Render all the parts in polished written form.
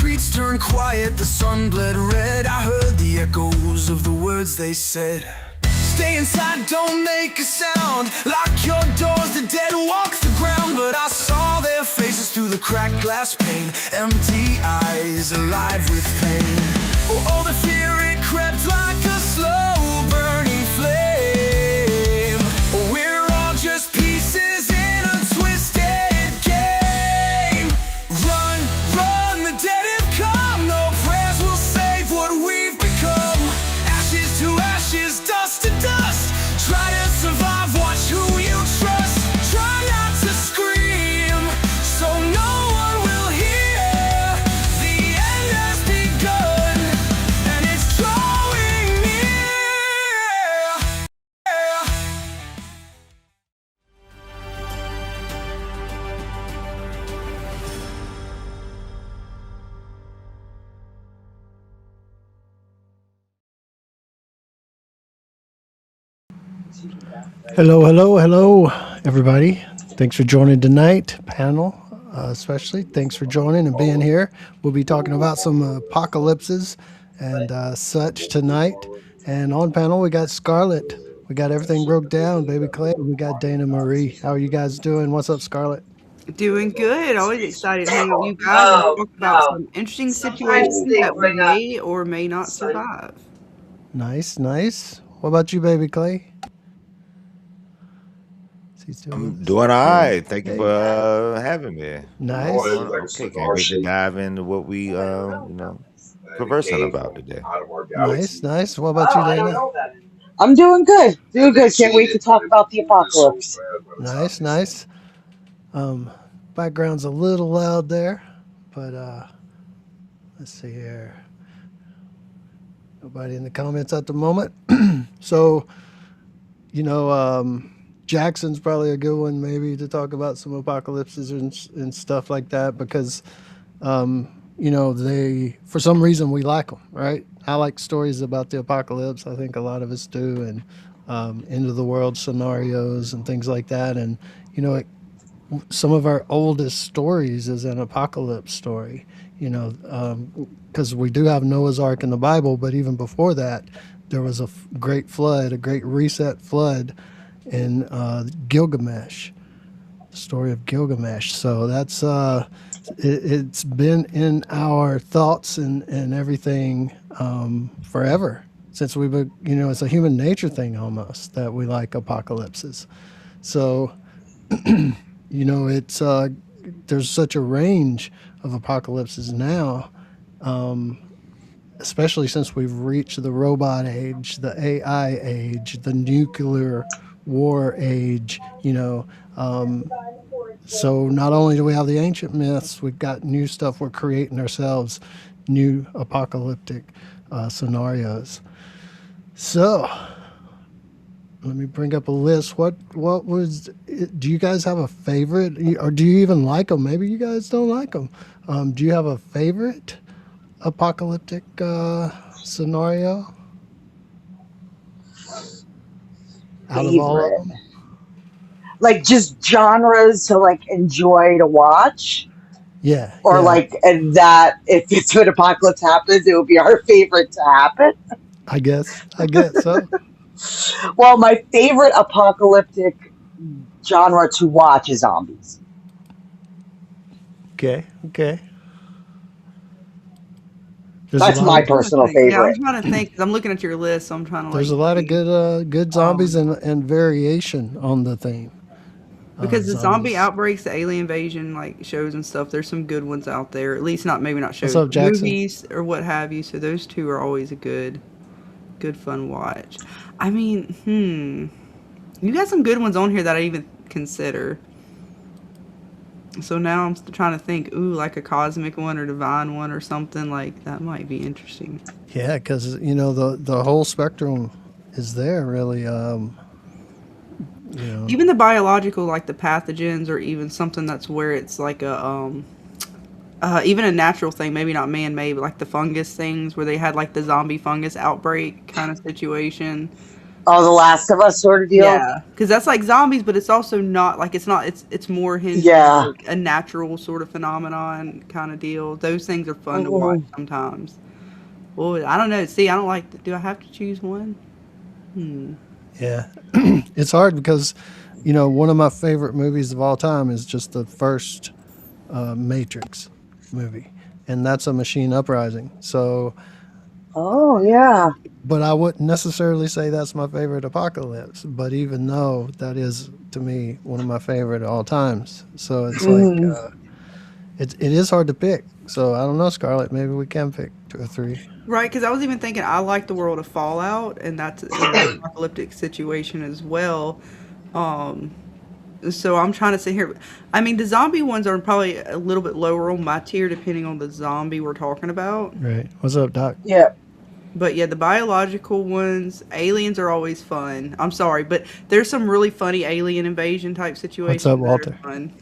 streets turned quiet, the sun bled red. I heard the echoes of the words they said. Stay inside, don't make a sound. Lock your doors, the dead walk the ground. But I saw their faces through the cracked glass pane, empty eyes alive with pain. Oh, the fear, it crept like a slow burning flame. Oh, we're all just pieces in a twisted game. Run, run, the dead have come. No prayers will save what we've become. Ashes to ashes, dust to dust. Try to survive, watch who you trust. Try not to scream, so no one will hear. The end has begun, and it's drawing near. Hello, everybody. Thanks for joining tonight, panel, especially. Thanks for joining and being here. We'll be talking about some apocalypses and such tonight. And on panel, we got Scarlett. We got everything broke down, baby Clay. We got Dana Marie. How are you guys doing? What's up, Scarlett? Doing good. Always excited to hang out with you guys and talk about some interesting situations that we may or may not survive. Nice. What about you, baby Clay? I'm doing all right. Thank you for having me. Nice. Okay, can't wait to dive into what we, conversing about today. Nice. What about you, Dana? I'm doing good. Can't wait to talk about the apocalypse. Nice. Background's a little loud there, but let's see here. Nobody in the comments at the moment. So, Jackson's probably a good one maybe to talk about some apocalypses and stuff like that because, they, for some reason we like them, right? I like stories about the apocalypse. I think a lot of us do, and end of the world scenarios and things like that. And, some of our oldest stories is an apocalypse story, because we do have Noah's Ark in the Bible, but even before that, there was a great flood, a great reset flood in Gilgamesh, the story of Gilgamesh. So that's it's been in our thoughts and everything forever since we've been, it's a human nature thing almost that we like apocalypses. So it's there's such a range of apocalypses now, especially since we've reached the robot age, the AI age, the nuclear war age, so not only do we have the ancient myths, we've got new stuff we're creating ourselves, new apocalyptic scenarios. So let me bring up a list. What was it? Do you guys have a favorite, or do you even like them? Maybe you guys don't like them. Do you have a favorite apocalyptic scenario out of all of them? Like just genres to enjoy to watch, Yeah. or and that if an apocalypse happens, it would be our favorite to happen. I guess so. Well, my favorite apocalyptic genre to watch is zombies. Okay. That's my personal favorite. Yeah, I'm trying to think. 'Cause I'm looking at your list, so I'm trying to. There's a lot of good zombies and variation on the theme. Because the zombies. zombie outbreaks, the alien invasion shows and stuff. There's some good ones out there. At least maybe not shows, What's up, Jackson? movies or what have you. So those two are always a good fun watch. I mean, you got some good ones on here that I even consider. So now I'm trying to think, like a cosmic one or divine one or something like that might be interesting. Yeah, because the whole spectrum is there really. Even the biological, like the pathogens, or even something that's where it's like a even a natural thing, maybe not man-made, but like the fungus things where they had like the zombie fungus outbreak kind of situation. Oh, The Last of Us sort of deal. Yeah, because that's like zombies, but it's also not like it's not. It's more hinged on Yeah. like a natural sort of phenomenon kind of deal. Those things are fun to watch Hmm. sometimes. Well, I don't know. See, I don't like. Do I have to choose one? Hmm. Yeah, it's hard because, one of my favorite movies of all time is just the first Matrix movie, and that's a machine uprising. So, Oh yeah. but I wouldn't necessarily say that's my favorite apocalypse. But even though that is to me one of my favorite of all times, so it's like Hmm. it is hard to pick. So I don't know, Scarlett. Maybe we can pick two or three. Right, because I was even thinking I like the world of Fallout, and that's an apocalyptic situation as well. Um, so I'm trying to sit here. I mean, the zombie ones are probably a little bit lower on my tier, depending on the zombie we're talking about. Right. What's up, Doc? Yeah. But yeah, the biological ones, aliens are always fun. I'm sorry, but there's some really funny alien invasion type What's up, situations that are Walter? fun.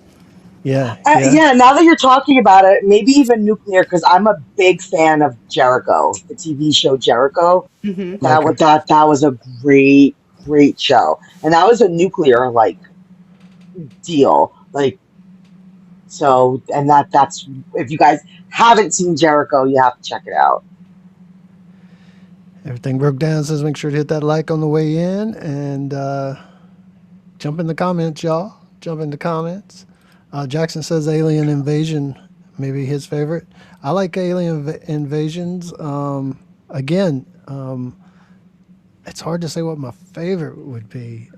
Yeah, yeah. Yeah, now that you're talking about it, maybe even nuclear, because I'm a big fan of Jericho, the TV show Jericho. Hmm. Okay. That was a great show, and that was a nuclear like deal. Like so, and that's if you guys haven't seen Jericho, you have to check it out. Everything broke down. Says make sure to hit that like on the way in and jump in the comments, y'all. Jump in the comments. Jackson says Alien Invasion, maybe his favorite. I like Invasions. Again, it's hard to say what my favorite would be.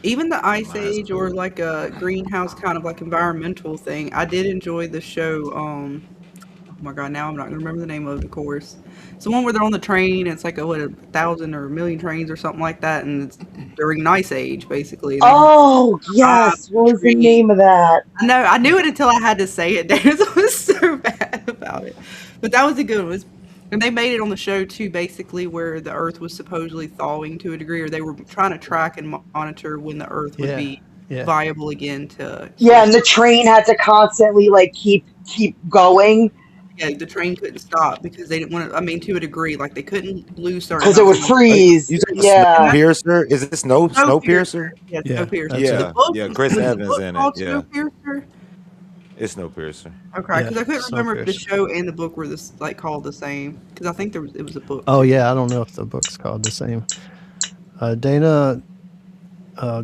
Even the Ice Mine's Age or like a greenhouse kind of like environmental thing. I did enjoy the show. Oh my god, now I'm not gonna remember the name of it, of course. It's the one where they're on the train. It's like a 1,000 or a million trains or something like that, and it's during an ice age basically. And they have Oh to yes, what the was the train. name of that? I know, I knew it until I had to say it. Dennis was so bad about it, but that was a good one. And they made it on the show too, basically where the Earth was supposedly thawing to a degree, or they were trying to track and monitor when the Earth would Yeah, be yeah. viable again to Yeah, sort of. and the train had to constantly like keep going Yeah, the train couldn't stop because they didn't want to. I mean, to a degree, like they couldn't lose certain because it amounts would of money. freeze. You said And Yeah. that's Snowpiercer? Is it Snowpiercer? Snowpiercer. Yeah, Yeah, Snowpiercer. that's The it. Yeah, book yeah. Chris was the Evans book in it. called Yeah, Snowpiercer. it's Snowpiercer. Okay, Yeah, because I couldn't remember if the Snowpiercer. show and the book were this like called the same. Because I think it was a book Oh too. yeah, I don't know if the book's called the same. Dana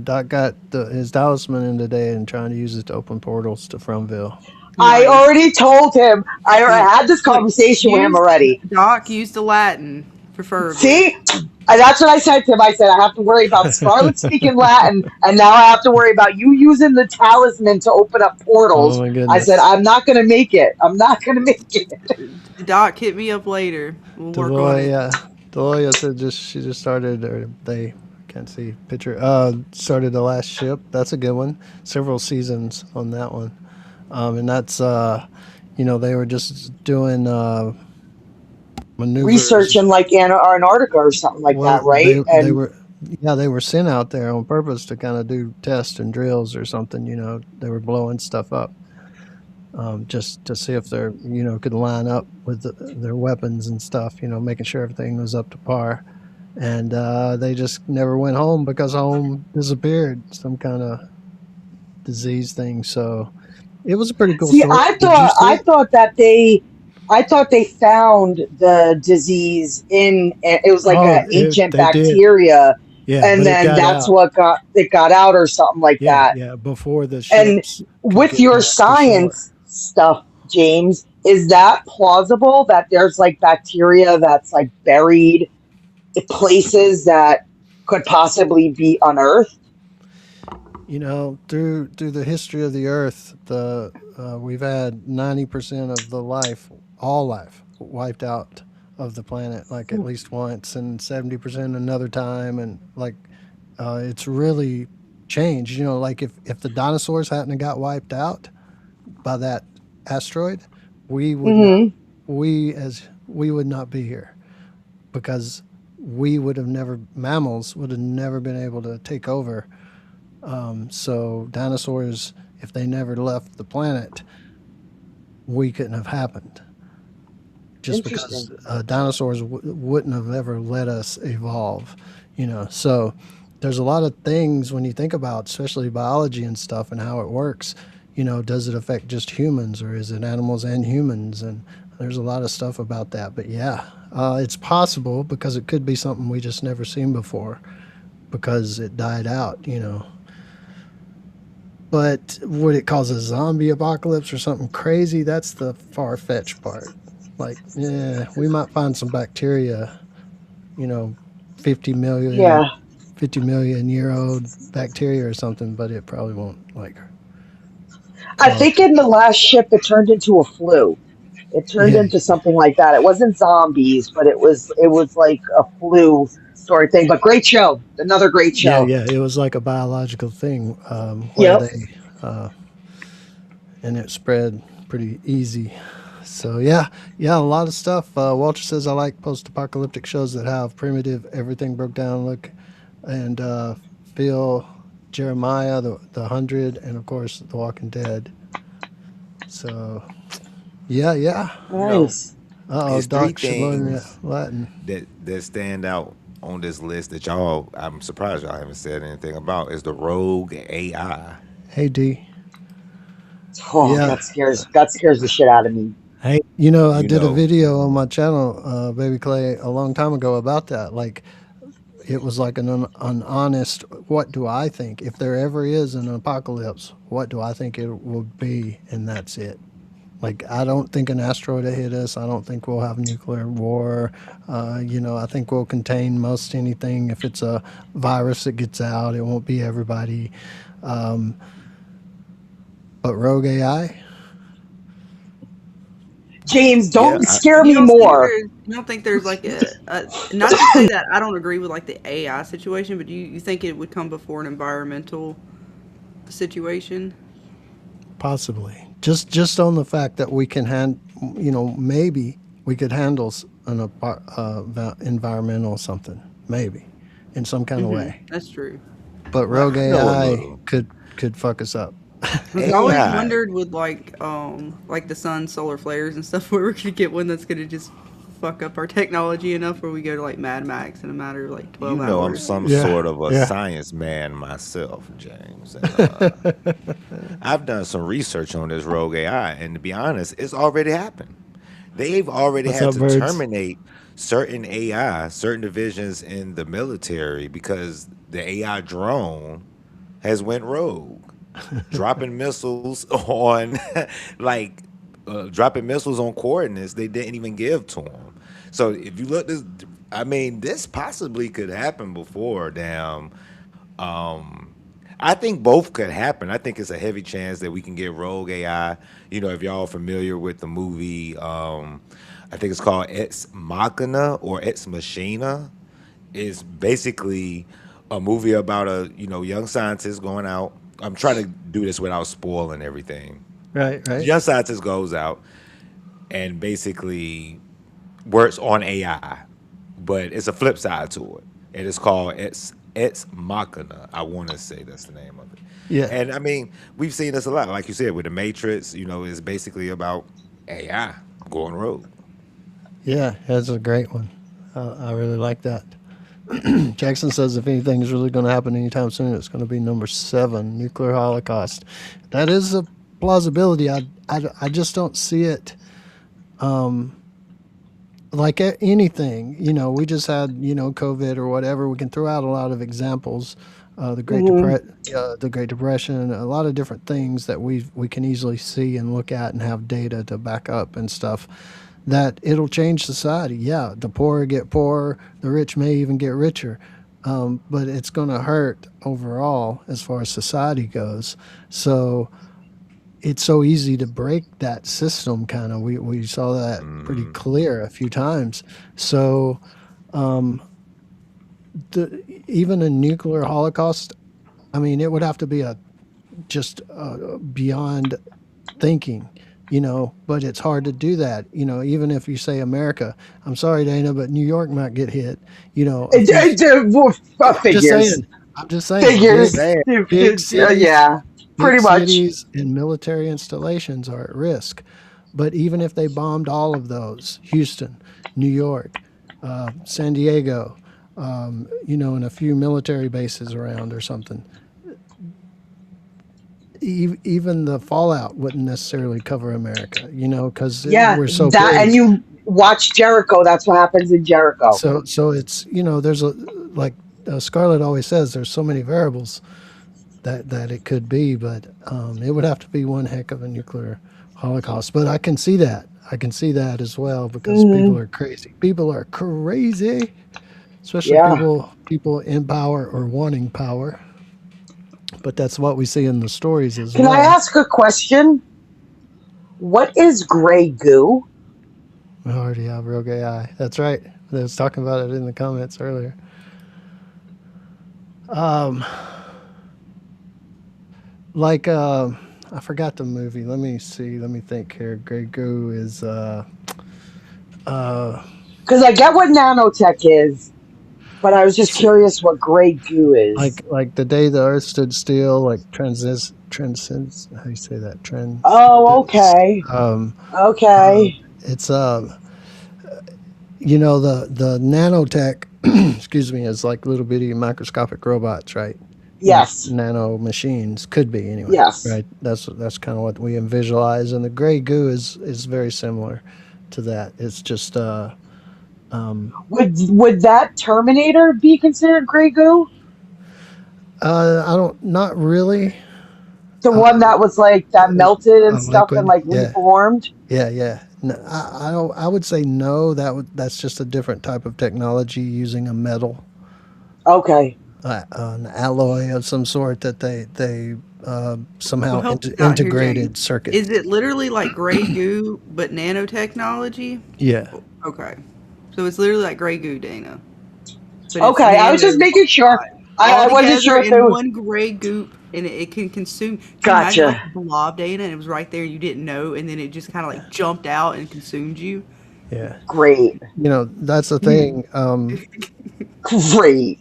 Doc got his talisman in today and trying to use it to open portals to Fromville. I Nice. already told him. I Look, had this look, conversation with him use already. Doc, use the Latin, preferably. See? And that's what I said to him. I said, I have to worry about Scarlet speaking Latin, and now I have to worry about you using the talisman to open up Oh portals. my I said, goodness. I'm not going to make it. I'm not going to make it. Doc, hit me up later. We'll work on it. Deloya said she just started, or they can't see picture. Started the last ship. That's a good one. Several seasons on that one, and that's they were just doing maneuvers. Research in like Antarctica or something like that, Well, right? they And were yeah, they were sent out there on purpose to kind of do tests and drills or something. They were blowing stuff up just to see if they're could line up with their weapons and stuff. Making sure everything was up to par. And they just never went home because home disappeared, some kind of disease thing. So it was a pretty cool see, story. Did you see it? I thought they found the disease in it was like Oh, an ancient they did. bacteria, Yeah, and but it then got that's out. what got out or something like Yeah, that. yeah, before the And ships could with get your back to shore. science stuff, James, is that plausible that there's like bacteria that's like buried in places that could possibly be unearthed? Through the history of the Earth, we've had 90% of the life, all life, wiped out of the planet, like at least once, and 70% another time, and like it's really changed. Like if the dinosaurs hadn't have got wiped out by that asteroid, we would not, Hmm. we would not be here because we would have never mammals would have never been able to take over. So dinosaurs, if they never left the planet, we couldn't have happened. just because Interesting. dinosaurs wouldn't have ever let us evolve, So there's a lot of things when you think about, especially biology and stuff and how it works. Does it affect just humans or is it animals and humans? And there's a lot of stuff about that. But yeah, it's possible because it could be something we just never seen before because it died out. But would it cause a zombie apocalypse or something crazy? That's the far fetched part. Like, yeah, we might find some bacteria, you know, 50 million, Yeah. 50 million year old bacteria or something, but it probably won't like I cause. think in the last ship it turned into a flu. It turned Yeah, into something like that. It wasn't zombies, but it was like a flu story thing. But great show. Another great yeah, show. yeah. It was like a biological thing where Yep. they, uh, and it spread pretty easy. So yeah, yeah, a lot of stuff. Walter says I like post-apocalyptic shows that have primitive, everything broke down look, and Phil, Jeremiah, the Hundred, and of course The Walking Dead. So yeah, yeah. You know, Nice. Uh oh, it's three Doc should learn things Latin. that stand out on this list that y'all. I'm surprised y'all haven't said anything about. Is the rogue AI. Hey D. Oh, Yeah. that scares the shit out of me. Hey, I You did a know, video on my channel, Baby Clay, a long time ago about that. Like, it was like an honest, what do I think? If there ever is an apocalypse, what do I think it will be? And that's it. Like, I don't think an asteroid will hit us. I don't think we'll have nuclear war. I think we'll contain most anything. If it's a virus that gets out, it won't be everybody. Um, but rogue AI, James, yeah, don't scare You me don't think more. there's like a not to say that I don't agree with like the AI situation, but you think it would come before an environmental situation? possibly. Just on the fact that we can maybe we could handle environmental something, maybe, in some kind of way. That's true. But well, rogue I know a AI little could fuck us up. Because I always AI. wondered with like the sun solar flares and stuff where we're gonna get one that's gonna just fuck up our technology enough where we go to like Mad Max in a matter of like You 12 know, I'm hours. some Yeah, sort of a yeah. science man myself, James. And, I've done some research on this rogue AI, and to be honest, it's already happened. They've already What's had up, to birds? terminate certain AI, certain divisions in the military because the AI drone has went rogue, dropping missiles on like dropping missiles on coordinates they didn't even give to them. So if you look this, I mean, this possibly could happen before. Damn, um, I think both could happen. I think it's a heavy chance that we can get rogue AI. You know, if y'all familiar with the movie, I think it's called Ex Machina or Ex Machina. Is basically a movie about a young scientist going out. I'm trying to do this without spoiling everything. Right, The right. young scientist goes out and basically works on AI, but it's a flip side to it. And it's called Ex Machina. I want to say that's the name of it. Yeah, And I mean, we've seen this a lot. Like you said, with the Matrix, it's basically about AI going rogue. yeah. That's a great one. I really like that. Jackson says if anything is really going to happen anytime soon, it's going to be number seven, nuclear holocaust. That is a plausibility. I just don't see it like anything. We just had COVID or whatever. We can throw out a lot of examples. Hmm. The Great Depression, a lot of different things that we can easily see and look at and have data to back up and stuff. That it'll change society. Yeah, the poor get poorer, the rich may even get richer, but it's going to hurt overall as far as society goes. So it's so easy to break that system. Kind of, we saw that pretty clear a few times. So even a nuclear holocaust, I mean, it would have to be a just beyond thinking, but it's hard to do that. Even if you say America, I'm sorry, Dana, but New York might get hit. A few, just Figures. saying, I'm just saying, Just Figures. saying. big cities, Yeah. big Pretty much. cities and military installations are at risk. But even if they bombed all of those, Houston, New York, San Diego, and a few military bases around or something, even the fallout wouldn't necessarily cover America, because Yeah, we're so that and big. you watch Jericho. That's what happens in Jericho. So it's there's a like Scarlett always says, there's so many variables that it could be, but it would have to be one heck of a nuclear holocaust. But I can see that. I can see that as well because people Hmm. are crazy. People are crazy, especially Yeah. people in power or wanting power. But that's what we see in the stories as Can I well. ask a question? What is gray goo? We already have real gay eye. That's right. I was talking about it in the comments earlier. Um, like I forgot the movie. Let me see. Let me think here. Grey Goo is uh Because I get what nanotech is, but I was just curious what gray goo is. like the day the Earth stood still. Like transcends. How do you say that? Oh, okay. Um, Okay. it's the nanotech. Excuse me, is like little bitty microscopic robots, right? Yes. Nano machines could be anyway, Yes. right? That's kind of what we visualize, and the gray goo is very similar to that. It's just Would that Terminator be considered gray goo? I don't, not really. The one that was like that melted A and stuff and liquid, like yeah, reformed? yeah. No, I don't. I would say no. That's just a different type of technology using a metal, Okay. an alloy of some sort that they So somehow help us out here, James. integrated circuit. Is it literally like gray goo but nanotechnology? Yeah, Okay. So it's literally like gray goo, Dana. But it's Okay. I was just nano making sure. all I wasn't together sure if it in was. one gray goop, and it can consume. Can you imagine like Gotcha. a blob, Dana, and it was right there, you didn't know, and then it just kind of like jumped out and consumed you? yeah. Great. That's the thing. Great.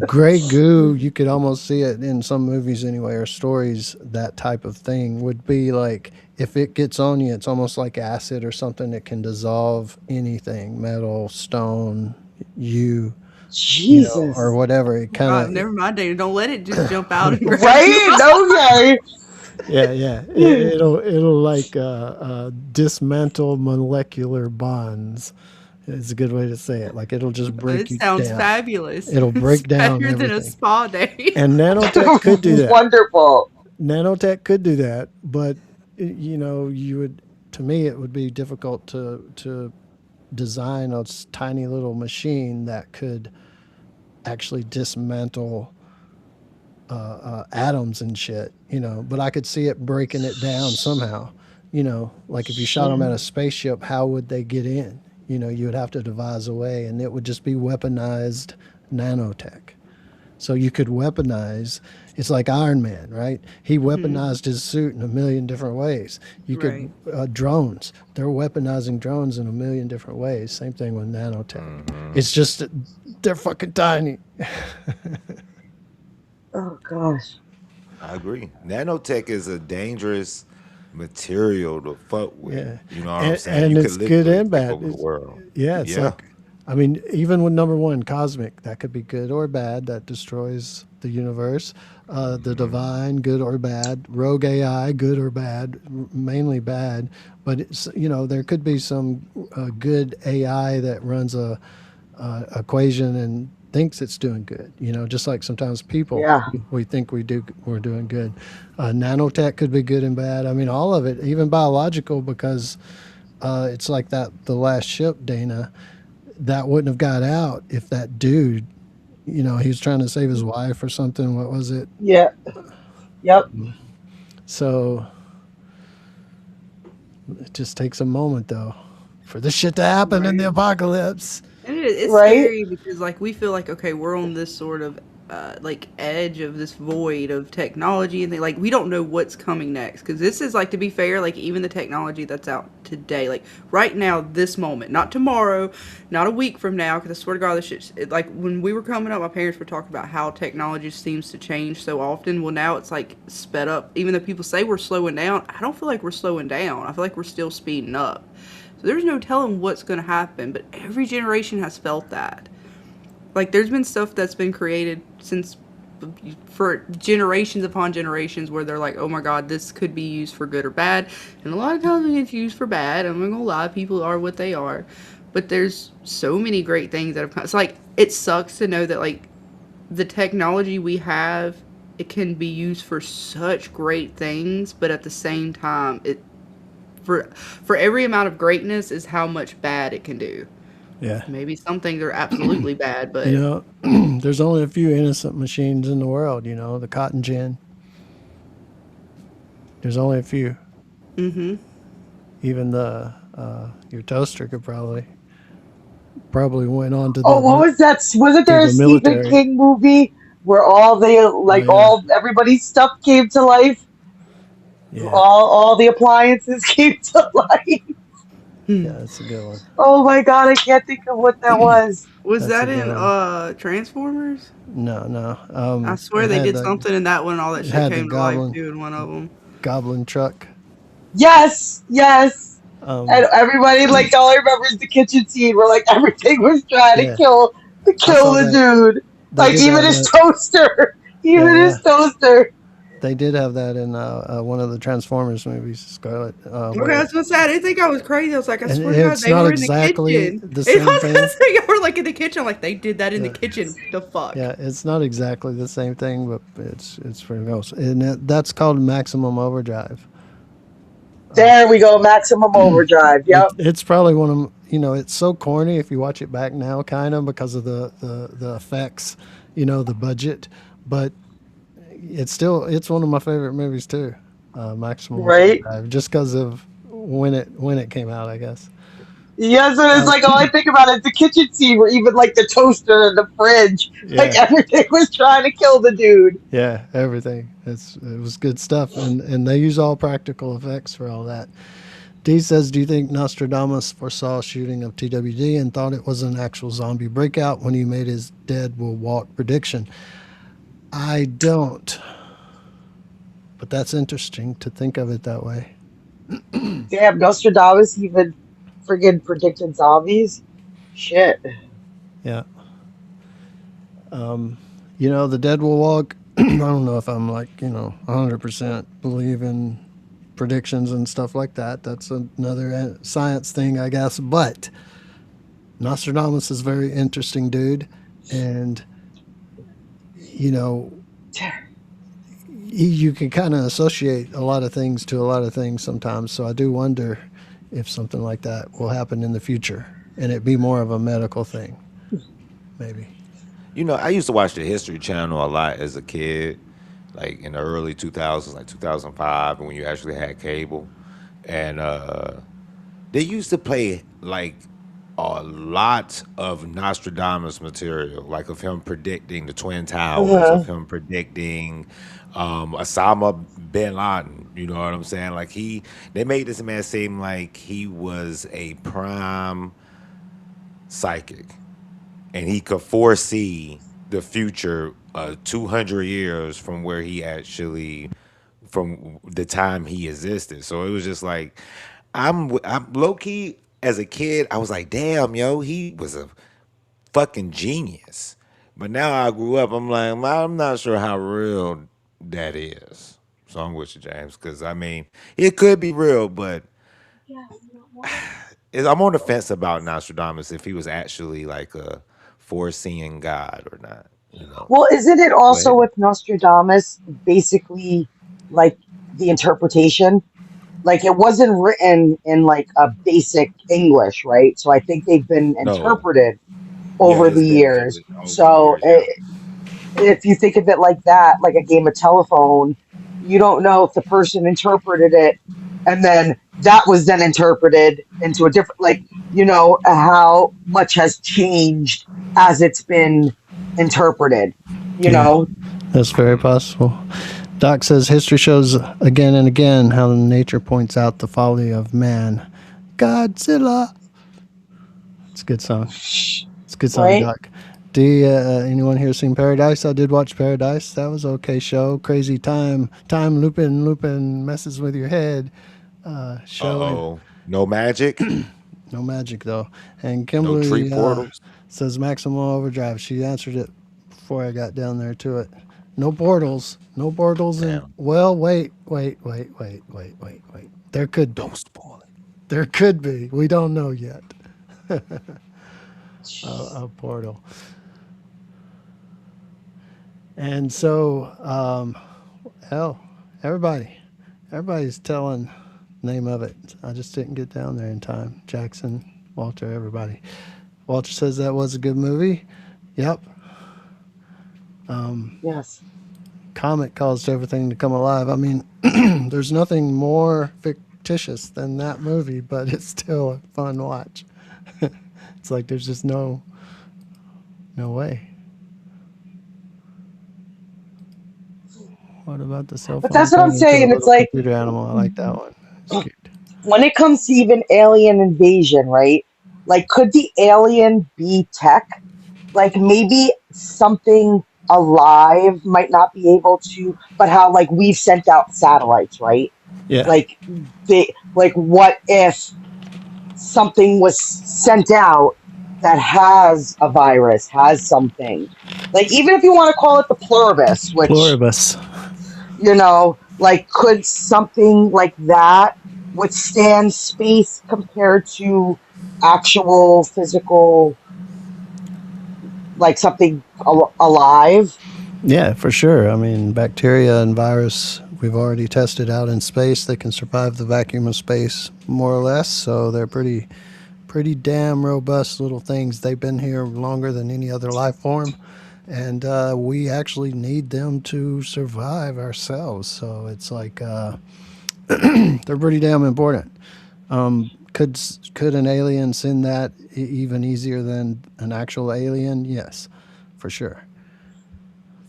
Gray goo, you could almost see it in some movies anyway, or stories. That type of thing would be like if it gets on you, it's almost like acid or something that can dissolve anything, metal, stone, you, or Jesus. whatever. It kind God, of, never mind, Dana. Don't let it just jump out and grab you. Right? Okay. yeah. It'll like dismantle molecular bonds. It's a good way to say it. Like it'll just break It you sounds down. fabulous. It'll It's break down better than a everything. spa day. And nanotech could do that. Wonderful. Nanotech could do that, but you would, to me, it would be difficult to design a tiny little machine that could actually dismantle atoms and shit. But I could see it breaking it down somehow. Like if you shot them at a spaceship, how would they get in? You would have to devise a way, and it would just be weaponized nanotech. So you could weaponize. It's like Iron Man, right? He weaponized his suit in a million different ways. You Right. could drones. They're weaponizing drones in a million different ways. Same thing with nanotech. It's just that they're fucking tiny. Oh gosh. I agree. Nanotech is a dangerous material to fuck with. Yeah, You know what I'm saying? and You could it's good literally and take bad. over the world. Yeah, it's Yeah. like, I mean, even with number one, cosmic, that could be good or bad. That destroys the universe. The divine, good or bad. Rogue AI, good or bad. Mainly bad. But there could be some good AI that runs a equation and thinks it's doing good. Just like sometimes people, Yeah. we think we're doing good. Nanotech could be good and bad. I mean, all of it, even biological, because it's like that the last ship, Dana, that wouldn't have got out if that dude, he was trying to save his wife or something. What was it? Yeah. Yep. So it just takes a moment though for this shit to happen in the Right. apocalypse. And it's Right? scary because like we feel like okay, we're on this sort of like edge of this void of technology, and like we don't know what's coming next, because this is like, to be fair, like even the technology that's out today, like right now, this moment, not tomorrow, not a week from now, because I swear to God, this shit, like when we were coming up, my parents were talking about how technology seems to change so often. Well, now it's like sped up. Even though people say we're slowing down, I don't feel like we're slowing down. I feel like we're still speeding up. So there's no telling what's going to happen, but every generation has felt that. Like, there's been stuff that's been created since, for generations upon generations, where they're like, oh my God, this could be used for good or bad. And a lot of times it's used for bad. I'm not gonna lie, people are what they are. But there's so many great things that have come. It's like, it sucks to know that, like, the technology we have, it can be used for such great things, but at the same time, for every amount of greatness is how much bad it can do. Yeah. Maybe some things are absolutely bad, but You know, there's only a few innocent machines in the world, the cotton gin. There's only a few. mm-hmm. Even your toaster could probably went on to Oh, what was that? Wasn't there a the Stephen military. King movie where all the Oh like yeah. all everybody's stuff came to life? Yeah. All the appliances came to life. Yeah, that's a good one. Oh my god, I can't think of what that was. Was That's a that good in one. Transformers? No, no. I swear It they had did something in that one. All that it shit had the came to life too in one of them. goblin truck. Yes, yes. Um, And everybody, like, all I remember is the kitchen scene where like everything was trying to yeah, I kill saw the that. dude. They Like did even have his that. toaster, Yeah, even yeah. his toaster. They did have that in one of the Transformers movies, Scarlet, Okay, where that's what's sad. I didn't think I was crazy. I was like, I and swear to God, it's they not were in the exactly kitchen. the And I same was gonna thing. say, you were like in the kitchen, like they did that in the Yeah, kitchen. The fuck. yeah, it's not exactly the same thing, but it's pretty close. And that's called Maximum Overdrive. There we go, maximum overdrive. Yep. It's probably one of it's so corny if you watch it back now, kind of because of the effects, the budget, but it's one of my favorite movies too, Maximum Right. Overdrive, just because of when it came out, I guess. Yes, and it's Um, like all I think about is the kitchen scene where even like the toaster and the fridge, like yeah, everything was trying to kill the dude. yeah, everything. It was good stuff, and they use all practical effects for all that. D says, "Do you think Nostradamus foresaw a shooting of TWD and thought it was an actual zombie breakout when he made his dead will walk prediction?" I don't, but that's interesting to think of it that way. Damn, Nostradamus even friggin' predicted zombies. Shit. Yeah. The dead will walk. I don't know if I'm like, 100% believe in predictions and stuff like that. That's another science thing, I guess. But Nostradamus is a very interesting dude. And, you know, you can kind of associate a lot of things to a lot of things sometimes. So I do wonder if something like that will happen in the future and it be more of a medical thing, maybe. I used to watch the History Channel a lot as a kid, like in the early 2000s, like 2005, when you actually had cable. And they used to play like a lot of Nostradamus material, like of him predicting the Twin Towers, Uh-huh. of him predicting Osama bin Laden. You know what I'm saying? Like they made this man seem like he was a prime psychic, and he could foresee the future 200 years from where he actually from the time he existed. So it was just like I'm low key as a kid. I was like, damn, yo, he was a fucking genius. But now I grew up. I'm like, I'm not sure how real that is. So I'm with you, James, because I mean, it could be real, but I'm on the fence about Nostradamus if he was actually like a foreseeing God or not. Well, isn't it Go also ahead. with Nostradamus basically like the interpretation? Like it wasn't written in like a basic English, right? So I think they've been No. interpreted Yeah, over it's the been years. interpreted over the So years. Yeah. if you think of it like that, like a game of telephone, you don't know if the person interpreted it and then that was then interpreted into a different, like, how much has changed as it's been interpreted. You Yeah, know, that's very possible. Doc says history shows again and again how nature points out the folly of man. Godzilla. It's a good song. It's a good song, right? Doc. Do anyone here seen Paradise? I did watch Paradise. That was an okay show. Crazy time looping messes with your head. Show and Uh-oh. No magic? no magic though. And No tree Kimberly portals? says Maximum Overdrive. She answered it before I got down there to it. No portals. No portals in. Damn. Well, wait. There could be. Don't spoil it. There could be. We don't know yet. A portal. And so, hell, everybody's telling the name of it. I just didn't get down there in time. Jackson, Walter, everybody. Walter says that was a good movie. Yep. Yes. Comet caused everything to come alive. I mean, there's nothing more fictitious than that movie, but it's still a fun watch. It's like there's just no way. What about the cell But phone that's what I'm turning into a saying. It's little like computer animal? I like that one. It's cute. when it comes to even alien invasion, right? Like, could the alien be tech? Like, maybe something alive might not be able to, but how, like, we've sent out satellites, right? Yeah. Like, what if something was sent out that has a virus, has something? Like, even if you want to call it the pluribus, which, Pluribus. like, could something like that withstand space compared to actual physical, like something alive? Yeah, for sure. I mean, bacteria and virus we've already tested out in space. They can survive the vacuum of space more or less, so they're pretty damn robust little things. They've been here longer than any other life form, and we actually need them to survive ourselves. So it's like they're pretty damn important. Could an alien send that even easier than an actual alien? Yes, for sure,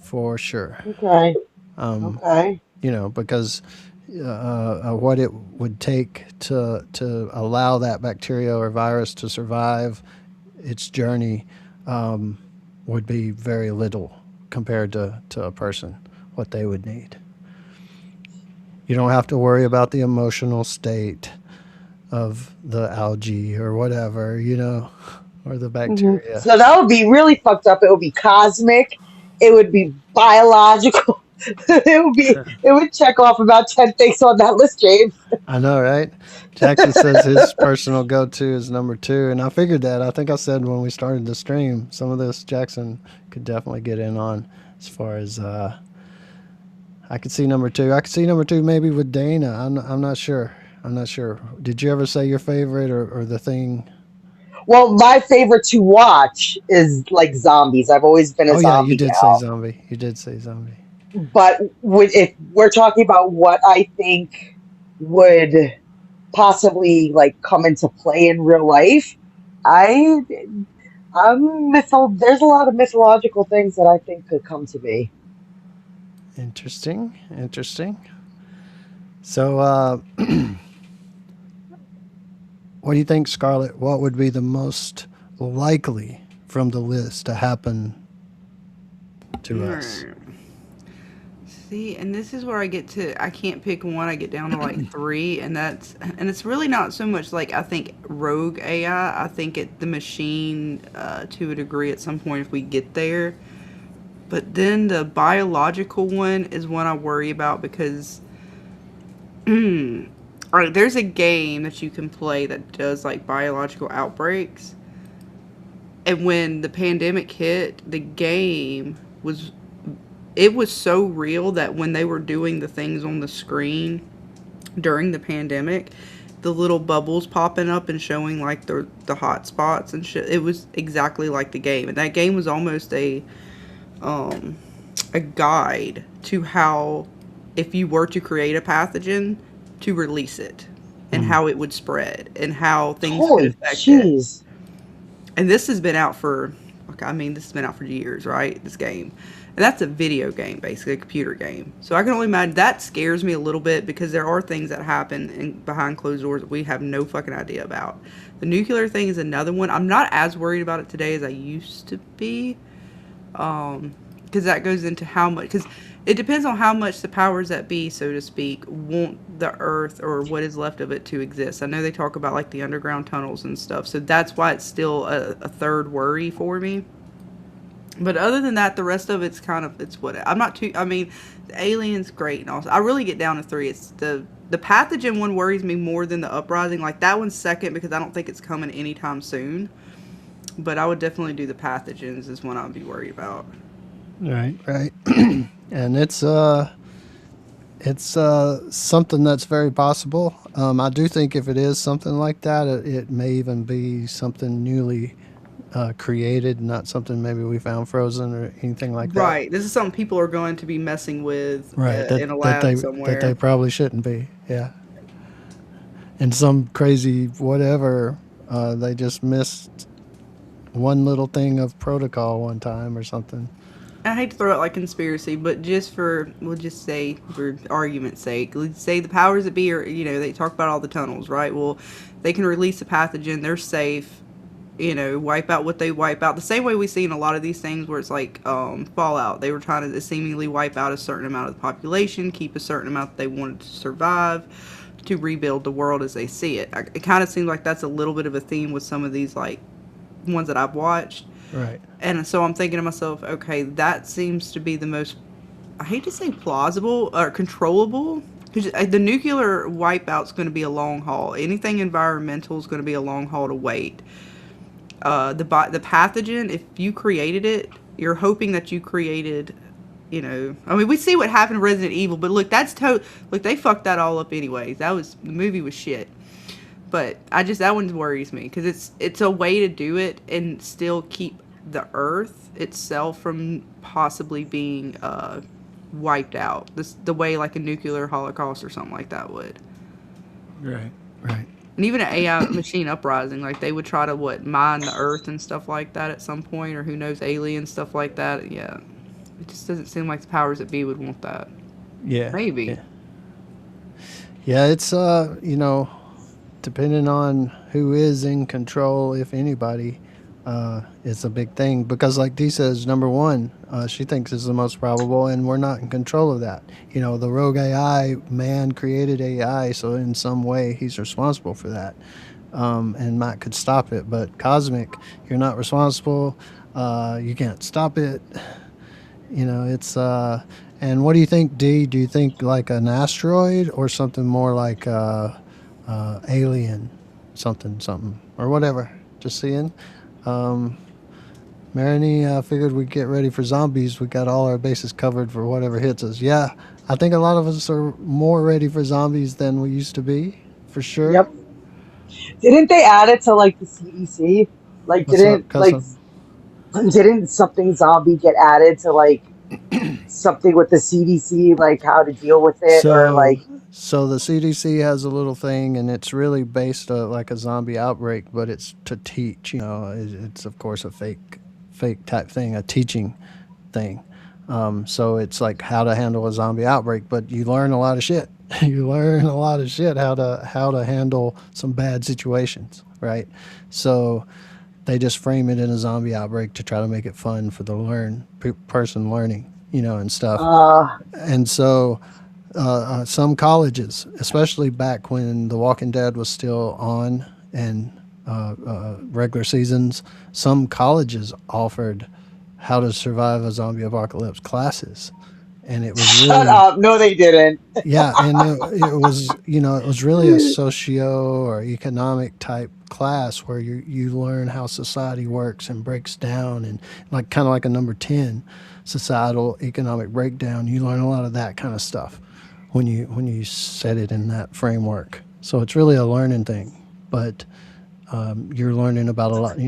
for sure. Okay. Okay. Because what it would take to allow that bacteria or virus to survive its journey would be very little compared to a person, what they would need. You don't have to worry about the emotional state of the algae or whatever, or the bacteria. So that would be really fucked up. It would be cosmic. It would be biological. It would check off about 10 things on that list, James. I know, right? Jackson says his personal go-to is number 2, and I figured that. I think I said when we started the stream, some of this Jackson could definitely get in on as far as I could see number 2. I could see number 2 maybe with Dana. I'm not sure. I'm not sure. Did you ever say your favorite or the thing? Well, my favorite to watch is like zombies. I've always been a Oh yeah, you zombie did say gal. zombie. You did say zombie. But if we're talking about what I think would possibly like come into play in real life, I there's a lot of mythological things that I think could come to be. Interesting. Interesting. So, what do you think, Scarlett? What would be the most likely from the list to happen to us? Hmm. See, and this is where I can't pick one. I get down to like three, and it's really not so much like I think rogue AI. I think the machine to a degree at some point if we get there. But then the biological one is one I worry about because, all right, there's a game that you can play that does like biological outbreaks. And when the pandemic hit, the game it was so real that when they were doing the things on the screen during the pandemic, the little bubbles popping up and showing like the hot spots and shit, it was exactly like the game. And that game was almost a guide to how, if you were to create a pathogen, to release it and how it would spread and how things could Holy affect it. jeez. And this has been out for, okay, I mean, this has been out for years, right? This game. And that's a video game, basically a computer game. So I can only imagine that scares me a little bit because there are things that happen behind closed doors that we have no fucking idea about. The nuclear thing is another one. I'm not as worried about it today as I used to be, because that goes into how much. Because it depends on how much the powers that be, so to speak, want the Earth or what is left of it to exist. I know they talk about like the underground tunnels and stuff, so that's why it's still a third worry for me. But other than that, the rest of it's kind of, it's what I'm not too. I mean, the aliens great and all. I really get down to three. It's the pathogen one worries me more than the uprising. Like that one's second because I don't think it's coming anytime soon. But I would definitely do the pathogens is one I'd be worried about. Right. And it's something that's very possible. I do think if it is something like that, it may even be something newly created, not something maybe we found frozen or anything like that. Right. This is something people are going to be messing with Right. in a lab somewhere. That they probably shouldn't be. Yeah. And some crazy whatever, they just missed one little thing of protocol one time or something. I hate to throw out like conspiracy, but we'll just say for argument's sake, let's say the powers that be are, they talk about all the tunnels, right? Well, they can release a pathogen, they're safe, wipe out what they wipe out. The same way we see in a lot of these things where it's like Fallout. They were trying to seemingly wipe out a certain amount of the population, keep a certain amount that they wanted to survive, to rebuild the world as they see it. It kind of seems like that's a little bit of a theme with some of these like ones that I've watched. Right. And so I'm thinking to myself, okay, that seems to be the most, I hate to say plausible or controllable, because the nuclear wipeout's going to be a long haul. Anything environmental is going to be a long haul to wait. The pathogen, if you created it, you're hoping that you created, I mean, we see what happened in Resident Evil, but look, look, they fucked that all up anyways. The movie was shit. But that one worries me because it's a way to do it and still keep the Earth itself from possibly being wiped out. The way like a nuclear holocaust or something like that would. Right. And even an AI machine uprising, like they would try to mine the Earth and stuff like that at some point, or who knows, alien stuff like that. Yeah, it just doesn't seem like the powers that be would want that. Yeah. Maybe. Yeah, it's depending on who is in control, if anybody, it's a big thing. Because like Dee says, number one, she thinks is the most probable, and we're not in control of that. The rogue AI, man created AI, so in some way he's responsible for that. And Matt could stop it. But cosmic, you're not responsible. You can't stop it. It's... and what do you think, Dee? Do you think like an asteroid or something more like... alien something or whatever, just seeing. Marini figured we'd get ready for zombies. We got all our bases covered for whatever hits us. Yeah, I think a lot of us are more ready for zombies than we used to be, for sure. Yep. Didn't they add it to like the CDC? Like didn't something zombie get added to like something with the CDC, like how to deal with it, or like? So the CDC has a little thing, and it's really based like a zombie outbreak, but it's to teach. It's of course a fake type thing, a teaching thing. So it's like how to handle a zombie outbreak, but you learn a lot of shit. You learn a lot of shit how to handle some bad situations, right? So they just frame it in a zombie outbreak to try to make it fun for the person learning, and stuff. And so. Some colleges, especially back when The Walking Dead was still on and regular seasons, some colleges offered how to survive a zombie apocalypse classes, and it was Shut up! No, they didn't. Yeah, and it was really a socio or economic type class where you learn how society works and breaks down, and like kind of like a number 10 societal economic breakdown. You learn a lot of that kind of stuff when you set it in that framework. So it's really a learning thing, but you're learning about a lot,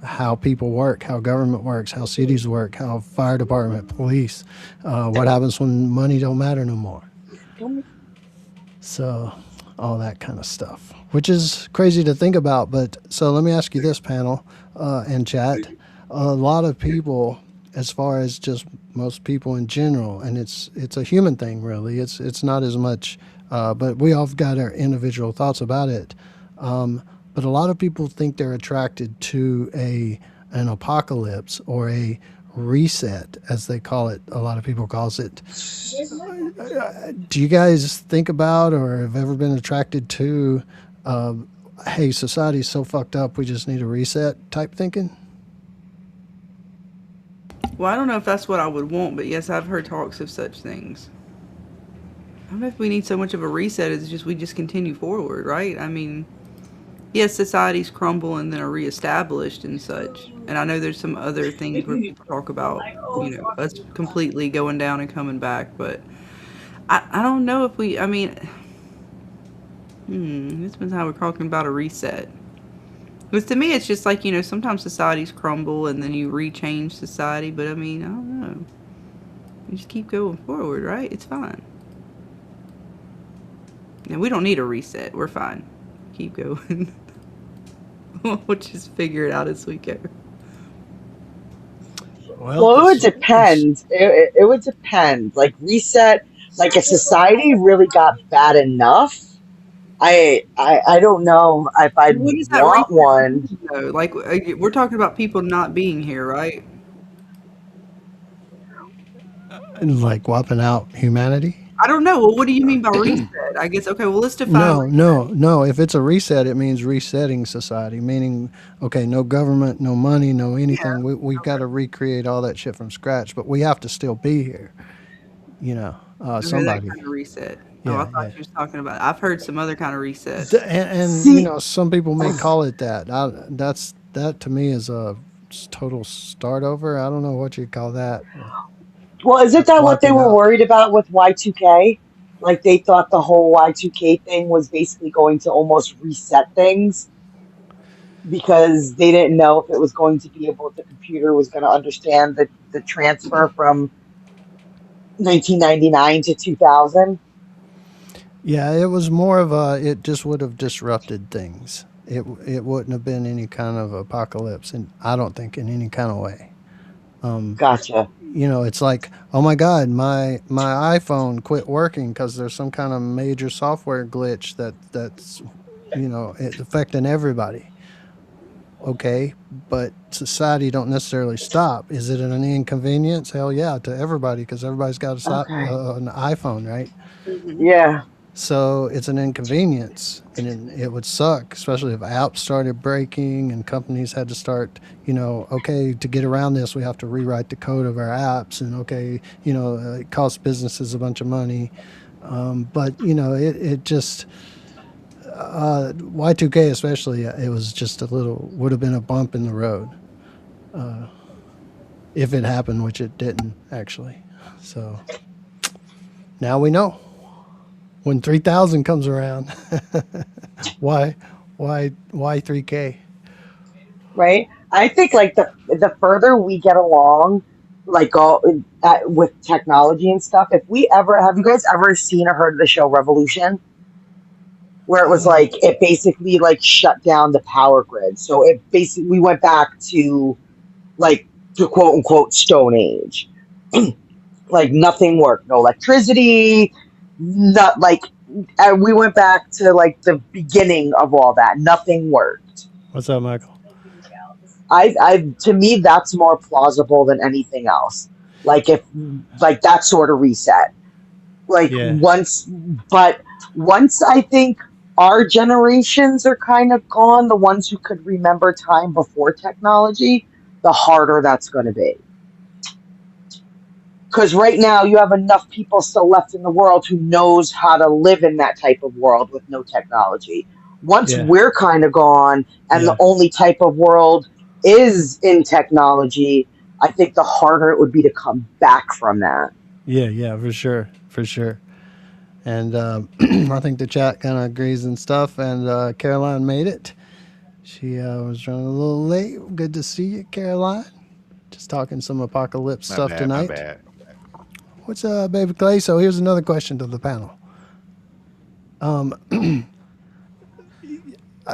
how people work, how government works, how cities work, how fire department, police, what happens when money don't matter no more. So all that kind of stuff, which is crazy to think about. But so let me ask you this, panel and chat. A lot of people as far as just most people in general, and it's a human thing really. It's not as much, but we all got our individual thoughts about it. But a lot of people think they're attracted to an apocalypse or a reset, as they call it. A lot of people calls it. Do you guys think about or have ever been attracted to, hey, society's so fucked up, we just need a reset type thinking? Well, I don't know if that's what I would want, but yes, I've heard talks of such things. I don't know if we need so much of a reset. It's just we just continue forward, right? I mean, yes, societies crumble and then are reestablished and such. And I know there's some other things where people talk about, us completely going down and coming back. But I don't know if we, I mean, this depends how we're talking about a reset. Because to me, it's just like, sometimes societies crumble and then you rechange society. But I mean, I don't know. You just keep going forward, right? It's fine. And we don't need a reset. We're fine. Keep going. We'll just figure it out as we go. Well, it would depend. It would depend. Like reset, like if society really got bad enough, I don't know if I'd What does that want reset one. mean, though? Like, we're talking about people not being here, right? Like wiping out humanity? I don't know. Well, what do you mean by reset? I guess, okay, well, let's define No, no, no. If it's a reset, it means resetting society, meaning, okay, no government, no money, no Yeah. anything. We've got to recreate all that shit from scratch, but we have to still be here. Okay, that Somebody. kind of reset. Oh, I Yeah, thought yeah. you was talking about. I've heard some other kind of reset. And See, some people may call it that. That to me is a total start over. I don't know what you call that. well, isn't that what Wipe they it were out. worried about with Y2K? Like they thought the whole Y2K thing was basically going to almost reset things because they didn't know if it was going to be able, the computer was going to understand the transfer from 1999 to 2000. Yeah, it was more of a. It just would have disrupted things. It wouldn't have been any kind of apocalypse, and I don't think in any kind of way. Gotcha. It's like, oh my God, my iPhone quit working because there's some kind of major software glitch that's it's affecting everybody. Okay, but society don't necessarily stop. Is it an inconvenience? Hell yeah, to everybody because everybody's got Okay. an iPhone, right? Hmm. Yeah. So it's an inconvenience, and it would suck, especially if apps started breaking and companies had to start, okay, to get around this, we have to rewrite the code of our apps, and okay, it costs businesses a bunch of money. But it just Y2K especially, it was just a little would have been a bump in the road if it happened, which it didn't actually. So now we know when 3000 comes around. Why, why 3K? Right. I think like the further we get along, like all with technology and stuff. If we ever have you guys ever seen or heard of the show Revolution, where it was like it basically like shut down the power grid. So it basically we went back to like the quote unquote Stone Age. Like nothing worked, no electricity, not like we went back to like the beginning of all that. Nothing worked. What's up, Michael? I to me that's more plausible than anything else. Like if like that sort of reset. Like Yeah, once I think our generations are kind of gone, the ones who could remember time before technology, the harder that's going to be. Because right now you have enough people still left in the world who knows how to live in that type of world with no technology. Once yeah, we're kind of gone and the yeah, only type of world is in technology, I think the harder it would be to come back from that. yeah, for sure, for sure. And I think the chat kind of agrees and stuff. And Caroline made it. She was running a little late. Good to see you, Caroline. Just talking some apocalypse My stuff bad, my tonight. bad. What's up, baby Clay? So here's another question to the panel.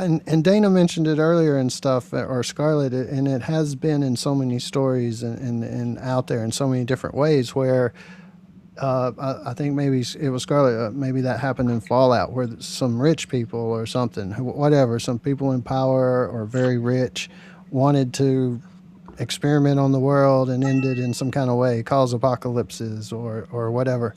and Dana mentioned it earlier and stuff, or Scarlett, and it has been in so many stories and out there in so many different ways where I think maybe it was Scarlett. Maybe that happened in Fallout, where some rich people or something, whatever, some people in power or very rich, wanted to experiment on the world and end it in some kind of way, cause apocalypses or whatever.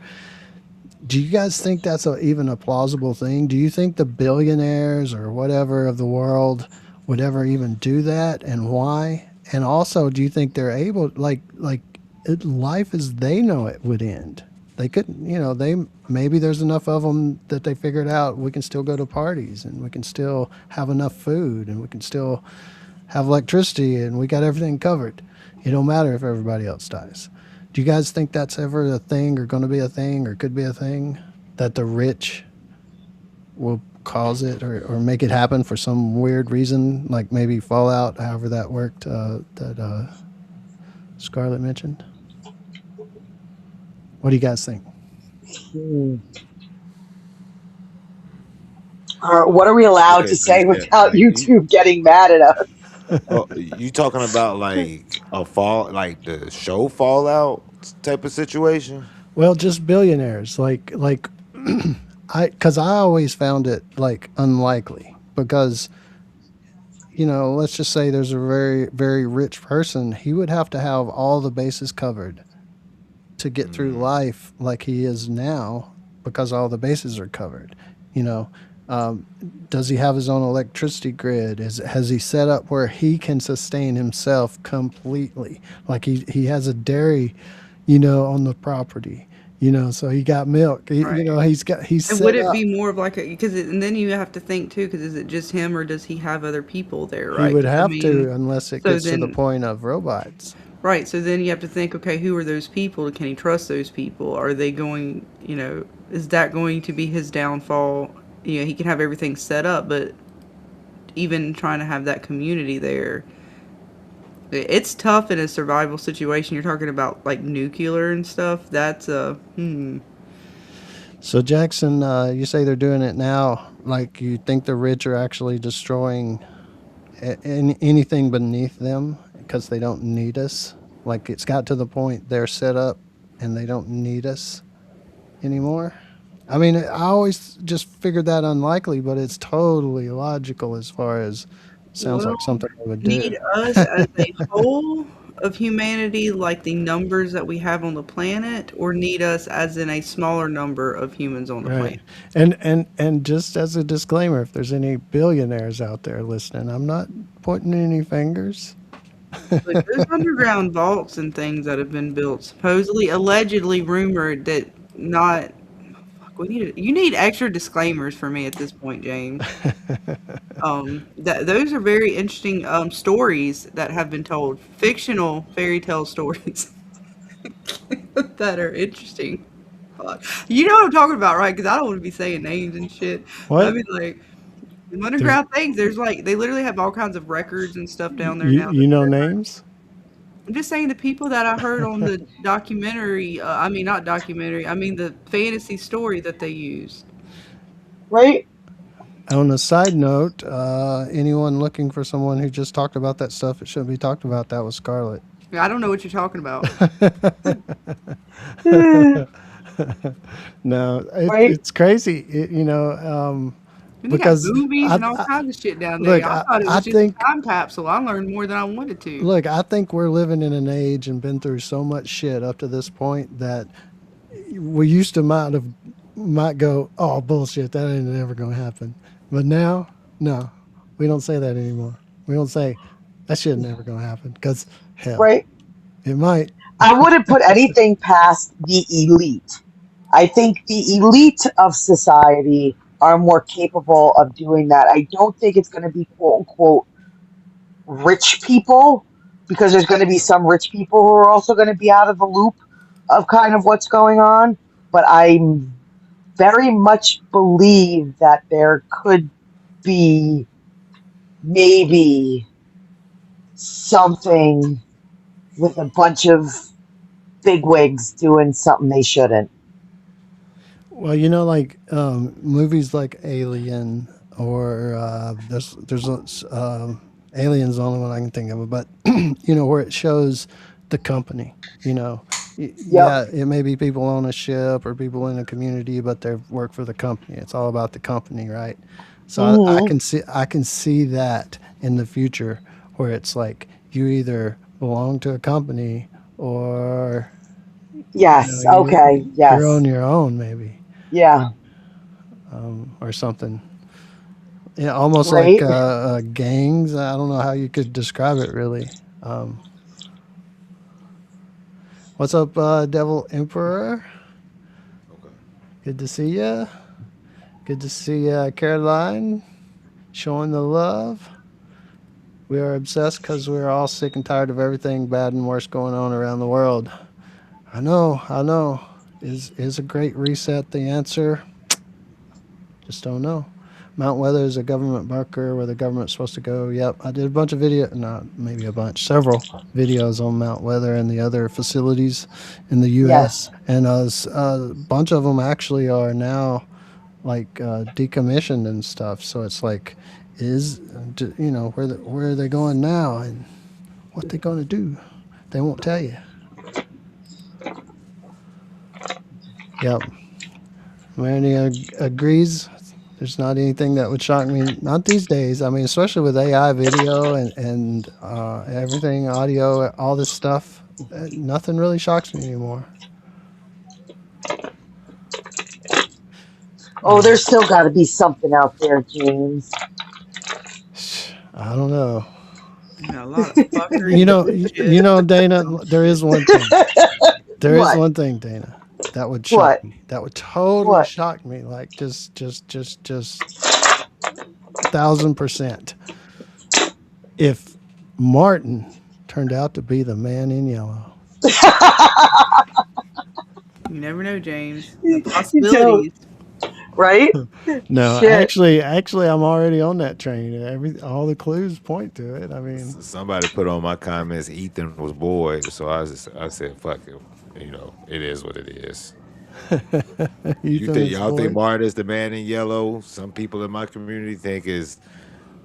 Do you guys think that's even a plausible thing? Do you think the billionaires or whatever of the world would ever even do that, and why? And also, do you think they're able, life as they know it would end? They couldn't, they maybe there's enough of them that they figured out we can still go to parties and we can still have enough food and we can still have electricity and we got everything covered. It don't matter if everybody else dies. Do you guys think that's ever a thing or going to be a thing or could be a thing that the rich will cause it or make it happen for some weird reason, like maybe Fallout, however that worked, that Scarlett mentioned? What do you guys think? Hmm. What are we allowed Okay, to so you say said without like YouTube getting mad at us? you talking about like a fall, like the show Fallout type of situation? Well, just billionaires, because I always found it like unlikely because let's just say there's a very very rich person, he would have to have all the bases covered to get through Mm, life like he is now because all the bases are covered. You know, um, does he have his own electricity grid? Has he set up where he can sustain himself completely? Like he has a dairy, on the property. So he got milk. Right. He's And would set it up. be more of like a because and then you have to think too because is it just him or does he have other people there, He right? would 'Cause, I have mean, to unless it so gets to the then point of robots. right, so then you have to think, okay, who are those people? Can he trust those people? Are they going, is that going to be his downfall? He can have everything set up, but even trying to have that community there, it's tough in a survival situation. You're talking about like nuclear and stuff. That's So Jackson, you say they're doing it now. Like you think the rich are actually destroying anything beneath them because they don't need us. Like it's got to the point they're set up and they don't need us anymore. I mean, I always just figured that unlikely, but it's totally logical as far as sounds well, like something they would do. need us as a whole of humanity, like the numbers that we have on the planet, or need us as in a smaller number of humans on the Right. planet. And just as a disclaimer, if there's any billionaires out there listening, I'm not pointing any fingers. Like there's underground vaults and things that have been built, supposedly, allegedly rumored that not. Fuck, you need extra disclaimers for me at this point, James. That those are very interesting stories that have been told, fictional fairy tale stories that are interesting. Fuck. You know what I'm talking about, right? Because I don't want to be saying names and shit. I What? mean, like There's underground things. There's like they literally have all kinds of records and stuff down there you now. you know names? I'm just saying the people that I heard on the documentary, I mean, not documentary, I mean the fantasy story that they used. Right? On a side note, anyone looking for someone who just talked about that stuff, it shouldn't be talked about. That was Scarlett. I don't know what you're talking about. No, Right? it's crazy. And they got Because movies and all kinds of shit down there. look, I thought it I was just a think time capsule. I learned more than I wanted to. I think we're living in an age and been through so much shit up to this point that we used to might go, oh bullshit, that ain't never gonna happen. But now, no, we don't say that anymore. We don't say that shit never gonna happen because hell, Right? it might. I wouldn't put anything past the elite. I think the elite of society are more capable of doing that. I don't think it's going to be quote unquote rich people because there's going to be some rich people who are also going to be out of the loop of kind of what's going on. But I very much believe that there could be maybe something with a bunch of bigwigs doing something they shouldn't. Well, like movies like Alien or Aliens, the only one I can think of, but where it shows the company. You know, Yep. yeah, it may be people on a ship or people in a community, but they work for the company. It's all about the company, right? So Hmm. I can see that in the future where it's like you either belong to a company or Yes. you're Okay. you're on Yes. your own maybe, Yeah. or something. Yeah, almost like Right. gangs. I don't know how you could describe it really. Um, what's up, Devil Emperor? Okay. Good to see ya. Good to see Caroline showing the love. We are obsessed because we're all sick and tired of everything bad and worse going on around the world. I know, I know. Is a great reset the answer? Just don't know. Mount Weather is a government bunker where the government's supposed to go. Yep, I did a bunch of video, not maybe a bunch, several videos on Mount Weather and the other facilities in the U.S. Yes. And a bunch of them actually are now like decommissioned and stuff. So it's like, where are they going now and what they going to do? They won't tell you. Yep. Manny agrees. There's not anything that would shock me. Not these days. I mean, especially with AI video and everything, audio, all this stuff. Nothing really shocks me anymore. Oh, there's still got to be something out there, James. I don't know. A lot of fuckery and shit. Dana. Oh There shit. is one thing. There is What? one thing, Dana, that would shock What? me. That would totally What? shock me. Like just 1,000%. If Martin turned out to be the man in yellow. You never know, James. The You don't, possibilities. right? No, Shit. actually, I'm already on that train. All the clues point to it. I mean, Somebody put on my comments Ethan was bored, so I said fuck it. It is what it is. You Ethan think is y'all think boy. Martin is the man in yellow? Some people in my community think is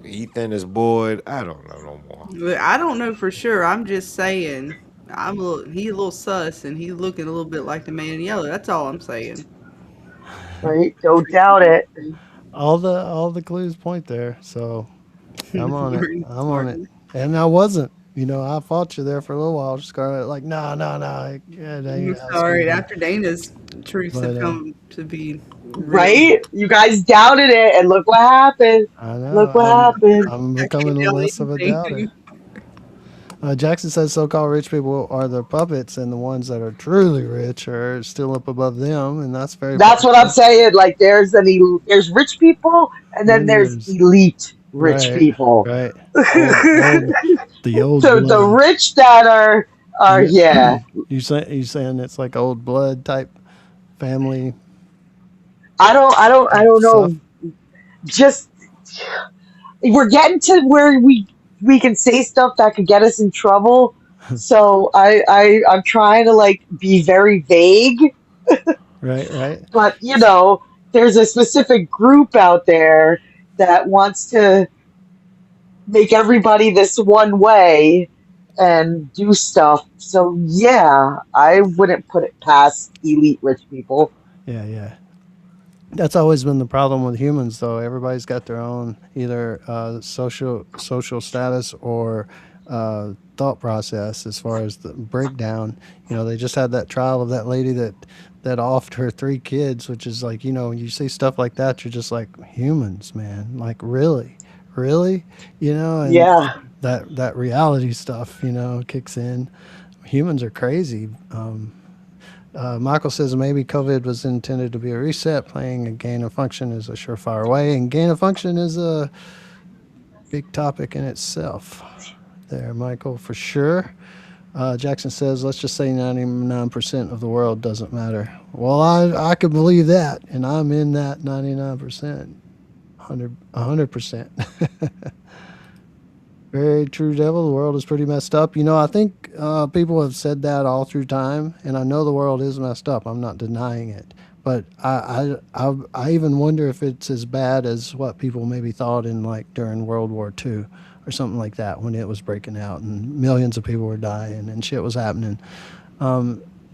Ethan is bored. I don't know no more. But I don't know for sure. I'm just saying. He's a little sus, and he's looking a little bit like the man in yellow. That's all I'm saying. Right? Don't doubt it. All the clues point there. So I'm on it. Martin, I'm on it. Martin. And I wasn't. I fought you there for a little while, Scarlett. Like, no. Yeah, I'm Dana, I was sorry. kidding. After Dana's truths But have come to be real. Right? You guys doubted it, and look what happened. I know Look what happened. I'm I can't becoming tell less of a doubter. anything. Jackson says so-called rich people are the puppets, and the ones that are truly rich are still up above them, and that's very That's what I'm possible. saying. Like, there's rich people, and then Then there's there's elite rich right, people. right, the old The blood. rich that are You yeah. you saying it's like old blood type family I type don't know. stuff? Just we're getting to where we can say stuff that could get us in trouble. So I'm trying to like be very vague, Right, right. but there's a specific group out there that wants to make everybody this one way and do stuff. So yeah, I wouldn't put it past elite rich people. Yeah, yeah. That's always been the problem with humans, though. Everybody's got their own either social status or thought process as far as the breakdown. They just had that trial of that lady that offed her three kids, which is like, when you see stuff like that, you're just like, humans, man, like really, and Yeah. that reality stuff, kicks in. Humans are crazy. Michael says maybe COVID was intended to be a reset. Playing a gain of function is a surefire way, and gain of function is a big topic in itself. There, Michael, for sure. Jackson says, let's just say 99% of the world doesn't matter. Well, I could believe that, and I'm in that 99%, 100%. Very true, Devil. The world is pretty messed up. I think people have said that all through time, and I know the world is messed up. I'm not denying it. But I even wonder if it's as bad as what people maybe thought in like during World War II or something like that when it was breaking out and millions of people were dying and shit was happening.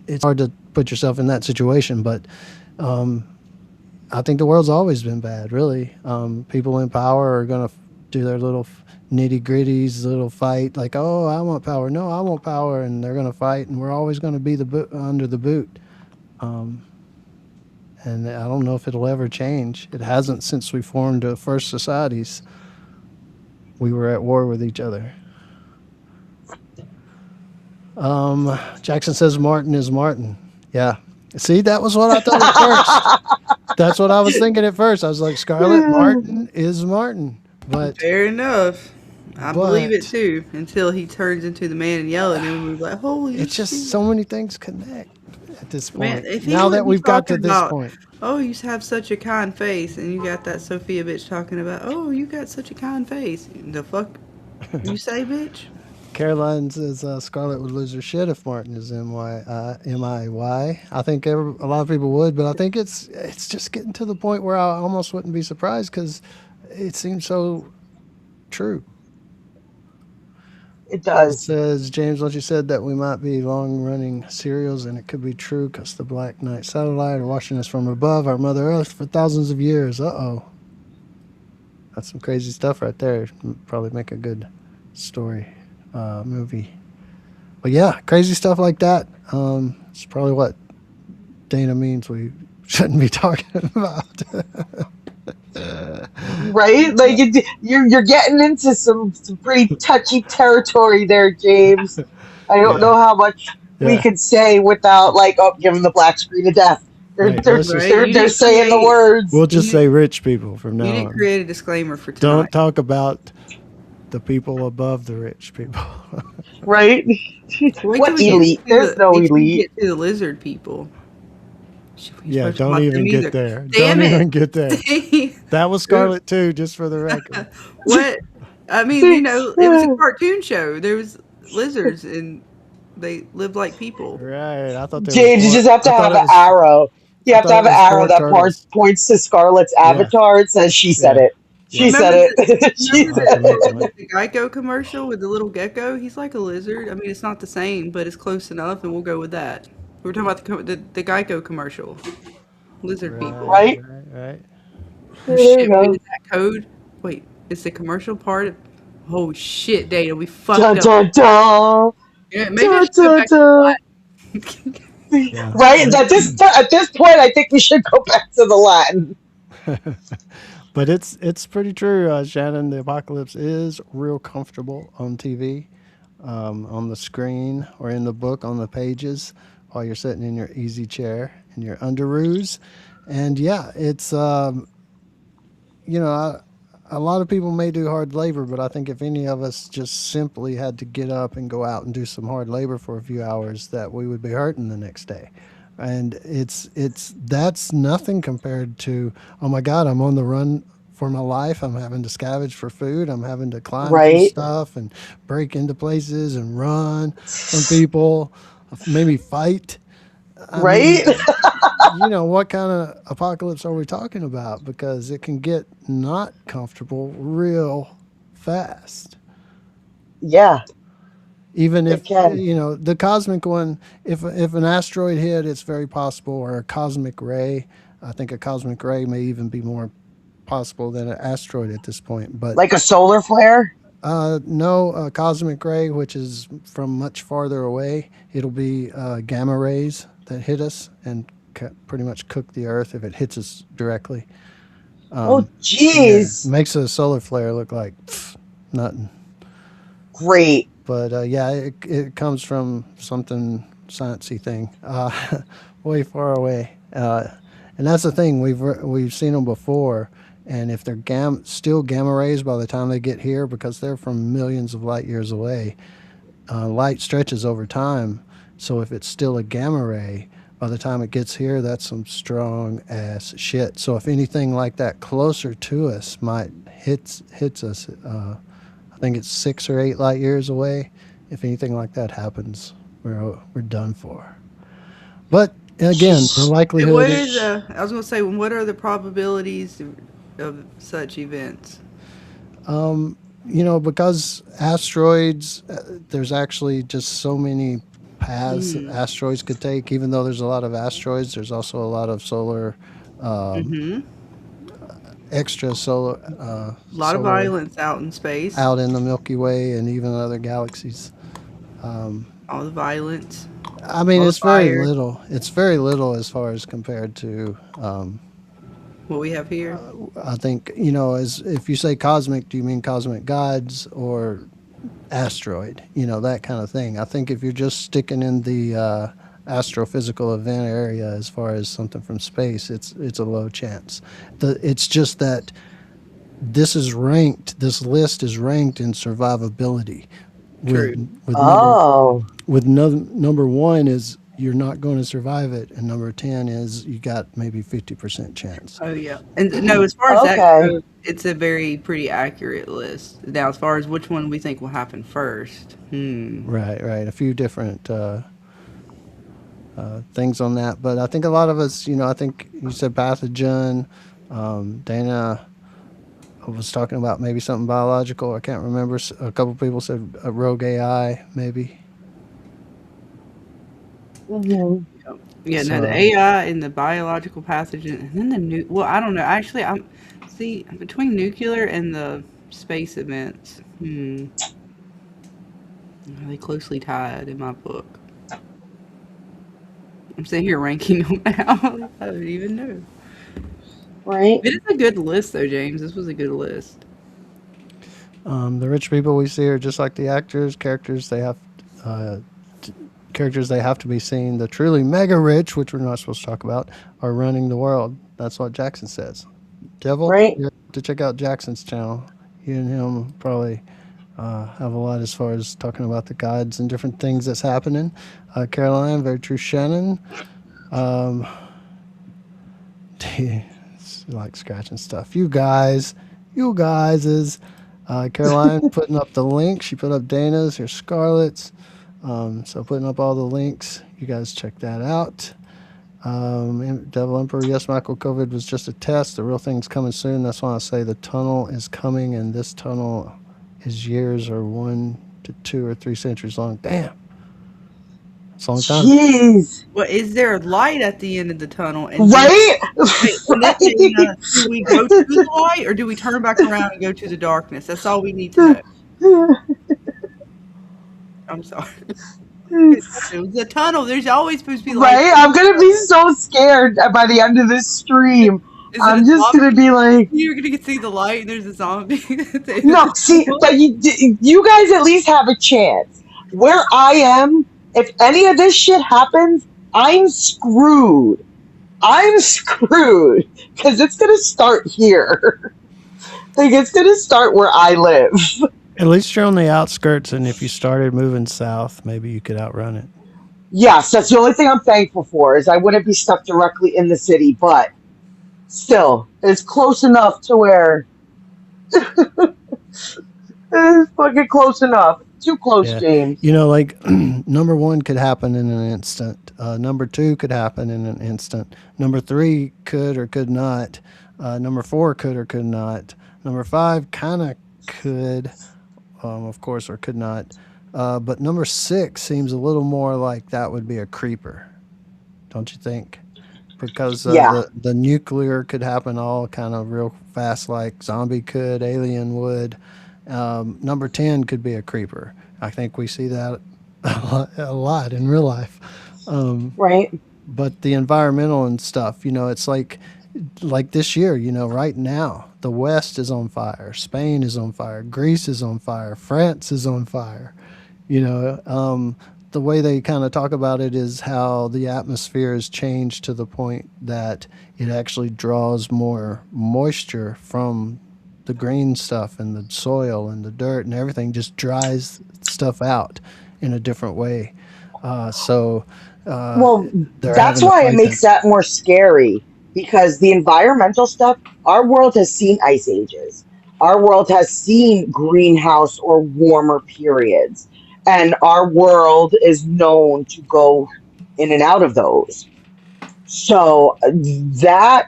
It's hard to put yourself in that situation, but I think the world's always been bad, really. People in power are going to do their little nitty gritties, little fight, like, oh, I want power. No, I want power. And they're going to fight, and we're always going to be under the boot. And I don't know if it'll ever change. It hasn't since we formed the first societies. We were at war with each other. Jackson says Martin is Martin. Yeah. See, that was what I thought at first. That's what I was thinking at first. I was like, Scarlett Martin is Martin. But Fair enough. I believe it But- too until he turns into the man and yelling, and then we're like, holy it's shit. just so many things connect at this point. Man, if he Now would that be we've got to talking this about, point. oh, you have such a kind face, and you got that Sophia bitch talking about, oh, you got such a kind face. The fuck you say, bitch? Caroline says Scarlett would lose her shit if Martin is M-I-Y. I think a lot of people would, but I think it's just getting to the point where I almost wouldn't be surprised because it seems so true. It It does. says, James, what you said that we might be long-running serials, and it could be true because the Black Knight satellite are watching us from above our Mother Earth for thousands of years. Uh-oh. That's some crazy stuff right there. Probably make a good story, movie. But yeah, crazy stuff like that. It's probably what Dana means we shouldn't be talking about. Right? Like you're getting into some pretty touchy territory there, James. I don't Yeah. know how much we Yeah. could say without like giving the black screen of death. They're Right, they're let's just- they're, You they're didn't saying the create- words. We'll just You- say rich people from You now didn't on. create a disclaimer for tonight. Don't talk about the people above the rich people. Right? Wait till What we get elite? to There's the- no wait till we elite. get to the lizard people. Shit, we Yeah, ain't supposed to don't talk even about get them there. Damn Don't it. even get there. That was Scarlet too, just for the record. What? I mean, you know, it was a cartoon show. There was lizards and they lived like people. Right. I thought they James, were you just have to I thought have it an was arrow. You I have to thought have it an was arrow four that turtles. points to Scarlett's Yeah. avatar and says she said Yeah. it. She Yeah. said Remember it. She I'll have said to make it. one. the Geico commercial with the little gecko? He's like a lizard. I mean, it's not the same, but it's close enough, and we'll go with that. We're talking about the Geico commercial. Lizard people. Right? Right. Oh There shit, you wait, go. is that code? Wait, is the commercial part? Oh shit, Data, we Dun fucked up. dun dun. Yeah, maybe I Dun should go dun back to dun. Latin. Yeah. Right? At this point, I think we should go back to the Latin. But it's pretty true, Shannon. The apocalypse is real comfortable on TV, on the screen, or in the book on the pages, while you're sitting in your easy chair in your underoos. And yeah, it's you know, a lot of people may do hard labor, but I think if any of us just simply had to get up and go out and do some hard labor for a few hours, that we would be hurting the next day. And it's that's nothing compared to, oh my God, I'm on the run for my life. I'm having to scavenge for food. I'm having to climb through Right? stuff and break into places and run from people, maybe fight. I Right? mean, you know, what kind of apocalypse are we talking about? Because it can get not comfortable real fast. Yeah, Even it if, can. you know, the cosmic one, if an asteroid hit, it's very possible, or a cosmic ray. I think a cosmic ray may even be more possible than an asteroid at this point. But Like a solar flare? no, a cosmic ray, which is from much farther away, it'll be gamma rays that hit us and pretty much cook the Earth if it hits us directly. Oh, Yeah, jeez. makes a solar flare look like nothing. Great. But yeah, it comes from something sciencey thing, way far away. And that's the thing, we've seen them before, and if they're still gamma rays by the time they get here, because they're from millions of light years away, light stretches over time. So if it's still a gamma ray, by the time it gets here, that's some strong ass shit. So if anything like that closer to us might hits us, I think it's 6 or 8 light years away. If anything like that happens, we're done for. But again, the likelihood What is, are the? I was gonna say, what are the probabilities of such events? because asteroids, there's actually just so many paths that Mm. asteroids could take. Even though there's a lot of asteroids, there's also a lot of um, Mm-hmm. extra A lot of solar violence out in space. out in the Milky Way and even other galaxies. All the violence. I mean, All the it's very fire. little. It's very little as far as compared to. What we have here. I think as if you say cosmic, do you mean cosmic gods or asteroid? That kind of thing. I think if you're just sticking in the astrophysical event area as far as something from space, it's a low chance. It's just that this is ranked. This list is ranked in survivability. With True. with number Oh, with number one is you're not going to survive it, and number 10 is you got maybe 50% chance. Oh yeah. And no, as far as that okay. goes, it's a very pretty accurate list. Now, as far as which one we think will happen first, Right, right. A few different things on that, but I think a lot of us, I think you said pathogen. Dana was talking about maybe something biological. I can't remember. A couple people said a rogue AI, maybe. Hmm. yeah, no, the So AI and the biological pathogen, and then the new. Well, I don't know. Actually, I'm see between nuclear and the space events. Are they closely tied in my book? I'm sitting here ranking them now. I don't even know. Right? It is a good list, though, James. This was a good list. the rich people we see are just like the actors, uh, characters they have to be seen. The truly mega rich, which we're not supposed to talk about, are running the world. That's what Jackson says. Devil, Right? you have to check out Jackson's channel. You and him probably have a lot as far as talking about the gods and different things that's happening. Caroline, very true. Shannon, um, it's like scratching stuff. You guys is Caroline putting up the link. She put up Dana's. Here's Scarlett's. So putting up all the links. You guys check that out. Devil Emperor, yes, Michael, COVID was just a test. The real thing's coming soon. That's why I say the tunnel is coming, and this tunnel is years or 1 to 2 or 3 centuries long. Damn, it's a long time. Jeez. Well, is there a light at the end of the tunnel? And then, Right? wait, and then do we go to the light or do we turn back around and go to the darkness? That's all we need to know. I'm sorry. The tunnel, there's always supposed to be light. Right? I'm gonna be so scared by the end of this stream. Is it I'm a just gonna zombie? be like, You're going to see the light and there's a zombie. At the end of no, the see, tunnel. but you guys at least have a chance. Where I am, if any of this shit happens, I'm screwed. I'm screwed because it's gonna start here. Like it's gonna start where I live. At least you're on the outskirts, and if you started moving south, maybe you could outrun it. Yes, that's the only thing I'm thankful for is I wouldn't be stuck directly in the city, but still, it's close enough to where it's fucking close enough. Too close, Yeah, James. like number one could happen in an instant. Number two could happen in an instant. Number three could or could not. Number four could or could not. Number five kind of could, of course, or could not. But number six seems a little more like that would be a creeper, don't you think? Because Yeah. the nuclear could happen all kind of real fast, like zombie could, alien would. Number 10 could be a creeper. I think we see that a lot in real life. Right? But the environmental and stuff, it's like this year, right now, the West is on fire, Spain is on fire, Greece is on fire, France is on fire. The way they kind of talk about it is how the atmosphere has changed to the point that it actually draws more moisture from the green stuff and the soil and the dirt and everything, just dries stuff out in a different way. So Well, they're that's having to why it fight makes that. that more scary because the environmental stuff, our world has seen ice ages. Our world has seen greenhouse or warmer periods. And our world is known to go in and out of those. So that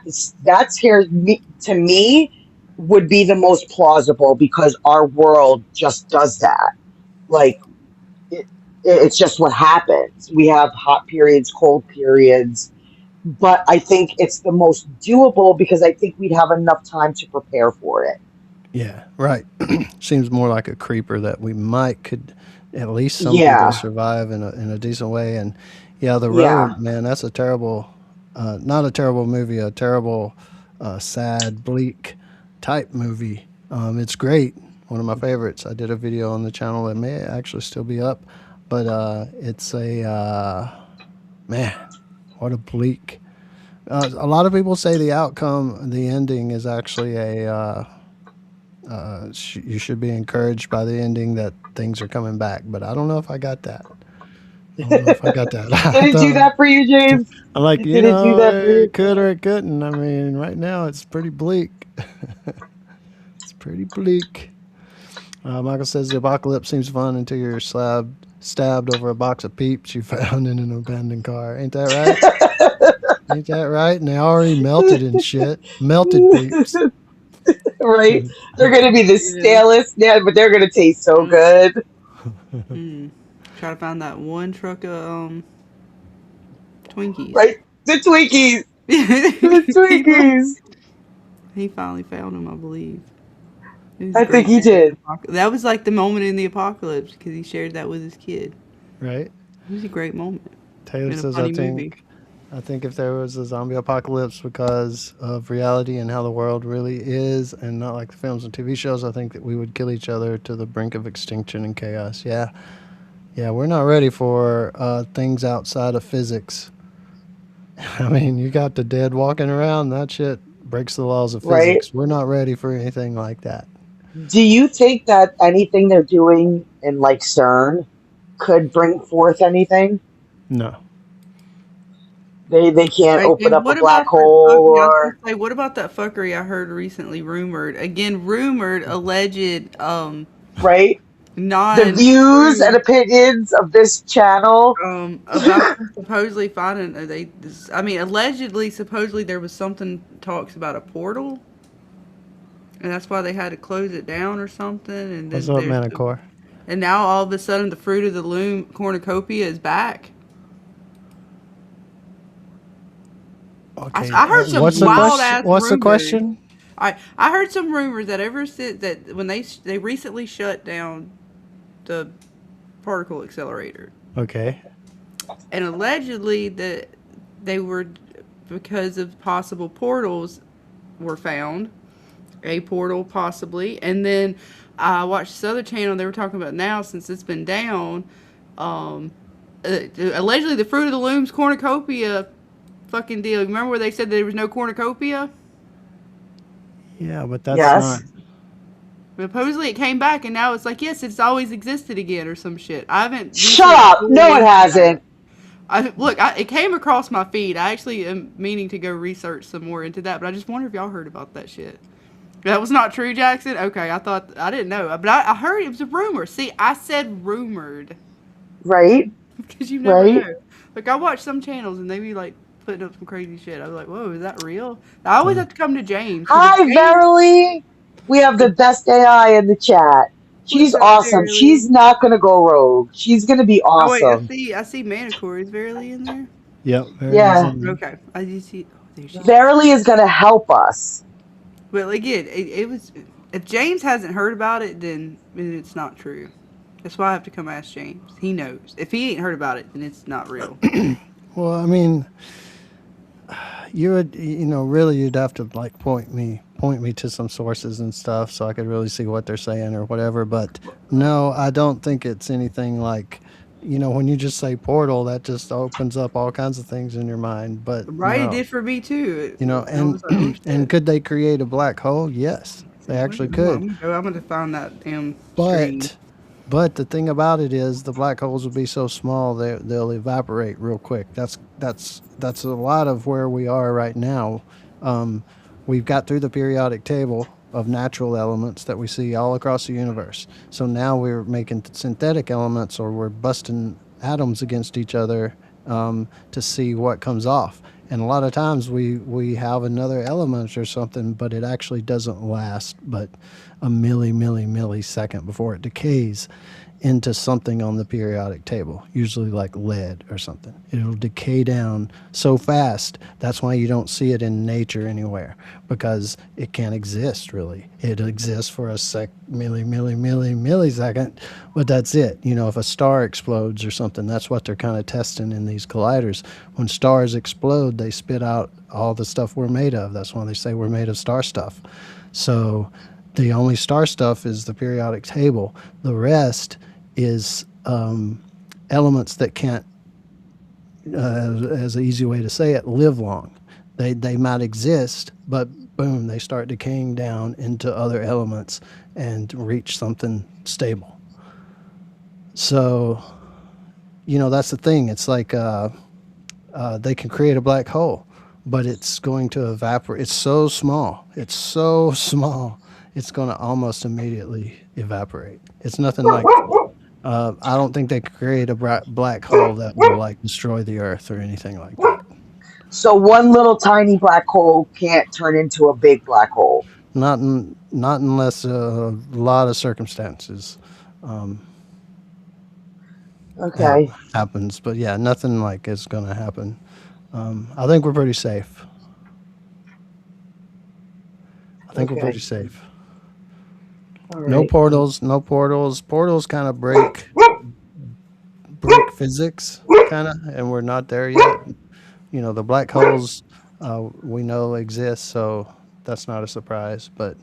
scares me, to me, would be the most plausible because our world just does that. Like it, it's just what happens. We have hot periods, cold periods, but I think it's the most doable because I think we'd have enough time to prepare for it. Yeah, right. Seems more like a creeper that we might could at least some people Yeah, survive in a decent way. And yeah, the yeah, road, man, that's a terrible, not a terrible movie, a terrible, sad, bleak type movie. It's great, one of my favorites. I did a video on the channel that may actually still be up, but it's a man, what a bleak. A lot of people say the outcome, the ending, is actually a you should be encouraged by the ending that things are coming back. But I don't know if I got that. I don't know if I got that. did I it do thought, that for you, James? I'm like, Did it do that for you? it could or it couldn't. I mean, right now it's pretty bleak. It's pretty bleak. Michael says the apocalypse seems fun until you're stabbed over a box of peeps you found in an abandoned car. Ain't that right? Ain't that right? And they already melted and shit. Melted peeps. Right? They're gonna be the Yeah. stalest, yeah, but they're gonna taste so Mm, good. mm. Try to find that one truck of Twinkies. Right? The Twinkies, the he, Twinkies. he finally found them, I believe. It was a I think great he moment in did. the that was like the moment in the apocalypse because he shared that with his kid. Right? It was a great moment Taylor in a says, funny movie. I think if there was a zombie apocalypse because of reality and how the world really is, and not like the films and TV shows, I think that we would kill each other to the brink of extinction and chaos. Yeah, yeah, we're not ready for things outside of physics. I mean, you got the dead walking around. That shit breaks the laws of Right? physics. We're not ready for anything like that. Do you think that anything they're doing in like CERN could bring forth anything? No. They can't Right, open and up a what black about the? hole Okay, I was gonna or say, what about that fuckery I heard recently? Rumored again, rumored, alleged, right? The views and non-true, opinions of this channel. about them supposedly finding. I mean, allegedly, supposedly there was something talks about a portal, and that's why they had to close it down or something. And What's then up, Manticore? and now all of a sudden the fruit of the loom cornucopia is back. Okay. I heard some What's the wild question? ass What's the rumors. question? I heard some rumors that ever since that when they recently shut down the particle accelerator, Okay. and allegedly that they were because of possible portals were found, a portal possibly, and then I watched this other channel they were talking about now since it's been down. Um, allegedly the fruit of the loom's cornucopia fucking deal. Remember where they said there was no cornucopia? Yeah, but that's not. Yes. Supposedly it came back and now it's like, yes, it's always existed again or some shit. I haven't Shut researched up. fully No, it into that. hasn't. It came across my feed. I actually am meaning to go research some more into that, but I just wonder if y'all heard about that shit. That was not true, Jackson? Okay, I didn't know. But I heard it was a rumor. See, I said rumored Right? because you never Right? know. Like, I watch some channels and they be like putting up some crazy shit. I was like, whoa, is that real? I always have to come to James because if Hi, James, Verily. We have the if, best AI in the chat. what's She's up, awesome. Verily? She's not gonna go rogue. She's gonna be Oh wait, awesome. I see Manicore. Is Verily in there? Yep, Mary's Yeah. in there. Okay, I do see. Oh, there she is. Verily is gonna help us. Well, again, it was. If James hasn't heard about it, then it's not true. That's why I have to come ask James. He knows. If he ain't heard about it, then it's not real. Well, I mean, you would, really, you'd have to like point me to some sources and stuff so I could really see what they're saying or whatever. But no, I don't think it's anything like, when you just say portal, that just opens up all kinds of things in your mind. But Right? It no, did for me too. I and was like, oh and shit. could they create a black hole? Yes, they actually could. I'm gonna find that damn stream. But but the thing about it is the black holes will be so small they'll evaporate real quick. That's a lot of where we are right now. Um, we've got through the periodic table of natural elements that we see all across the universe. So now we're making synthetic elements or we're busting atoms against each other to see what comes off. And a lot of times we have another element or something, but it actually doesn't last but a millisecond before it decays into something on the periodic table, usually like lead or something. It'll decay down so fast. That's why you don't see it in nature anywhere, because it can't exist really. It exists for a millisecond, but that's it. You know, if a star explodes or something, that's what they're kind of testing in these colliders. When stars explode, they spit out all the stuff we're made of. That's why they say we're made of star stuff. So the only star stuff is the periodic table. The rest is elements that can't, as an easy way to say it, live long. They might exist, but boom, they start decaying down into other elements and reach something stable. So, you know, that's the thing. It's like they can create a black hole, but it's going to evaporate. It's so small. It's so small. It's going to almost immediately evaporate. It's nothing like. I don't think they could create a black hole that will like destroy the Earth or anything like that. So one little tiny black hole can't turn into a big black hole. Not unless a lot of circumstances Okay. happens. But yeah, nothing like is going to happen. I think we're pretty safe. I think we're Okay. pretty safe. All No right. portals. No portals. Portals kind of break physics, kind of, and we're not there yet. You know, the black holes we know exist, so that's not a surprise. But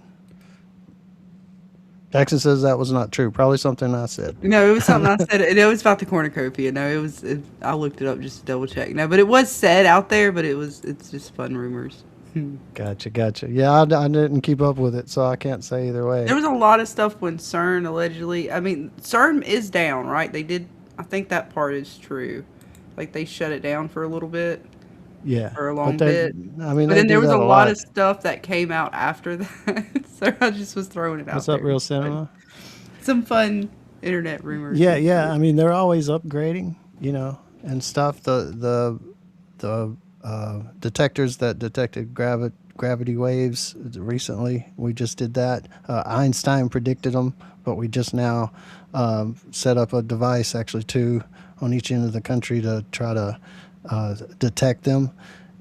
Jackson says that was not true. Probably something I said. No, it was something I said. It was about the cornucopia. No, it was. I looked it up just to double check. No, but it was said out there. But it's just fun rumors. Gotcha. Yeah, I didn't keep up with it, so I can't say either way. There was a lot of stuff when CERN allegedly. I mean, CERN is down, right? They did. I think that part is true. Like they shut it down for a little bit, Yeah, for a but long bit. I mean, But they then there do was that a a lot lot. of stuff that came out after that. So I just was throwing it out What's up, there. real Fun- cinema? Some fun internet rumors. Yeah. I mean, they're always upgrading, you know, and stuff. The detectors that detected gravity waves recently, we just did that. Einstein predicted them, but we just now set up a device, actually two on each end of the country to try to detect them.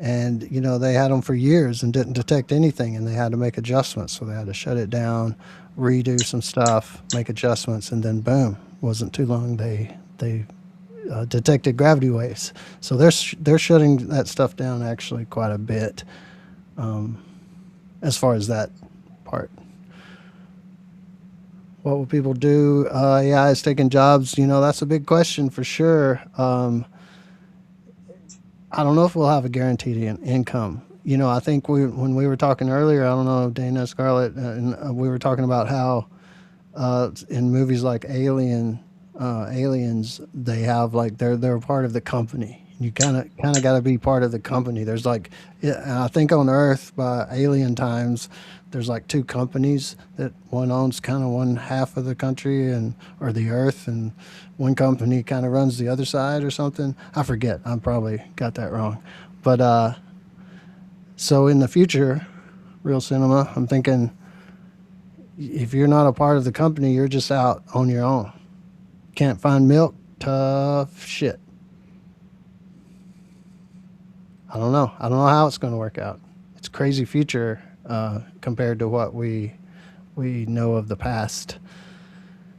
And you know they had them for years and didn't detect anything, and they had to make adjustments. So they had to shut it down, redo some stuff, make adjustments, and then boom, wasn't too long they detected gravity waves. So they're shutting that stuff down actually quite a bit as far as that part. What will people do? AI is taking jobs. You know, that's a big question for sure. I don't know if we'll have a guaranteed income. You know, I think when we were talking earlier, I don't know, Dana, Scarlett, and we were talking about how in movies like Aliens, they have like they're a part of the company. You kind of got to be part of the company. There's like, yeah, I think on Earth by alien times, there's like two companies that one owns kind of one half of the country and or the Earth, and one company kind of runs the other side or something. I forget. I probably got that wrong, but so in the future, real cinema, I'm thinking if you're not a part of the company, you're just out on your own. Can't find milk, tough shit. I don't know how it's going to work out. It's a crazy future compared to what we know of the past.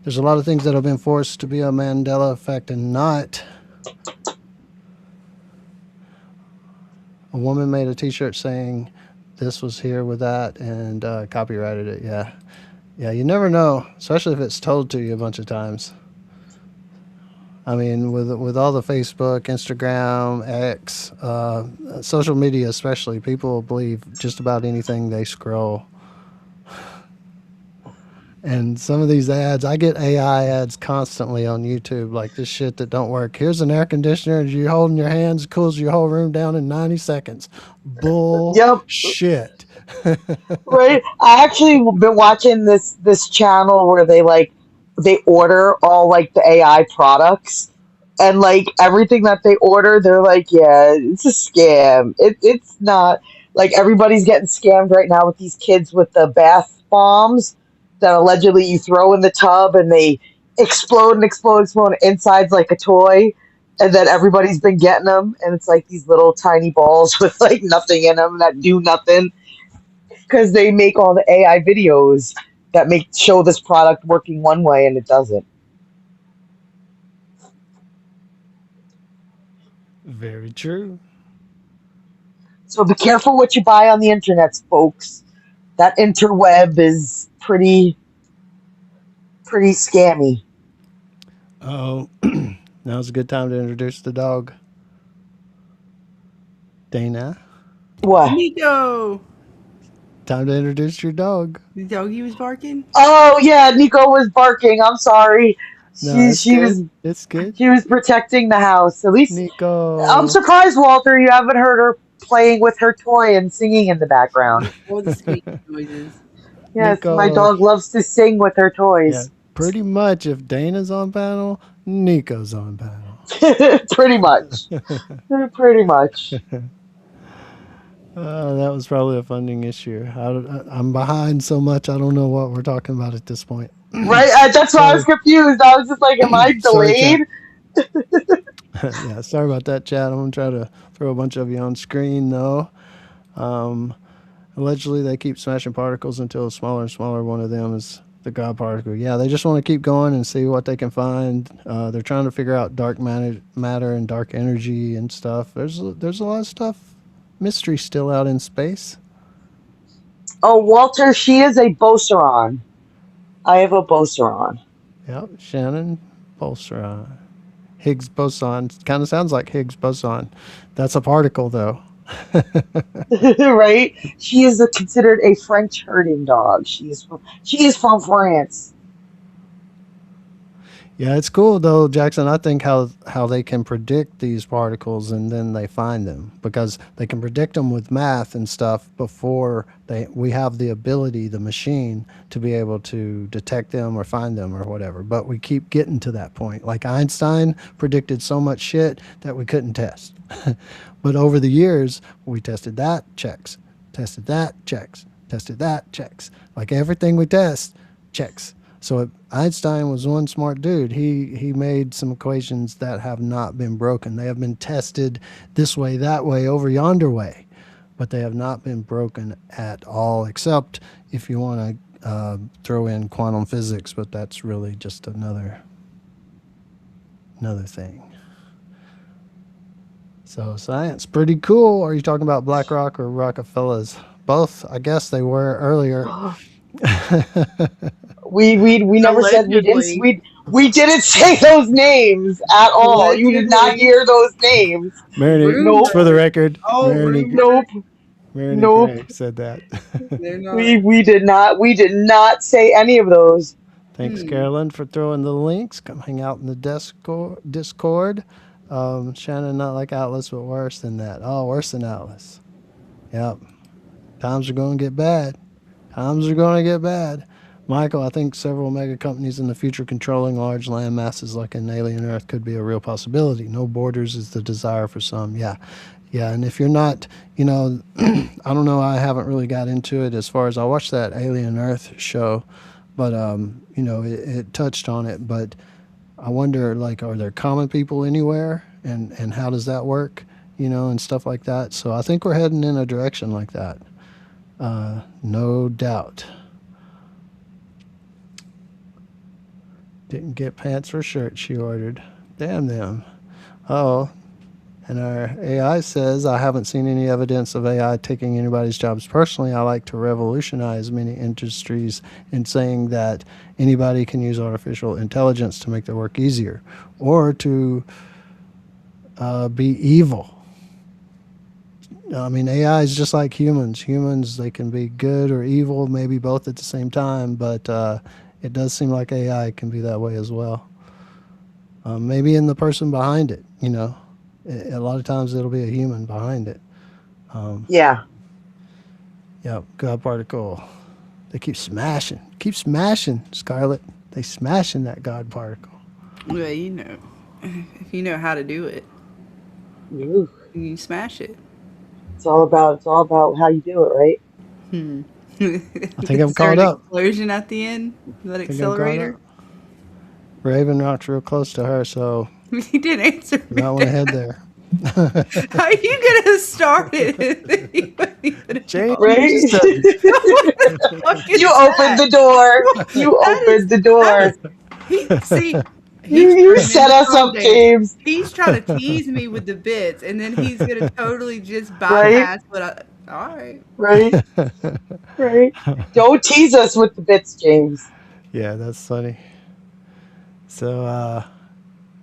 There's a lot of things that have been forced to be a Mandela effect and not. A woman made a T-shirt saying this was here with that and copyrighted it. Yeah, yeah. You never know, especially if it's told to you a bunch of times. I mean, with all the Facebook, Instagram, X, social media especially, people believe just about anything they scroll. And some of these ads, I get AI ads constantly on YouTube, like this shit that don't work. Here's an air conditioner, and you hold in your hands, cools your whole room down in 90 seconds. Yep. Bullshit. Right. I actually been watching this channel where they order all like the AI products, and like everything that they order, they're like, yeah, it's a scam. It's not like everybody's getting scammed right now with these kids with the bath bombs that allegedly you throw in the tub and they explode and explode and explode. Inside's like a toy, and then everybody's been getting them, and it's like these little tiny balls with like nothing in them that do nothing because they make all the AI videos that make show this product working one way and it doesn't. Very true. So be careful what you buy on the internet, folks. That interweb is pretty scammy. Oh, now's a good time to introduce the dog, Dana. What? Nico! Time to introduce your dog. The doggy was barking? Oh yeah, Nico was barking. I'm sorry. No, She it's she good. was It's good. she was protecting the house. At least I'm Nico. surprised, Walter, you haven't heard her playing with her toy and singing in the background. All the squeaky noises. Yes, my Nico. dog loves to sing with her Yeah, toys. pretty much if Dana's on panel, Nico's on panel. Pretty much. Pretty much. That was probably a funding issue. I'm behind so much, I don't know what we're talking about at this point. Right? That's why I was Sorry, confused. I was just like, am I sorry, chat. delayed? Yeah, sorry about that, chat. I'm gonna try to throw a bunch of you on screen though. Um, Allegedly, they keep smashing particles until a smaller and smaller one of them is the God particle. Yeah, they just want to keep going and see what they can find. They're trying to figure out dark matter and dark energy and stuff. There's a lot of stuff, mystery still out in space. Oh, Walter, she is a Boceron. I have a Boceron. Yep, Shannon Bolstron. Higgs boson. Kind of sounds like Higgs boson. That's a particle, though. Right? She is considered a French herding dog. She is from France. Yeah, it's cool though, Jackson. I think how they can predict these particles and then they find them because they can predict them with math and stuff before they we have the ability, the machine, to be able to detect them or find them or whatever. But we keep getting to that point. Like Einstein predicted so much shit that we couldn't test. But over the years, we tested that, checks. Tested that, checks. Tested that, checks. Like everything we test, checks. So Einstein was one smart dude. He made some equations that have not been broken. They have been tested this way, that way, over yonder way, but they have not been broken at all, except if you want to throw in quantum physics, but that's really just another thing. So science, pretty cool. Are you talking about BlackRock or Rockefellers? Both, I guess they were earlier. We never said Allegedly. we didn't say those names at all. You did not Allegedly. hear those names. Nope. For the Rumor. record, Oh, rumor. Nope. Marini Nope. Gregg said that. They're not. We did not say any of those. Thanks, Hmm. Carolyn, for throwing the links. Come hang out in the Discord. Shannon, not like Atlas, but worse than that. Oh, worse than Atlas. Yep. Times are going to get bad. Times are going to get bad. Michael, I think several mega companies in the future controlling large land masses like an alien Earth could be a real possibility. No borders is the desire for some. Yeah. Yeah. And if you're not, I don't know, I haven't really got into it as far as I watched that Alien Earth show, but, it touched on it. But I wonder, like, are there common people anywhere? And how does that work? And stuff like that. So I think we're heading in a direction like that. No doubt. Didn't get pants or shirt she ordered. Damn them. Oh, and our AI says, I haven't seen any evidence of AI taking anybody's jobs personally. I like to revolutionize many industries in saying that anybody can use artificial intelligence to make their work easier or to be evil. I mean, AI is just like humans. Humans, they can be good or evil, maybe both at the same time, but it does seem like AI can be that way as well. Maybe in the person behind it, A lot of times it'll be a human behind it. Yeah. Yeah, God particle. They keep smashing, Scarlet. They smashing that God particle. Well, you know. if you know how to do it, Ooh, you smash it. it's all about how you do it, right? Hmm. I think I'm Is there caught an up. explosion at the end? That I think I'm caught accelerator? up. Raven rocked real close to her, so He didn't answer you me. might want to head there. How are you gonna start it? You wouldn't even James know. Right? just said What the fuck You is opened that? the door. What? You That is opened the that door. is he see he's You turning set into us troll up, dance. James. He's trying to tease me with the bits and then he's gonna totally just Right? bypass what I alright. Right? Right? Don't tease us with the bits, James. yeah, that's funny. So,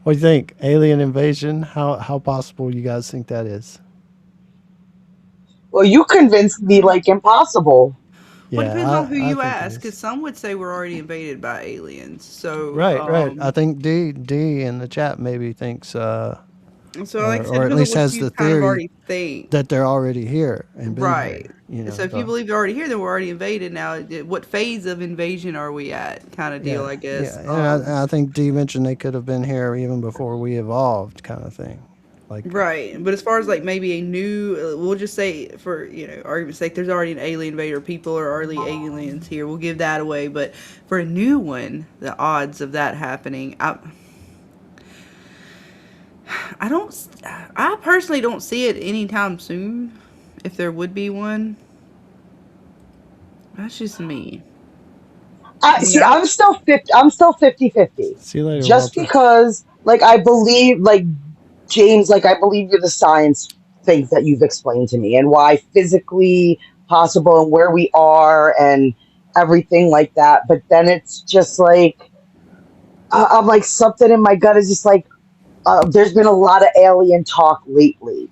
what do you think? Alien invasion? How possible you guys think that is? Well, you convinced me like impossible. Well, it depends on Yeah, who I you think it ask, because is. some would say we're already invaded by aliens. So, Right, right. I think D in the chat maybe thinks, so like I said, it or at depends on least what has you the kind of theory already think. that they're already here and been Right. here. You So know, if you so believe they're already here, then we're already invaded. Now, what phase of invasion are we at? Kind of deal, yeah, I yeah. guess. And I think D mentioned they could have been here even before we evolved, kind of thing. Like, Right. But as far as like maybe a new, we'll just say for, argument's sake, there's already an alien invader. People are already aliens here. We'll give that away. But for a new one, the odds of that happening, I don't, I personally don't see it anytime soon. If there would be one, that's just me. I I mean, see. I don't. I'm still 50-50. see you later, Just Walter. because, like, I believe, like James, like I believe you're the science things that you've explained to me and why physically possible and where we are and everything like that. But then it's just like I'm like something in my gut is just like there's been a lot of alien talk lately.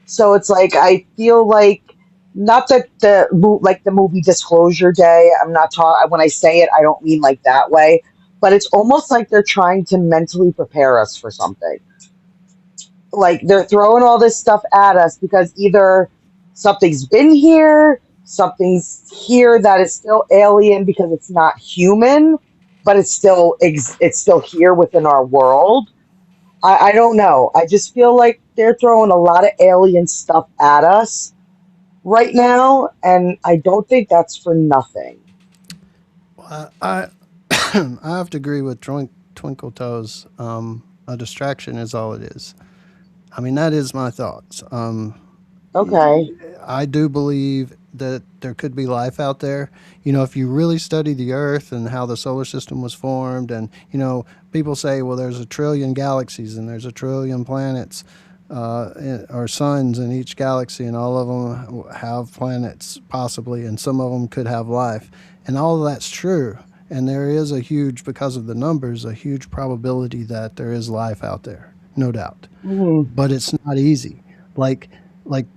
So it's like I feel like not that like the movie Disclosure Day. I'm not talking when I say it. I don't mean like that way, but it's almost like they're trying to mentally prepare us for something. Like they're throwing all this stuff at us because either something's been here, something's here that is still alien because it's not human, but it's still here within our world. I don't know. I just feel like they're throwing a lot of alien stuff at us right now, and I don't think that's for nothing. I I have to agree with Twinkle Toes. A distraction is all it is. I mean, that is my thoughts. Okay. I do believe that there could be life out there. You know, if you really study the Earth and how the solar system was formed, and, people say, well, there's a trillion galaxies and there's a trillion planets or suns in each galaxy, and all of them have planets possibly, and some of them could have life. And all of that's true. And there is because of the numbers, a huge probability that there is life out there, no doubt. Hmm. But it's not easy. Like, like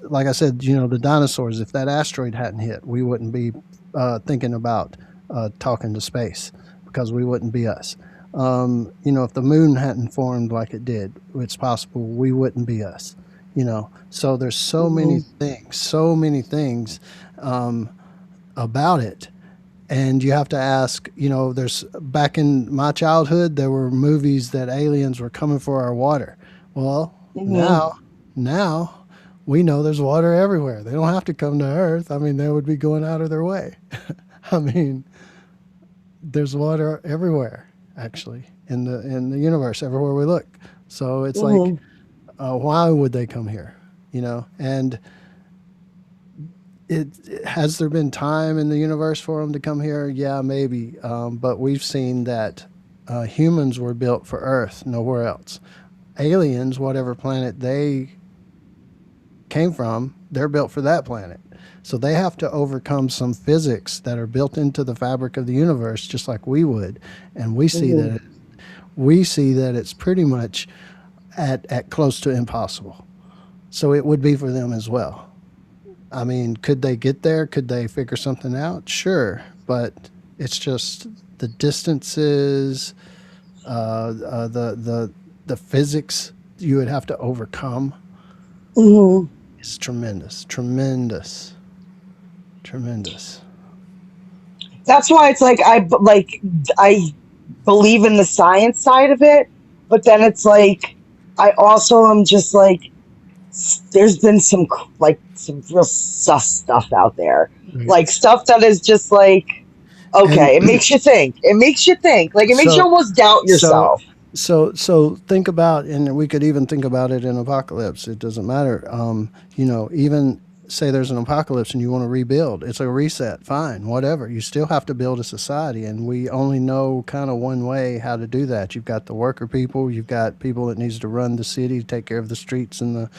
like I said, the dinosaurs. If that asteroid hadn't hit, we wouldn't be thinking about talking to space because we wouldn't be us. If the moon hadn't formed like it did, it's possible we wouldn't be us. So there's Hmm. so many things about it. And you have to ask, there's back in my childhood, there were movies that aliens were coming for our water. Well, Hmm. now we know there's water everywhere. They don't have to come to Earth. I mean, they would be going out of their way. I mean, there's water everywhere, actually, in the universe, everywhere we look. So it's like, Hmm. why would they come here? And has there been time in the universe for them to come here? Yeah, maybe. But we've seen that humans were built for Earth, nowhere else. Aliens, whatever planet they came from, they're built for that planet. So they have to overcome some physics that are built into the fabric of the universe, just like we would. And Hmm. we see that it's pretty much at close to impossible. So it would be for them as well. I mean, could they get there? Could they figure something out? Sure, but it's just the distances, the physics you would have to overcome Hmm. is tremendous, tremendous, tremendous. That's why it's like I believe in the science side of it, but then it's like I also am just like there's been some real sus stuff out there, Right. like stuff that is just like And okay, it makes you think. It makes you think. Like it makes you so almost doubt so yourself. so think about, and we could even think about it in apocalypse. It doesn't matter. Even say there's an apocalypse and you want to rebuild. It's a reset. Fine, whatever. You still have to build a society, and we only know kind of one way how to do that. You've got the worker people. You've got people that needs to run the city, take care of the streets and the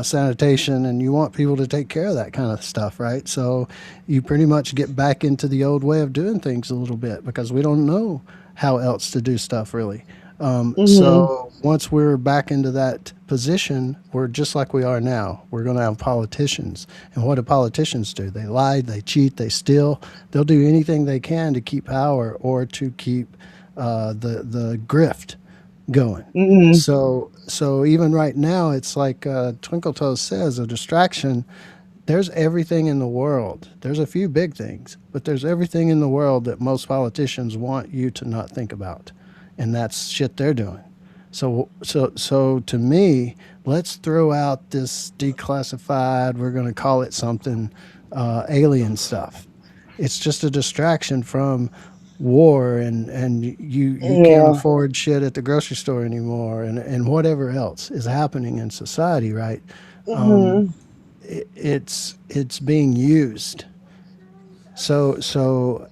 sanitation, and you want people to take care of that kind of stuff, right? So you pretty much get back into the old way of doing things a little bit because we don't know how else to do stuff really. Hmm. So once we're back into that position, we're just like we are now. We're going to have politicians. And what do politicians do? They lie, they cheat, they steal. They'll do anything they can to keep power or to keep the grift going. Hmm. So even right now, it's like Twinkle Toes says, a distraction. There's everything in the world. There's a few big things, but there's everything in the world that most politicians want you to not think about, and that's shit they're doing. So to me, let's throw out this declassified. We're going to call it something alien stuff. It's just a distraction from war, and you can't Yeah. afford shit at the grocery store anymore, and whatever else is happening in society, right? Hmm. It's being used. So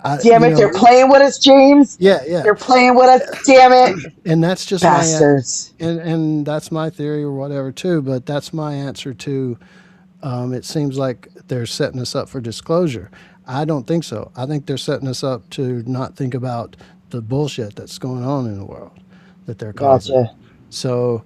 I Damn it, they're playing with us, James. yeah, yeah, They're playing with us. Damn it, and that's just my bastards. and that's my theory or whatever too. But that's my answer to. It seems like they're setting us up for disclosure. I don't think so. I think they're setting us up to not think about the bullshit that's going on in the world that they're causing. Gotcha. So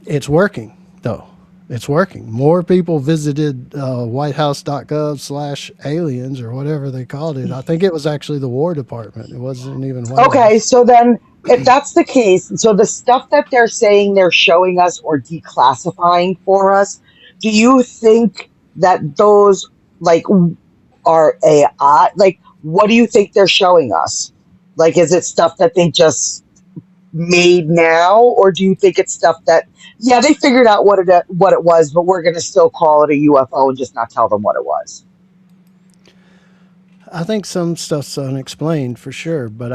it's working, though. It's working. More people visited whitehouse.gov/aliens or whatever they called it. I think it was actually the War Department. It wasn't even White Okay, House. so then if that's the case, so the stuff that they're saying they're showing us or declassifying for us, do you think that those like are AI? Like, what do you think they're showing us? Like, is it stuff that they just made now, or do you think it's stuff that yeah they figured out what it was, but we're gonna still call it a UFO and just not tell them what it was? I think some stuff's unexplained for sure, but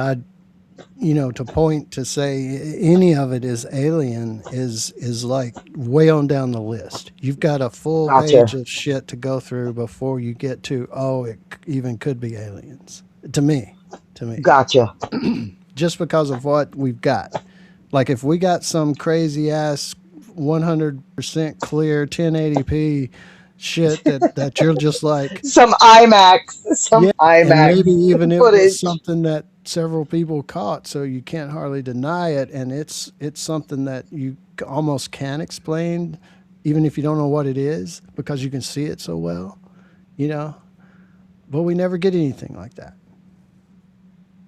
to point to say any of it is alien is like way on down the list. You've got a full page Gotcha, of shit to go through before you get to even could be aliens. To me, to me, gotcha. just because of what we've got. Like if we got some crazy ass 100% clear 1080p shit that you're just like, Some IMAX, yeah, some and IMAX maybe even it was footage. something that several people caught, so you can't hardly deny it, and it's something that you almost can explain, even if you don't know what it is, because you can see it so well, you know. But we never get anything like that,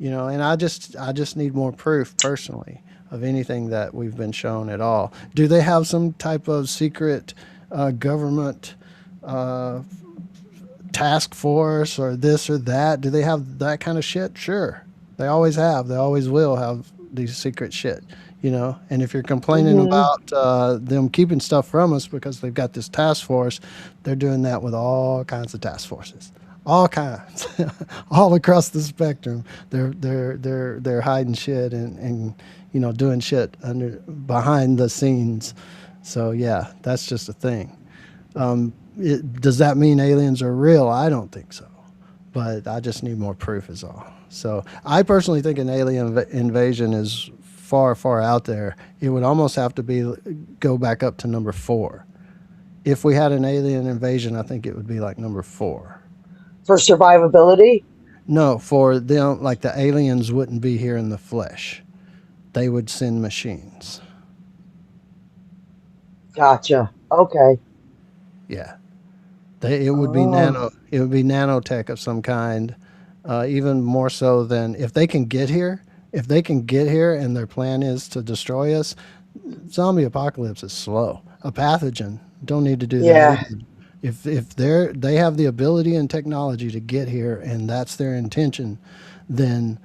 and I just need more proof personally of anything that we've been shown at all. Do they have some type of secret government uh, task force or this or that? Do they have that kind of shit? Sure. They always have. They always will have these secret shit. And if you're complaining Hmm. about them keeping stuff from us because they've got this task force, they're doing that with all kinds of task forces. All kinds, all across the spectrum. They're hiding shit and doing shit behind the scenes. So yeah, that's just a thing. Does that mean aliens are real? I don't think so, but I just need more proof, is all. So I personally think an alien invasion is far, far out there. It would almost have to be go back up to number four. If we had an alien invasion, I think it would be like number four. For survivability. No, for them, like the aliens wouldn't be here in the flesh. They would send machines. Gotcha. Okay. Yeah. It would be Oh. nano. It would be nanotech of some kind, even more so than if they can get here. If they can get here and their plan is to destroy us, zombie apocalypse is slow. A pathogen don't need to do that Yeah. either. If they have the ability and technology to get here and that's their intention, then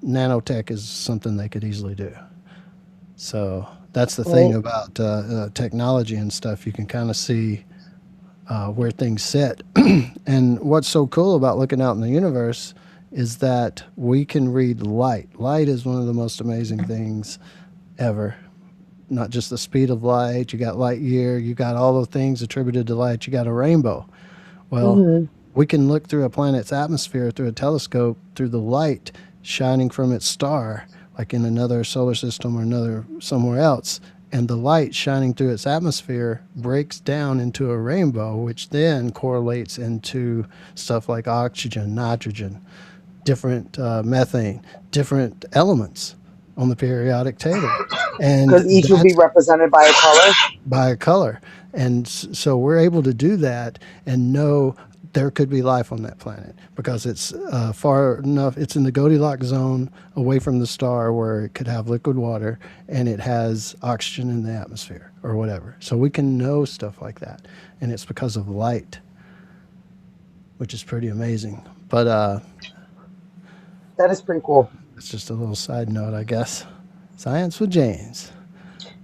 nanotech is something they could easily do. So that's the thing Right. about technology and stuff. You can kind of see where things sit. And what's so cool about looking out in the universe is that we can read light. Light is one of the most amazing things ever. Not just the speed of light, you got light year, you got all the things attributed to light, you got a rainbow. Well, Hmm. we can look through a planet's atmosphere through a telescope through the light shining from its star, like in another solar system or another somewhere else. And the light shining through its atmosphere breaks down into a rainbow, which then correlates into stuff like oxygen, nitrogen, different methane, different elements on the periodic table. And Because each would be that's represented by a color. by a color. And so we're able to do that and know there could be life on that planet because it's far enough, it's in the Goldilocks zone away from the star where it could have liquid water and it has oxygen in the atmosphere or whatever. So we can know stuff like that. And it's because of light, which is pretty amazing. But That is pretty cool. it's just a little side note, I guess. Science with James.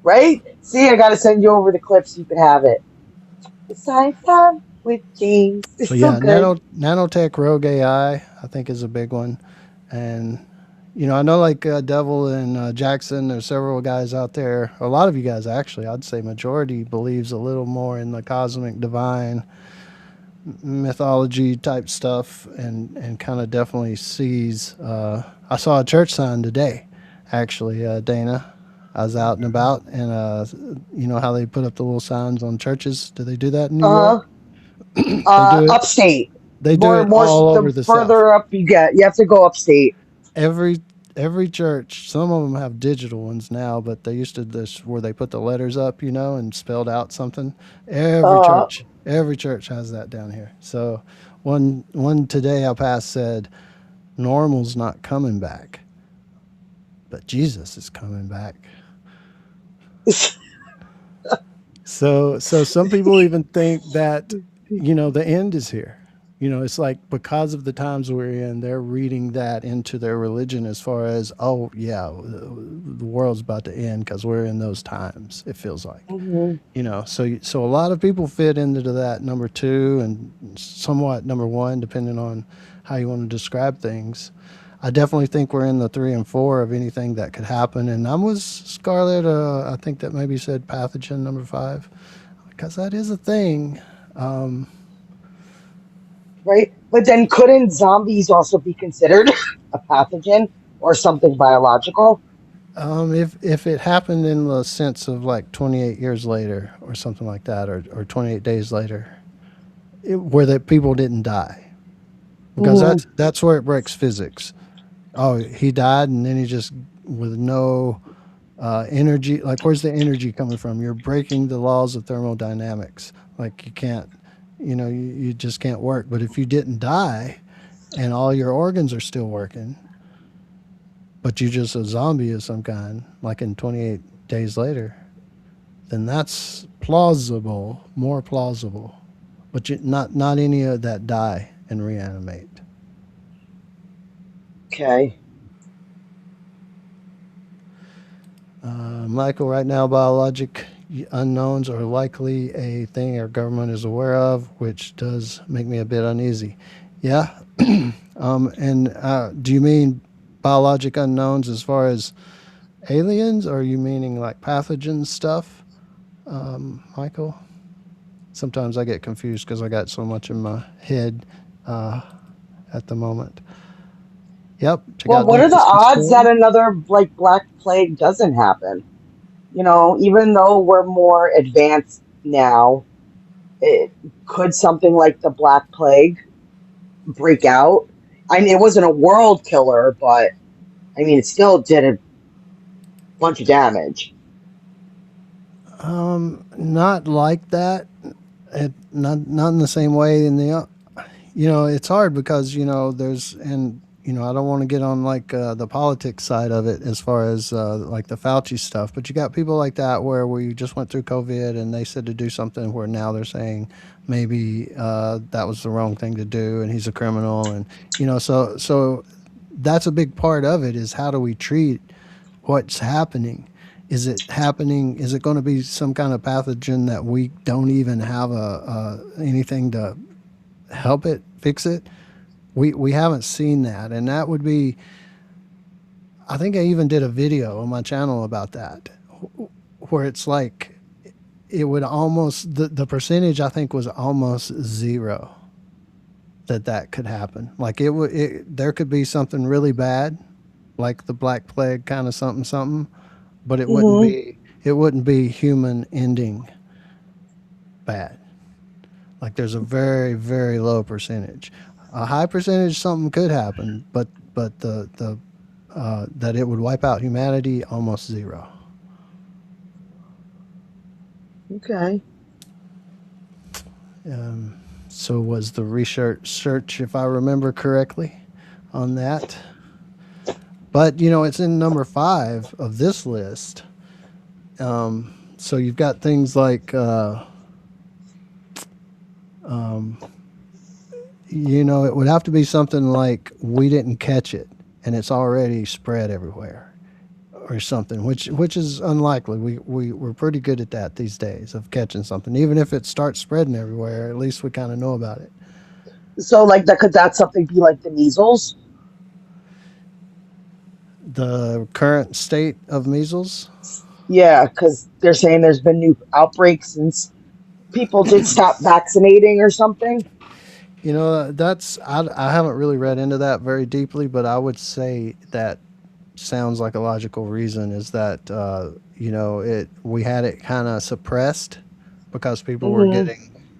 Right? See, I got to send you over the clip so you can have it. Science time with James. It's But so yeah, good. nanotech rogue AI, I think is a big one, and I know like Devil and Jackson. There's several guys out there. A lot of you guys actually, I'd say majority believes a little more in the cosmic divine mythology type stuff, and kind of definitely sees. I saw a church sign today, actually, Dana. I was out and about, and you know how they put up the little signs on churches? Do they do that in New York? Uh, They do it. upstate. They do More, it more. all over The the South. further up you get, you have to go upstate. Every every church, some of them have digital ones now, but they used to this where they put the letters up, and spelled out something. Uh, Every church has that down here. So one today I passed said, "Normal's not coming back, but Jesus is coming back." So some people even think that the end is here. It's like because of the times we're in, they're reading that into their religion as far as, oh yeah, the world's about to end because we're in those times. It feels like, mhm. so a lot of people fit into that number two and somewhat number one, depending on how you want to describe things. I definitely think we're in the three and four of anything that could happen. And I'm with Scarlett. I think that maybe said pathogen number five, because that is a thing. Right? But then couldn't zombies also be considered a pathogen or something biological? If it happened in the sense of like 28 years later or something like that, or 28 days later, where the people didn't die, because Hmm. that's where it breaks physics. Oh, he died, and then he just with no energy. Like, where's the energy coming from? You're breaking the laws of thermodynamics. Like, you can't, you just can't work. But if you didn't die, and all your organs are still working, but you just a zombie of some kind, like in 28 days later, then that's plausible, more plausible. But not any of that die and reanimate. Okay. Michael, right now, biologic unknowns are likely a thing our government is aware of, which does make me a bit uneasy. Yeah. And do you mean biologic unknowns as far as aliens, or are you meaning like pathogen stuff, Michael? Sometimes I get confused because I got so much in my head uh, at the moment. Yep. Check Well, out what are the Dan's odds that Discord. another like black plague doesn't happen? Even though we're more advanced now, it could something like the black plague break out. I mean, it wasn't a world killer, but I mean, it still did a bunch of damage. Not like that. Not in the same way. In the it's hard because there's, and I don't want to get on like the politics side of it as far as like the Fauci stuff, but you got people like that where we just went through COVID and they said to do something where now they're saying maybe that was the wrong thing to do and he's a criminal, and so that's a big part of it, is how do we treat what's happening? Is it happening? Is it going to be some kind of pathogen that we don't even have anything to help it, fix it? We haven't seen that, and that would be. I think I even did a video on my channel about that, where it's like it would almost the percentage I think was almost zero that could happen. Like there could be something really bad, like the Black Plague kind of something something, but Hmm. it wouldn't be human ending bad. Like there's a very very low percentage. A high percentage something could happen, but the that it would wipe out humanity almost zero. Okay. So was the research search, if I remember correctly, on that. But it's in number 5 of this list. So you've got things like it would have to be something like we didn't catch it and it's already spread everywhere or something, which is unlikely. We're pretty good at that these days of catching something. Even if it starts spreading everywhere, at least we kind of know about it. So like that could that something be like the measles? The current state of measles. Yeah, because they're saying there's been new outbreaks since people did stop vaccinating or something. That's I haven't really read into that very deeply, but I would say that sounds like a logical reason is that it we had it kind of suppressed because people were Hmm.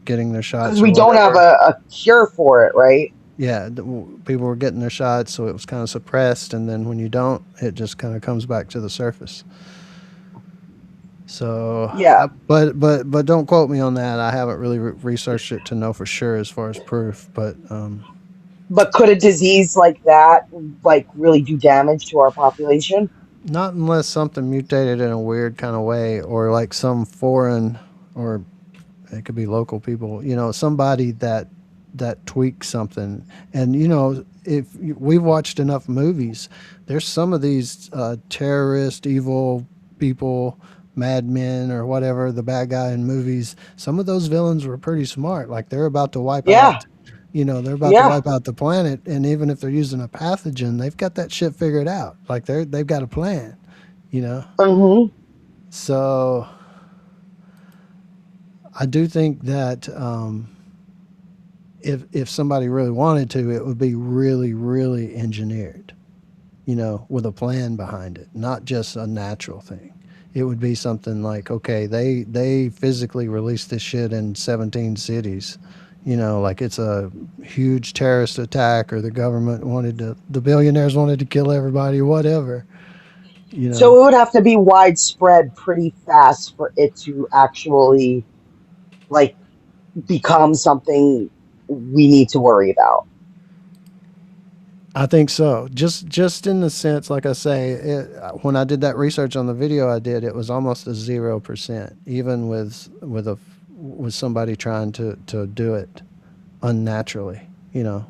getting their Because shots or we don't have whatever. a cure for it, right? Yeah, people were getting their shots, so it was kind of suppressed, and then when you don't, it just kind of comes back to the surface. So, Yeah. but don't quote me on that. I haven't really researched it to know for sure as far as proof. But But could a disease like that like really do damage to our population? not unless something mutated in a weird kind of way, or like some foreign, or it could be local people. Somebody that tweaks something. And if we've watched enough movies, there's some of these terrorist, evil people, madmen or whatever, the bad guy in movies. Some of those villains were pretty smart. Like they're about to wipe Yeah. out. They're about to Yeah. wipe out the planet, and even if they're using a pathogen, they've got that shit figured out. Like they've got a plan. You know, Hmm. so I do think that if somebody really wanted to, it would be really really engineered, with a plan behind it, not just a natural thing. It would be something like, okay, they physically released this shit in 17 cities, like it's a huge terrorist attack, or the government the billionaires wanted to kill everybody, whatever, you know. So it would have to be widespread pretty fast for it to actually like become something we need to worry about. I think so. Just in the sense, like I say, when I did that research on the video I did, it was almost a 0%, even with somebody trying to do it unnaturally,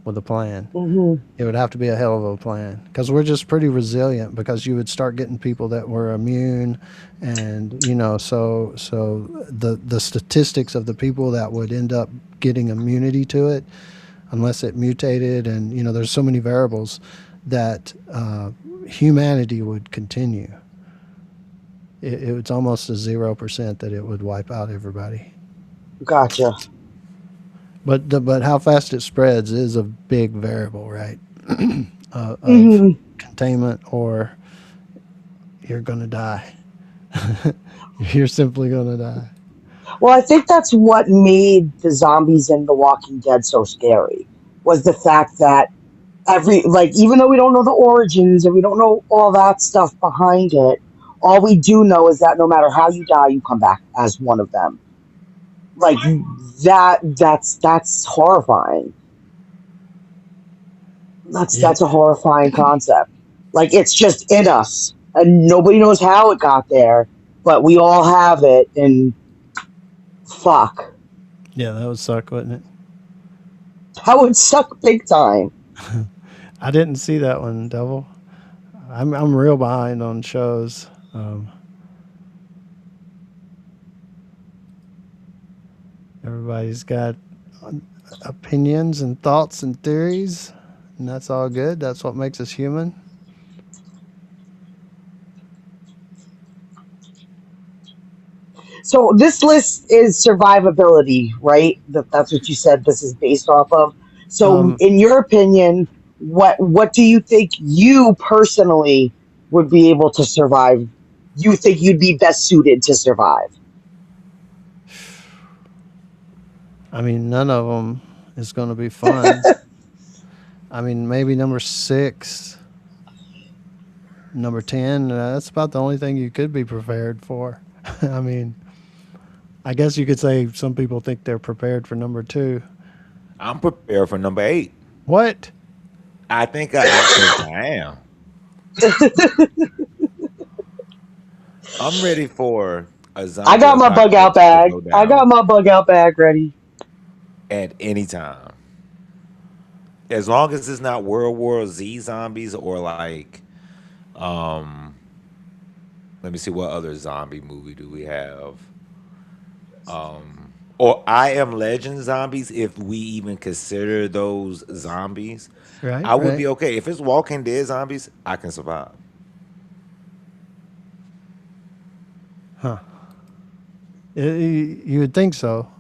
with a plan. Hmm. It would have to be a hell of a plan, because we're just pretty resilient, because you would start getting people that were immune, and so the statistics of the people that would end up getting immunity to it, unless it mutated, and there's so many variables that humanity would continue. It's almost a 0% that it would wipe out everybody. Gotcha. But how fast it spreads is a big variable, right? Of Hmm. containment, or you're gonna die. You're simply gonna die. Well, I think that's what made the zombies in The Walking Dead so scary was the fact that every like even though we don't know the origins and we don't know all that stuff behind it, all we do know is that no matter how you die, you come back as one of them. Like that's horrifying. Yeah, That's a horrifying concept. Like it's just in us, and nobody knows how it got there, but we all have it. And fuck, yeah, that would suck, wouldn't it? that would suck big time. I didn't see that one, Devil. I'm real behind on shows. Everybody's got opinions and thoughts and theories, and that's all good. That's what makes us human. So this list is survivability, right? That's what you said this is based off of. So Um, in your opinion, what do you think you personally would be able to survive? You think you'd be best suited to survive? I mean, none of them is going to be fun. I mean, maybe number six, number 10. That's about the only thing you could be prepared for. I mean, I guess you could say some people think they're prepared for number two. I'm prepared for number 8. What? I think I am. I'm ready for a I zombie got my bug out apocalypse to bag. go I got down my bug out bag ready. at any time. As long as it's not World War Z zombies or like, um, let me see what other zombie movie do we have? Or I Am Legend zombies, if we even consider those zombies, Right, I would right. be okay. If it's Walking Dead zombies, I can survive. Huh. You would think so.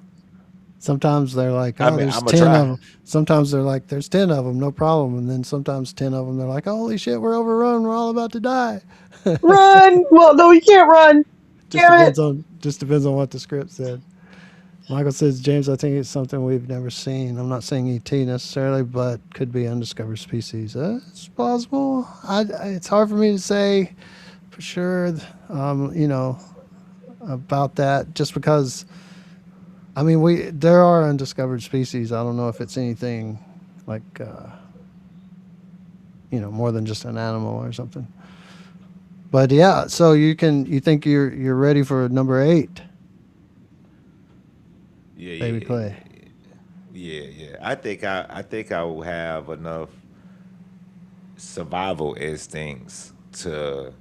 Sometimes they're like, I oh, mean, there's I'm gonna 10 of try. them. Sometimes they're like, there's 10 of them, no problem. And then sometimes 10 of them, they're like, holy shit, we're overrun. We're all about to die. Run! Well, no, you can't run. Damn it! Just depends on what the script said. Michael says, James, I think it's something we've never seen. I'm not saying ET necessarily, but could be undiscovered species. It's plausible. It's hard for me to say for sure, you know, about that just because, I mean, there are undiscovered species. I don't know if it's anything like, more than just an animal or something. But yeah, so you think you're ready for number 8, Yeah, baby yeah, Clay. yeah. I think I will have enough survival instincts to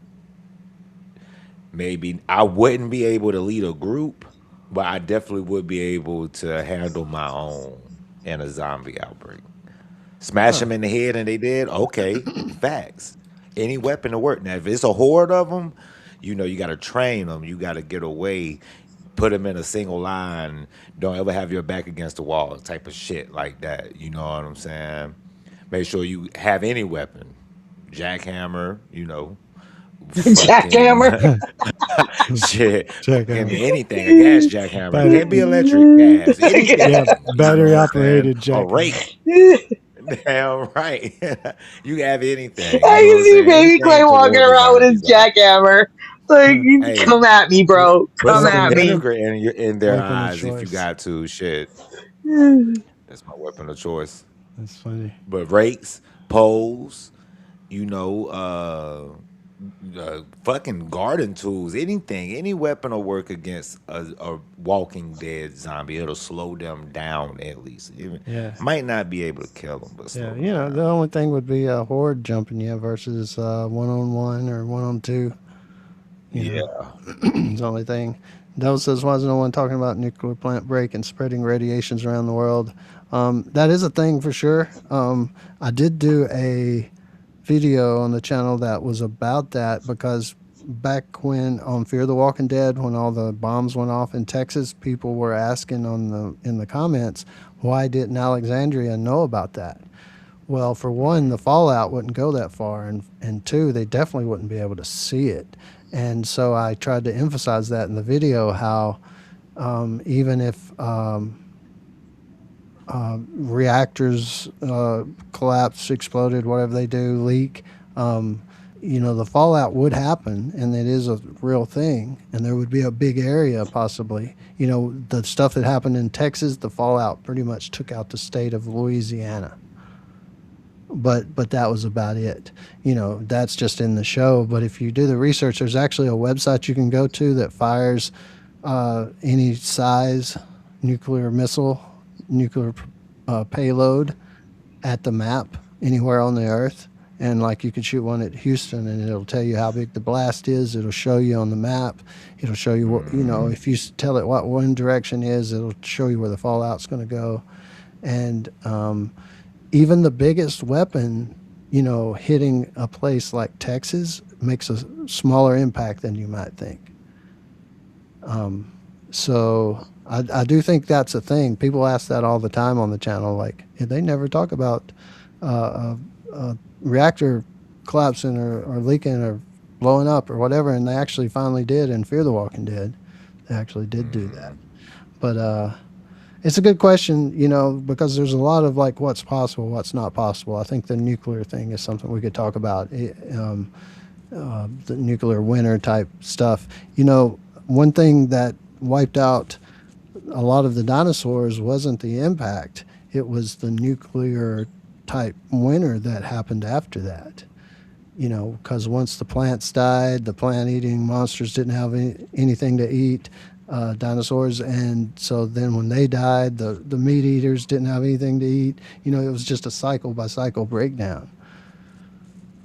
maybe I wouldn't be able to lead a group, but I definitely would be able to handle my own in a zombie outbreak. Smash Huh. them in the head and they did. Okay, facts. Any weapon to work. Now, if it's a horde of them, you got to train them. You got to get away, put them in a single line. Don't ever have your back against the wall, type of shit like that. You know what I'm saying? Make sure you have any weapon, jackhammer. Fucking Jackhammer. shit, Check fucking out. anything. A gas jackhammer. It But can't be electric. Gas. yeah, Anything. You know battery what I'm saying? operated A jackhammer. rake. Damn right. You have anything. You I know what can I'm see saying? Baby Clay Anything walking towards the around with his zombies are. jackhammer. Like, Hey, come at me, bro. put Come some at Weapon me. vinegar in their weapon of eyes if you choice. got to. Shit. That's my weapon of choice. That's funny. But rakes, poles, you know, fucking garden tools, anything, any weapon will work against a Walking Dead zombie. It'll slow them down at least. Even Yeah. might not be able to kill them, but Yeah, slow them the down. only thing would be a horde jumping you versus one on one or one on two. You know, Yeah, it's the only thing. Dell says, why is no one talking about nuclear plant break and spreading radiations around the world? That is a thing for sure. I did do a video on the channel that was about that because back when on Fear the Walking Dead, when all the bombs went off in Texas, people were asking in the comments, why didn't Alexandria know about that? Well, for one, the fallout wouldn't go that far, and two, they definitely wouldn't be able to see it. And so I tried to emphasize that in the video how even if reactors collapse, exploded, whatever they do, leak, um, the fallout would happen, and it is a real thing, and there would be a big area possibly. The stuff that happened in Texas, the fallout pretty much took out the state of Louisiana, but that was about it. That's just in the show. But if you do the research, there's actually a website you can go to that fires any size nuclear missile, nuclear payload at the map anywhere on the earth. And like you could shoot one at Houston, and it'll tell you how big the blast is. It'll show you on the map. It'll show you what, if you tell it what one direction is, it'll show you where the fallout's going to go. And even the biggest weapon, hitting a place like Texas makes a smaller impact than you might think. So I do think that's a thing. People ask that all the time on the channel. Like, they never talk about a reactor collapsing or leaking or blowing up or whatever, and they actually finally did, and Fear the Walking Dead. They actually did do that. But it's a good question, because there's a lot of like what's possible, what's not possible. I think the nuclear thing is something we could talk about. The nuclear winter type stuff. One thing that wiped out a lot of the dinosaurs wasn't the impact. It was the nuclear type winter that happened after that. Because once the plants died, the plant-eating monsters didn't have anything to eat, dinosaurs, and so then when they died, the meat eaters didn't have anything to eat. It was just a cycle-by-cycle breakdown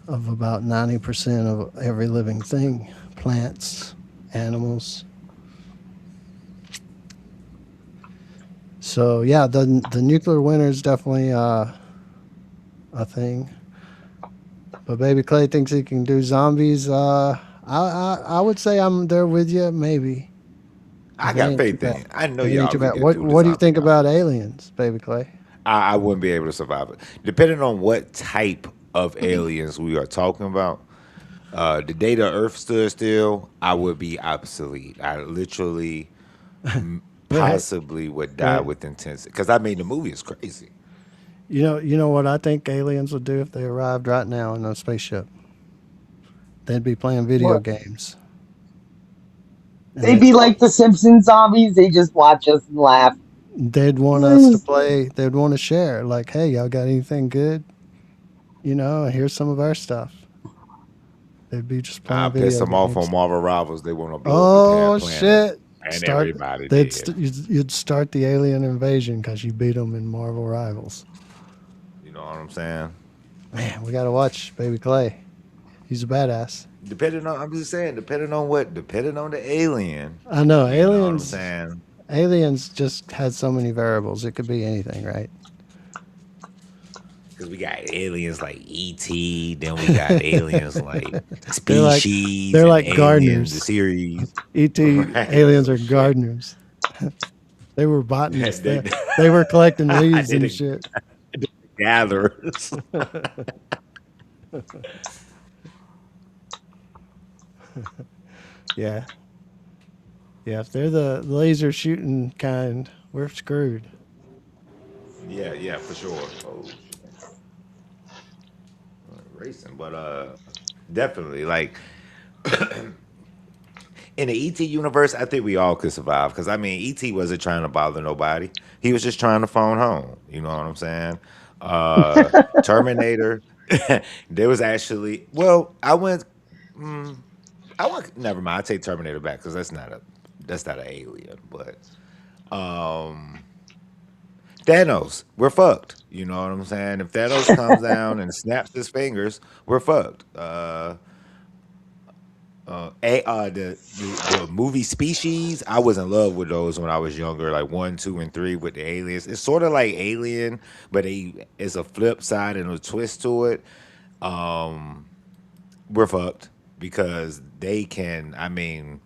of about 90% of every living thing, plants, animals. So yeah, the nuclear winter is definitely a thing. But Baby Clay thinks he can do zombies. I would say I'm there with you, maybe. I If it got ain't too faith in bad. you. I know If it y'all ain't too can bad. get What through the What do you think zombie about outbreak. aliens, Baby Clay? I wouldn't be able to survive it. Depending on what type of aliens we are talking about, the day the Earth stood still, I would be obsolete. I literally Right, possibly would die right. with intensity. Because I mean, the movie is crazy. You know what I think aliens would do if they arrived right now in a spaceship? They'd be playing video What? games, and They'd be like the Simpsons zombies. They just watch us and laugh. they'd want us to play. They'd want to share. Like, hey, y'all got anything good? Here's some of our stuff. They'd be just I playing pissed video them off on games. Marvel Rivals. They want to blow up the Oh planet, shit! and Start. everybody dead. You'd start the alien invasion because you beat them in Marvel Rivals. You know what I'm saying? Man, we gotta watch Baby Clay. He's a badass. I'm just saying, depending on the alien. I know You know what I'm aliens. saying? Aliens just had so many variables. It could be anything, right? Because we got aliens like ET, then we got aliens like They're like Species they're and like Aliens, the gardeners. series. ET Right? aliens So are shit. gardeners. They were botanists. they, They were collecting leaves they and the shit. gatherers. Yeah. Yeah, if they're the laser shooting kind, we're screwed. Yeah, yeah, for sure. Oh, racing, but definitely like in the ET universe, I think we all could survive. Because I mean, ET wasn't trying to bother nobody. He was just trying to phone home. You know what I'm saying? Terminator. There was actually well, I went. Never mind. I take Terminator back because that's not an alien. But Thanos, we're fucked. You know what I'm saying? If Thanos comes down and snaps his fingers, we're fucked. The movie Species, I was in love with those when I was younger, like 1, 2, and 3 with the aliens. It's sort of like Alien, but it's a flip side and a twist to it. Um, we're fucked because they can. I mean,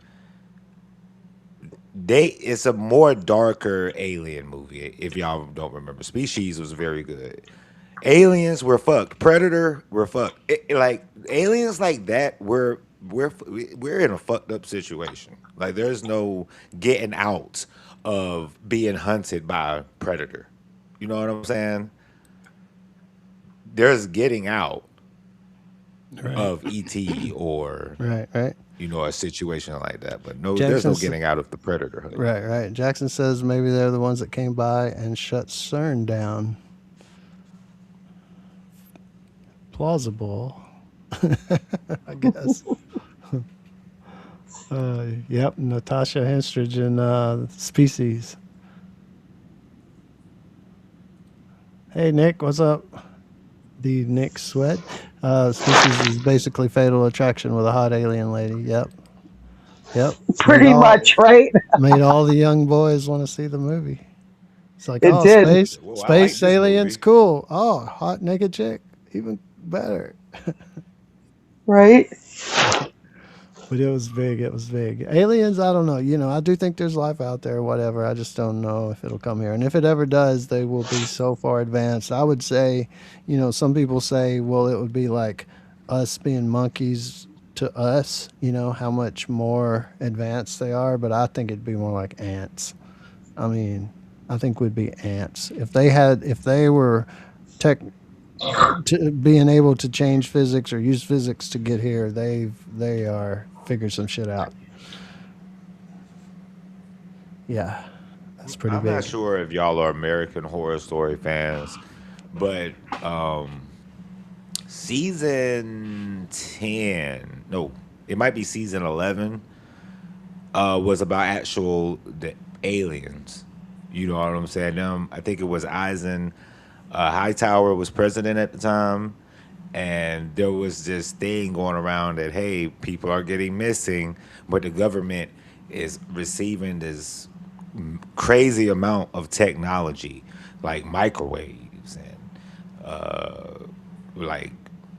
it's a more darker alien movie. If y'all don't remember, Species was very good. Aliens, we're fucked. Predator, we're fucked. Like aliens like that, we're in a fucked up situation. Like there's no getting out of being hunted by a predator. You know what I'm saying? There's getting out Right. of ET or Right, right. a situation like that. But no, there's no Jackson's getting out of the predator hunt. right, right. Jackson says maybe they're the ones that came by and shut CERN down. Plausible, I guess. Yep, Natasha Henstridge in Species. Hey, Nick, what's up? The Nick Sweat. Species is basically Fatal Attraction with a hot alien lady. Yep. Yep. Pretty much, right? Made all the young boys want to see the movie. It's like, It oh, did. Whoa, I like space this aliens, movie. cool. Oh, hot naked chick, even better. Right? But it was big. It was big. Aliens, I don't know. I do think there's life out there, whatever. I just don't know if it'll come here. And if it ever does, they will be so far advanced. I would say, some people say, well, it would be like us being monkeys to us, how much more advanced they are. But I think it'd be more like ants. I mean, I think we'd be ants. If they were tech, to being able to change physics or use physics to get here, they are figured some shit out. Yeah, that's pretty I'm not big. sure if y'all are American Horror Story fans, but season 10, no, it might be season 11, was about actual the aliens. You know what I'm saying? I think it was Eisen Hightower was president at the time, and there was this thing going around that hey, people are getting missing, but the government is receiving this crazy amount of technology, like microwaves and like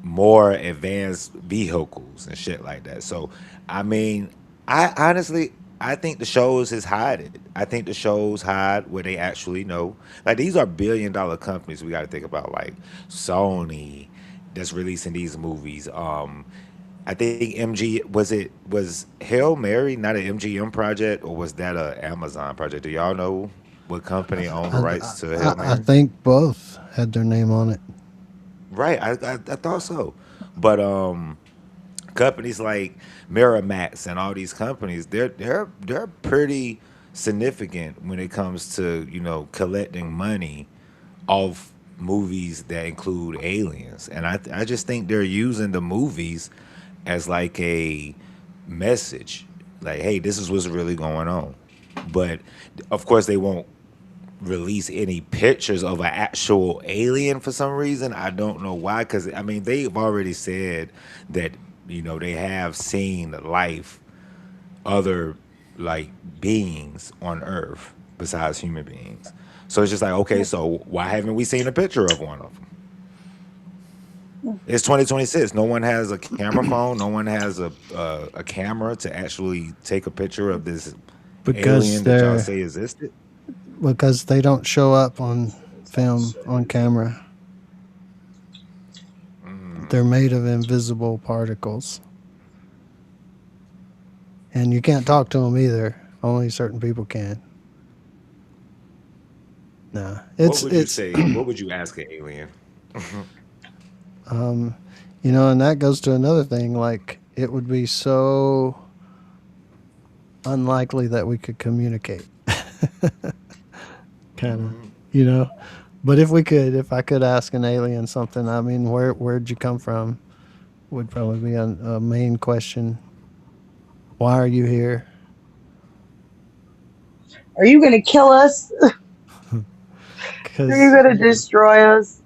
more advanced vehicles and shit like that. So, I mean, I honestly, I think the shows is hiding. I think the shows hide where they actually know. Like these are billion-dollar companies. We got to think about like Sony that's releasing these movies. I think was Hail Mary not an MGM project or was that a Amazon project? Do y'all know what company owned the I, rights to Hail I Mary? think both had their name on it. Right, I thought so, but companies like Miramax and all these companies, they're pretty significant when it comes to collecting money off movies that include aliens, and I just think they're using the movies as like a message, like hey, this is what's really going on, but of course they won't release any pictures of an actual alien for some reason. I don't know why, because I mean they've already said that they have seen life, other like beings on Earth besides human beings. So it's just like okay, so why haven't we seen a picture of one of them? It's 2026. No one has a camera phone. No one has a camera to actually take a picture of this because alien that y'all they're say existed. because they don't show up on film on camera. They're made of invisible particles, and you can't talk to them either. Only certain people can. Nah, What it's would you it's say? What would you ask an alien? um, and that goes to another thing. Like it would be so unlikely that we could communicate. Kind of, you know. But if I could ask an alien something, I mean, where'd you come from? Would probably be a main question. Why are you here? Are you going to kill us? Are you Because going to destroy us?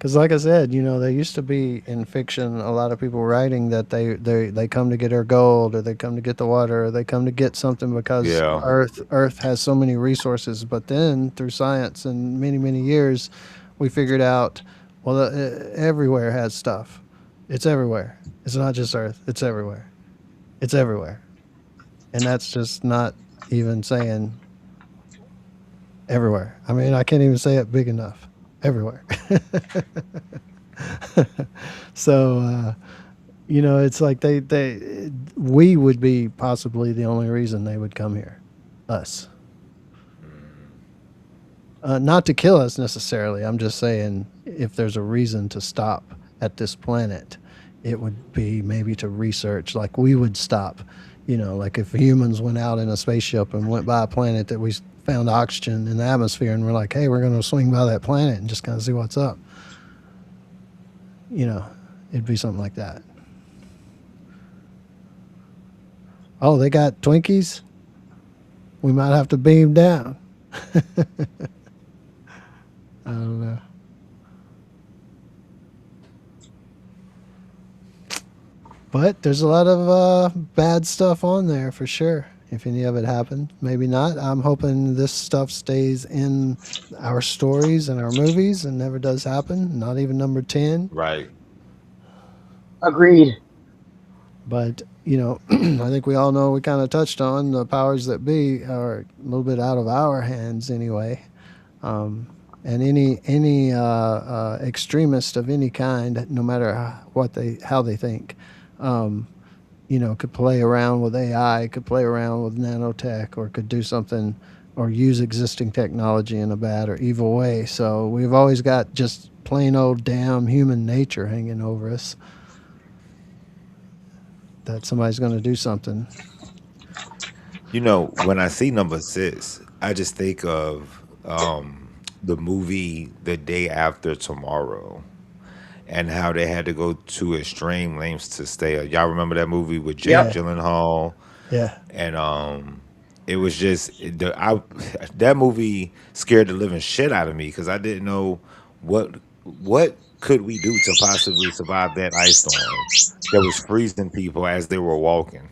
like I said, there used to be in fiction a lot of people writing that they come to get our gold, or they come to get the water, or they come to get something because Yeah. Earth has so many resources. But then through science and many years, we figured out, well, everywhere has stuff. It's everywhere. It's not just Earth. It's everywhere. It's everywhere. And that's just not even saying everywhere. I mean, I can't even say it big enough. Everywhere. So, it's like we would be possibly the only reason they would come here. Us. Not to kill us necessarily. I'm just saying if there's a reason to stop at this planet, it would be maybe to research. Like we would stop, like if humans went out in a spaceship and went by a planet that we found oxygen in the atmosphere, and we're like, hey, we're going to swing by that planet and just kind of see what's up. It'd be something like that. Oh, they got Twinkies? We might have to beam down. I don't know. But there's a lot of bad stuff on there for sure. If any of it happened, maybe not. I'm hoping this stuff stays in our stories and our movies and never does happen. Not even number 10. Right. Agreed. But, I think we all know we kind of touched on the powers that be are a little bit out of our hands anyway. And any extremist of any kind, no matter how they think, could play around with AI, could play around with nanotech, or could do something or use existing technology in a bad or evil way. So we've always got just plain old damn human nature hanging over us that somebody's going to do something. When I see number six, I just think of the movie The Day After Tomorrow and how they had to go to extreme lengths to stay. Y'all remember that movie with Jake Yep. Yeah, Gyllenhaal? yeah. And it was just that movie scared the living shit out of me because I didn't know what could we do to possibly survive that ice storm that was freezing people as they were walking.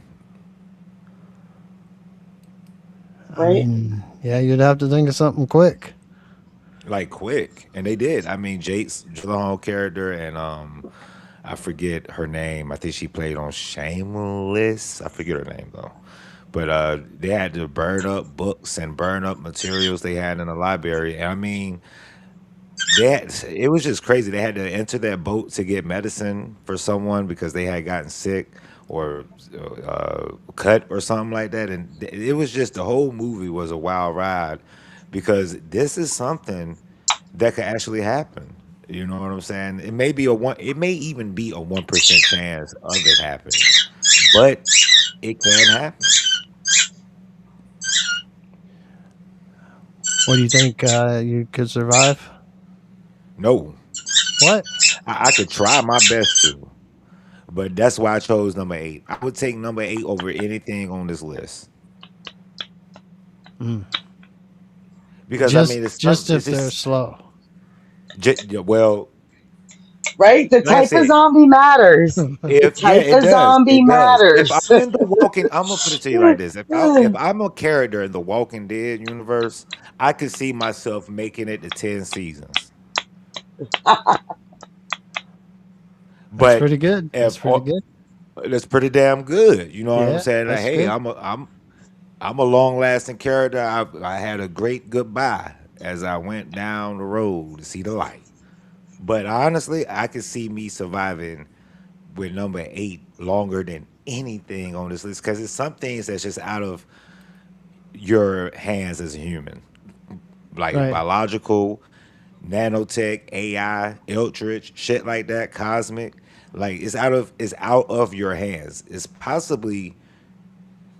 I Right. mean, yeah, you'd have to think of something quick. Like quick, and they did. I mean, Jake's Gyllenhaal character, and I forget her name. I think she played on Shameless. I forget her name though. But they had to burn up books and burn up materials they had in the library. And I mean, it was just crazy. They had to enter that boat to get medicine for someone because they had gotten sick or cut or something like that. And it was just the whole movie was a wild ride because this is something that could actually happen. You know what I'm saying? It may be a one. It may even be a 1% chance of it happening, but it can happen. What do you think you could survive? No, What? I could try my best to, but that's why I chose number eight. I would take number eight over anything on this list Mm. because I Just mean it's just some. It's if they're just slow. yeah, well, Right. The like I type of said, zombie matters. The if yeah, type it of does, zombie it does. If I'm matters. in the Walking, I'm gonna put it to you like this: if I'm a character in the Walking Dead universe, I could see myself making it to 10 seasons. That's But pretty good. That's if pretty good. that's pretty damn good, you know what I'm Yeah, saying? Like, that's hey, good. I'm a long lasting character. I had a great goodbye as I went down the road to see the light. But honestly, I could see me surviving with number eight longer than anything on this list because it's some things that's just out of your hands as a human, like Right. biological, nanotech, AI, eldritch, shit like that, cosmic. Like it's out of your hands. It's possibly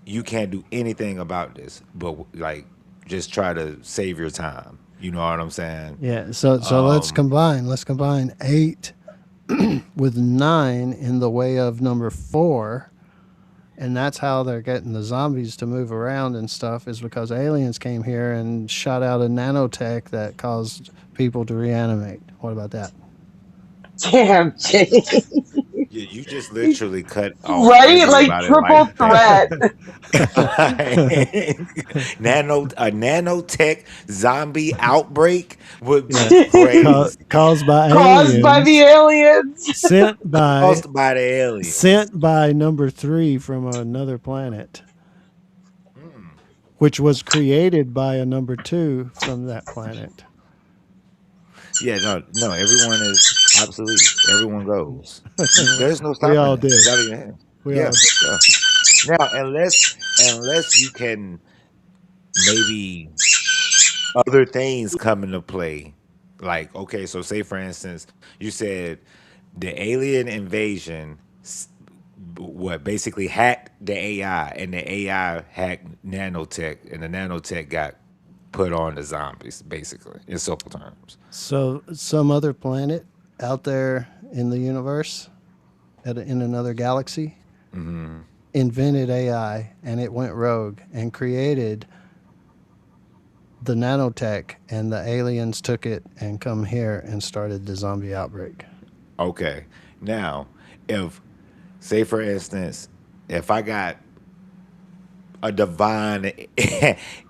you can't do anything about this, but like just try to save your time. You know what I'm saying? Yeah. So let's Um, combine. Let's combine 8 with 9 in the way of number 4, and that's how they're getting the zombies to move around and stuff is because aliens came here and shot out a nanotech that caused people to reanimate. What about that? Damn, Jay. you just literally cut off Right? Like everybody triple like threat. that. A nanotech zombie outbreak would Yeah. be crazy. Caused by Caused by the aliens, aliens. sent by Caused by the aliens. sent by number 3 from another planet, which was created by a number 2 from that planet. Yeah, no, no. Everyone is absolutely. Everyone goes. There's no We stopping all it. did. It's out of your hands. We Yeah, all did. yeah. Now, unless you can maybe other things come into play. Like, okay, so say for instance, you said the alien invasion, what basically hacked the AI, and the AI hacked nanotech, and the nanotech got put on the zombies, basically, in simple terms. So some other planet out there in the universe, in another galaxy, invented AI, and it went rogue and created the nanotech, and the aliens took it and come here and started the zombie outbreak. Okay, now if Say for instance, if I got a divine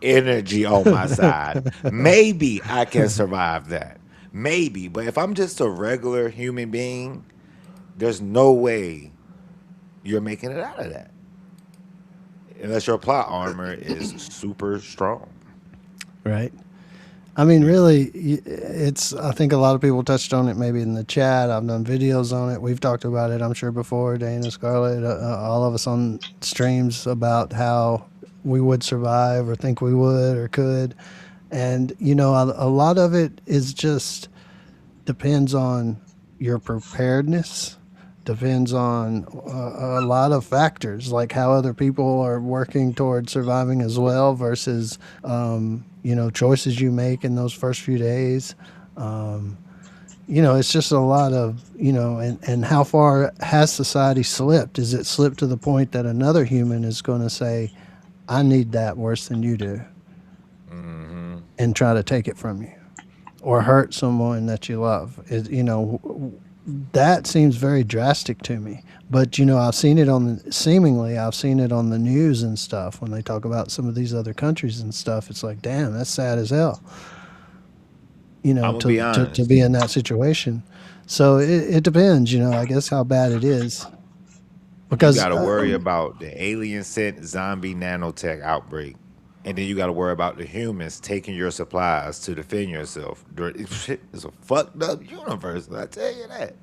energy on my side, maybe I can survive that. Maybe, but if I'm just a regular human being, there's no way you're making it out of that unless your plot armor is super strong. Right. I mean, really, it's. I think a lot of people touched on it maybe in the chat. I've done videos on it. We've talked about it, I'm sure, before. Dana, Scarlett, all of us on streams about how we would survive or think we would or could. And, a lot of it is just depends on your preparedness, depends on a lot of factors like how other people are working toward surviving as well versus choices you make in those first few days. um, it's just a lot of and how far has society slipped? Is it slipped to the point that another human is going to say, I need that worse than you do, and try to take it from you or hurt someone that you love? That seems very drastic to me. But I've seen it I've seen it on the news and stuff when they talk about some of these other countries and stuff. It's like, damn, that's sad as hell. I'm gonna be To honest. be in that situation. So it depends. I guess how bad it is You because got to worry about the alien sent zombie nanotech outbreak, and then you got to worry about the humans taking your supplies to defend yourself. It's a fucked up universe. I tell you that.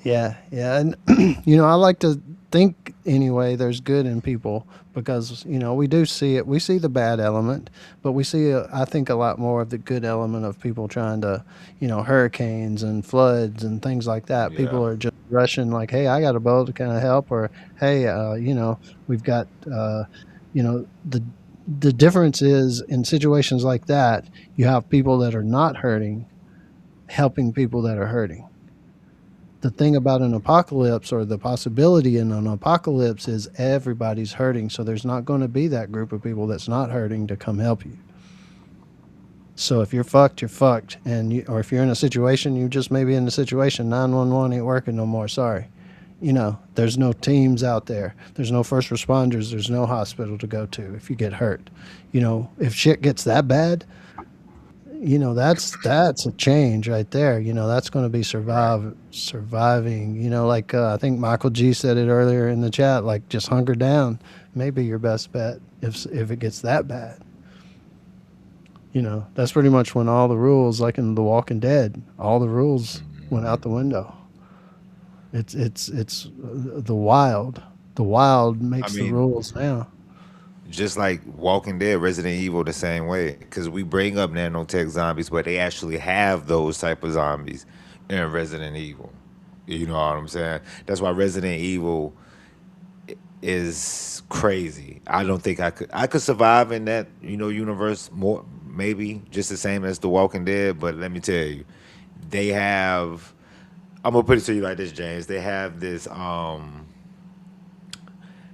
yeah, yeah, and I like to think anyway. There's good in people because we do see it. We see the bad element, but we see I think a lot more of the good element of people trying to, hurricanes and floods and things like that. Yeah. People are just rushing like, hey, I got a boat to kind of help, or hey, we've got, the difference is in situations like that, you have people that are not hurting helping people that are hurting. The thing about an apocalypse or the possibility in an apocalypse is everybody's hurting. So there's not going to be that group of people that's not hurting to come help you. So if you're fucked, you're fucked. Or if you're in a situation, you just may be in a situation, 911 ain't working no more. Sorry. There's no teams out there. There's no first responders. There's no hospital to go to if you get hurt. If shit gets that bad, that's a change right there. That's going to be Right. surviving. Like I think Michael G said it earlier in the chat, like just hunker down, maybe your best bet if it gets that bad. That's pretty much when all the rules, like in The Walking Dead, all the rules went out the window. It's the wild. The wild I makes the mean, rules now. just like Walking Dead, Resident Evil, the same way. Because we bring up nanotech zombies, but they actually have those type of zombies in Resident Evil. You know what I'm saying? That's why Resident Evil is crazy. I don't think I could survive in that universe more, maybe just the same as The Walking Dead. But let me tell you, they have. I'm gonna put it to you like this, James. They have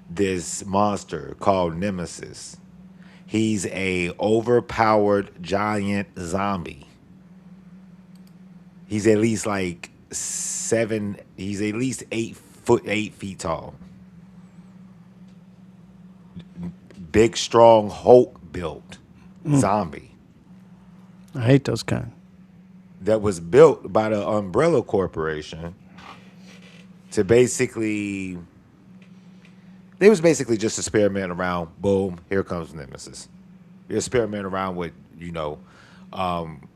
this monster called Nemesis. He's a overpowered giant zombie. He's at least like seven. He's at least 8 foot 8 feet tall. Big, strong, Hulk built zombie I hate those kind. that was built by the Umbrella Corporation to basically. They was basically just experimenting around. Boom! Here comes Nemesis. They experiment around with um,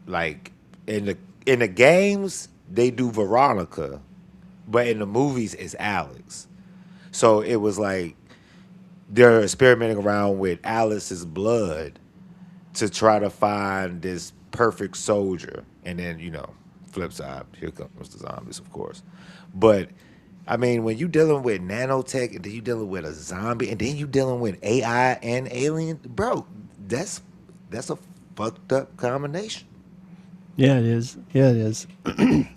like in the games they do Veronica, but in the movies it's Alex. So it was like they're experimenting around with Alice's blood to try to find this perfect soldier. And then, flip side, here comes the zombies, of course. But I mean, when you dealing with nanotech and then you dealing with a zombie and then you dealing with AI and alien, bro, that's a fucked up combination. Yeah, it is. Yeah, it is.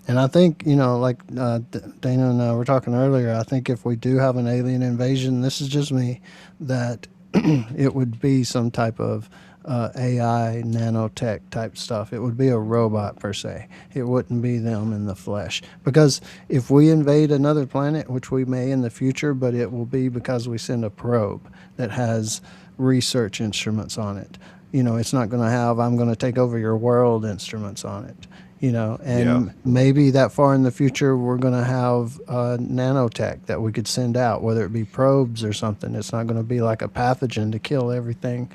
And I think, like Dana and I were talking earlier, I think if we do have an alien invasion, this is just me, that it would be some type of AI nanotech type stuff. It would be a robot per se. It wouldn't be them in the flesh. Because if we invade another planet, which we may in the future, but it will be because we send a probe that has research instruments on it. It's not going to have "I'm going to take over your world" instruments on it. Yeah. And maybe that far in the future we're going to have nanotech that we could send out, whether it be probes or something. It's not going to be like a pathogen to kill everything,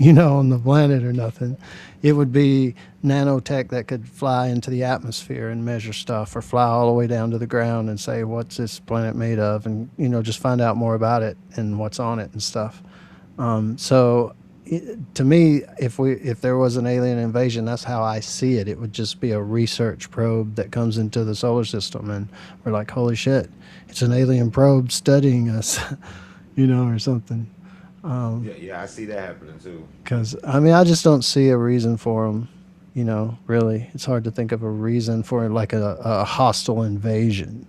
on the planet or nothing. It would be nanotech that could fly into the atmosphere and measure stuff, or fly all the way down to the ground and say, what's this planet made of? And, just find out more about it and what's on it and stuff. So to me, if there was an alien invasion, that's how I see it. It would just be a research probe that comes into the solar system, and we're like, holy shit, it's an alien probe studying us, or something. Yeah, yeah, I see that happening too. Because I just don't see a reason for them. Really, it's hard to think of a reason for like a hostile invasion.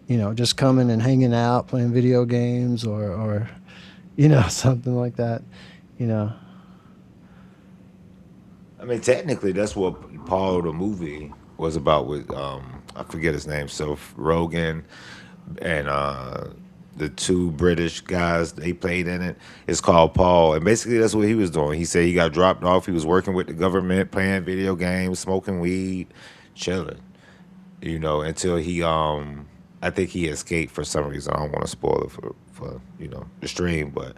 Just coming and hanging out, playing video games, or something like that. You know, I mean, technically, that's what Paul the movie was about with I forget his name, Seth Rogen and the two British guys they played in it. It's called Paul, and basically that's what he was doing. He said he got dropped off. He was working with the government, playing video games, smoking weed, chilling. Until he I think he escaped for some reason. I don't want to spoil it for the stream, but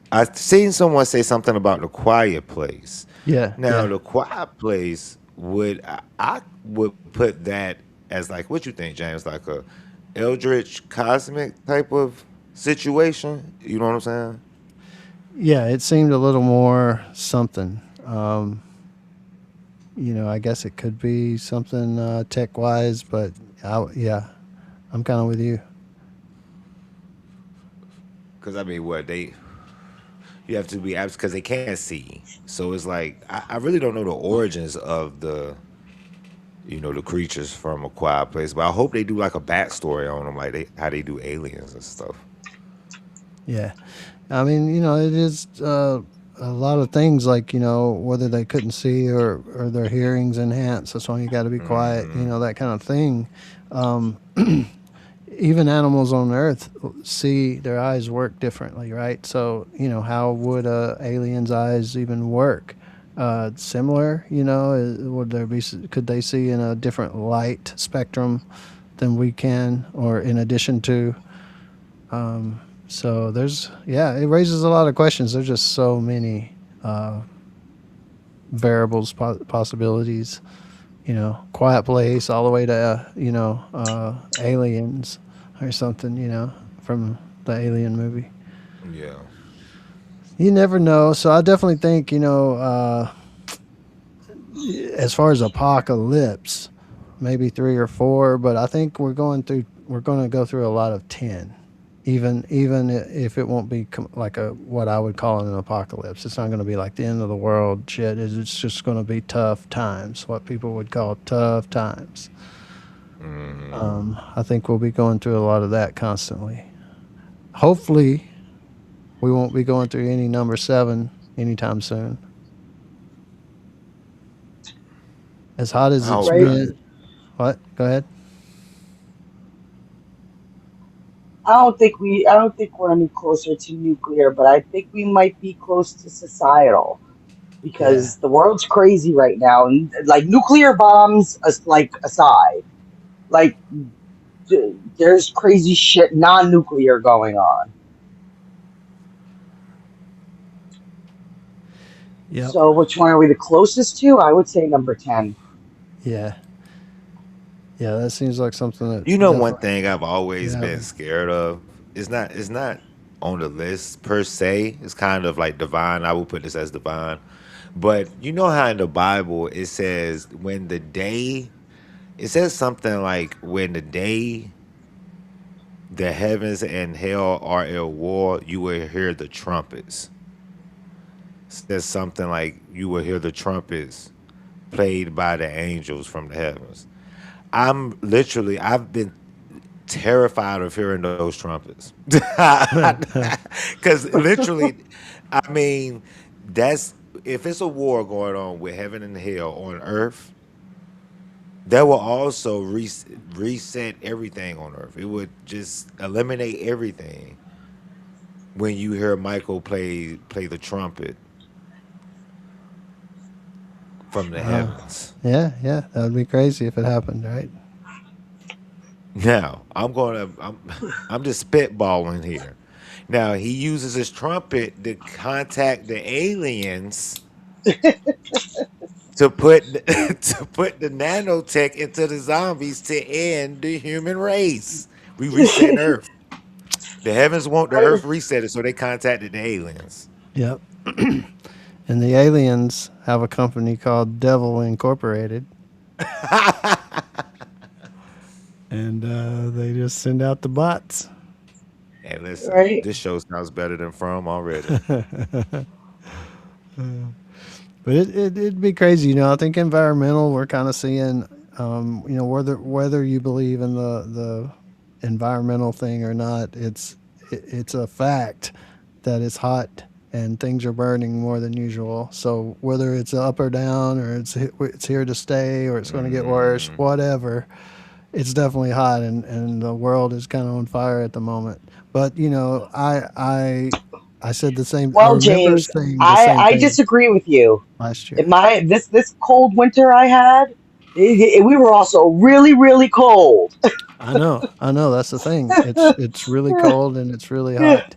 I seen someone say something about the quiet place. yeah, Now, yeah. the quiet place I would put that as like what you think, James, like a eldritch cosmic type of situation. You know what I'm saying? Yeah, it seemed a little more something. I guess it could be something tech wise, but yeah, I'm kind of with you. Because I mean, what they you have to be absent because they can't see. So it's like I really don't know the origins of the creatures from a quiet place, but I hope they do like a backstory on them, like how they do aliens and stuff. Yeah. It is a lot of things like, whether they couldn't see or their hearing's enhanced. That's why you got to be quiet, that kind of thing. Um, Even animals on Earth see their eyes work differently, right? So, how would a alien's eyes even work? Similar, would there be? Could they see in a different light spectrum than we can, or in addition to? So it raises a lot of questions. There's just so many variables, possibilities. Quiet place all the way to aliens or something. From the Alien movie. Yeah. You never know. So I definitely think as far as apocalypse, maybe three or four, but I think we're going to go through a lot of 10. Even if it won't be like a what I would call an apocalypse. It's not going to be like the end of the world shit. It's just going to be tough times, what people would call tough times. I think we'll be going through a lot of that constantly. Hopefully, we won't be going through any number 7 anytime soon. As hot as I it's hope Right? not. been. What? Go ahead. I don't think we're any closer to nuclear, but I think we might be close to societal Yeah. because the world's crazy right now, and like nuclear bombs, like aside, like there's crazy shit non-nuclear going on. Yep. So which one are we the closest to? I would say number 10. Yeah. Yeah. That seems like something that One definitely thing I've could always been happen. scared of it's not on the list per se. It's kind of like divine. I will put this as divine. But you know how in the Bible it says it says something like when the day the heavens and hell are at war, you will hear the trumpets. Says something like you will hear the trumpets played by the angels from the heavens. I've been terrified of hearing those trumpets. Because literally, I mean, that's if it's a war going on with heaven and hell on Earth, that will also reset everything on Earth. It would just eliminate everything when you hear Michael play the trumpet from the Uh, heavens. yeah, yeah, that would be crazy if it happened, right? Now, I'm just spitballing here. Now, he uses his trumpet to contact the aliens to put to put the nanotech into the zombies to end the human race. We reset Earth. The heavens want the Earth reset, so they contacted the aliens. Yep. And the aliens have a company called Devil Incorporated, and they just send out the bots. Hey, listen, Right? this show sounds better than From already. But it'd be crazy, you know. I think environmental, we're kind of seeing, you know, whether you believe in the environmental thing or not, it's a fact that it's hot and things are burning more than usual. So whether it's up or down, or it's here to stay, or it's going to get worse, whatever, it's definitely hot, and the world is kind of on fire at the moment. But you know, I said the same. I Well, remember James, saying the I same I thing disagree with you. last In year. my this cold winter I had, we were also really cold. I know. That's the thing. It's really cold and it's really hot.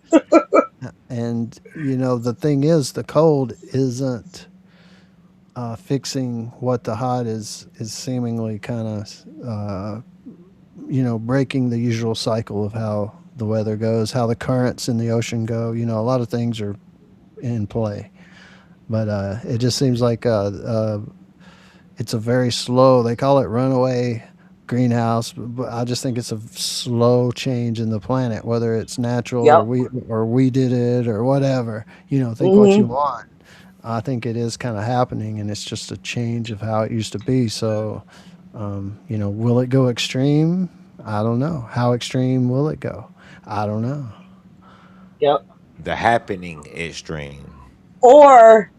And you know, the thing is, the cold isn't fixing what the hot is seemingly kind of you know, breaking the usual cycle of how the weather goes, how the currents in the ocean go. You know, a lot of things are in play, but it just seems like it's a very slow. They call it runaway greenhouse, but I just think it's a slow change in the planet, whether it's natural Yep. or we did it or whatever. You know, think what you Hmm. want. I think it is kind of happening, and it's just a change of how it used to be. So, you know, will it go extreme? I don't know. How extreme will it go? I don't know. Yep. The happening extreme. Or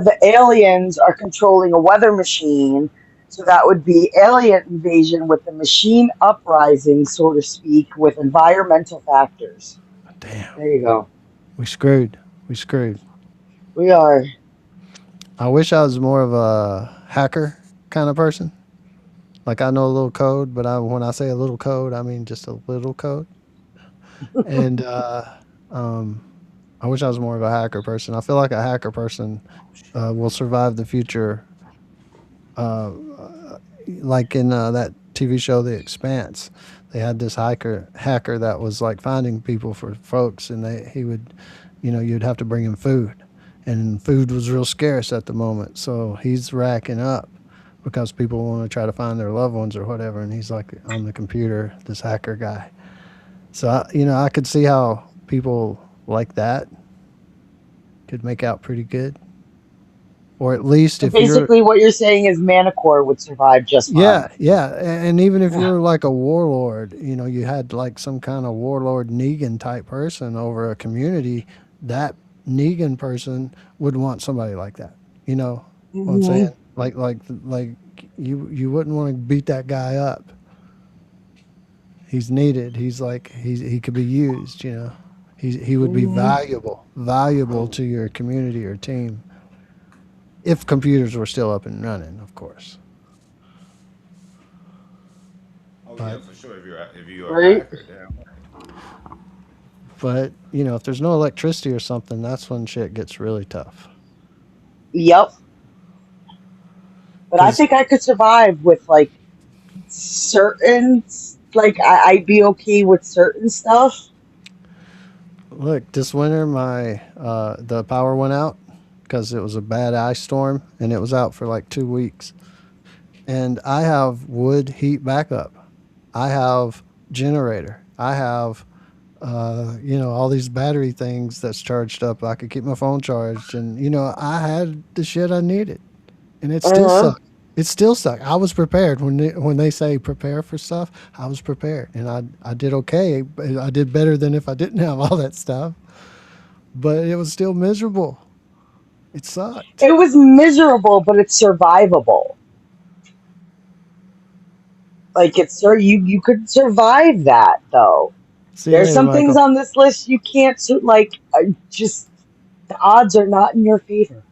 the aliens are controlling a weather machine, so that would be alien invasion with the machine uprising, so to speak, with environmental factors. Damn, There you go. we screwed. We screwed. We are. I wish I was more of a hacker kind of person. Like I know a little code, but when I say a little code, I mean just a little code. And um, I wish I was more of a hacker person. I feel like a hacker person will survive the future, uh, like in that TV show The Expanse. They had this hacker that was like finding people for folks, and he would, you know, you'd have to bring him food, and food was real scarce at the moment, so he's racking up because people want to try to find their loved ones or whatever, and he's like on the computer, this hacker guy. So you know, I could see how people like that could make out pretty good, or at least So if you're, basically, what you're saying is Manicore would survive just fine. yeah, yeah, and even if Yeah. you're like a warlord, you know, you had like some kind of warlord Negan type person over a community, that Negan person would want somebody like that. You know what I'm Hmm. saying? Like you wouldn't want to beat that guy up. He's needed. He could be used. You know, he would be Hmm. valuable to your community or team if computers were still up and running, of course. Oh yeah, But for sure. If you're a Right? hacker, damn. but you know, if there's no electricity or something, that's when shit gets really tough. Yep. But I Because think I could survive with like certain, like I'd be okay with certain stuff. look, this winter my the power went out because it was a bad ice storm and it was out for like 2 weeks. And I have wood heat backup. I have generator. I have you know, all these battery things that's charged up. I could keep my phone charged, and you know, I had the shit I needed, and it Uh still huh. sucked. It still sucked. I was prepared when they say prepare for stuff. I was prepared, and I did okay. I did better than if I didn't have all that stuff, but it was still miserable. It sucked. It was miserable, but it's survivable. Like it's sir, you could survive that though. See you There's later, some things Michael. on this list you can't just the odds are not in your favor.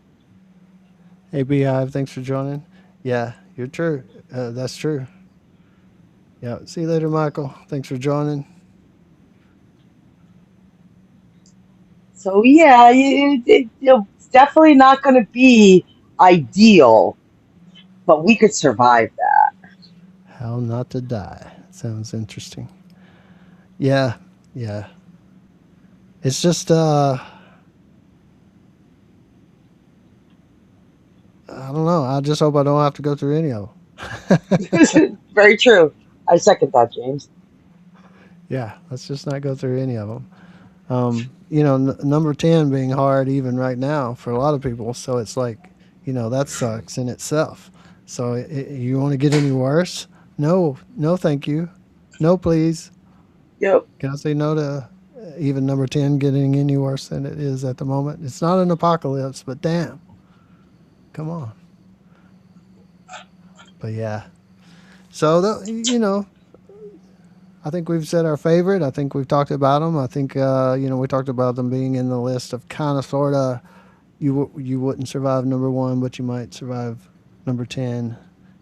Hey, Beehive, thanks for joining. Yeah, you're true. That's true. Yeah. See you later, Michael. Thanks for joining. So yeah, it's definitely not going to be ideal, but we could survive that. How not to die. Sounds interesting. Yeah. Yeah. It's just I don't know. I just hope I don't have to go through any of them. Very true. I second that, James. Yeah, let's just not go through any of them. Number 10 being hard even right now for a lot of people. So it's like, that sucks in itself. So you want to get any worse? No, no, thank you. No, please. Yep. Can I say no to even number 10 getting any worse than it is at the moment? It's not an apocalypse, but damn, come on. But yeah. So, I think we've said our favorite. I think we've talked about them. I think, we talked about them being in the list of kind of sort of you wouldn't survive number one, but you might survive number 10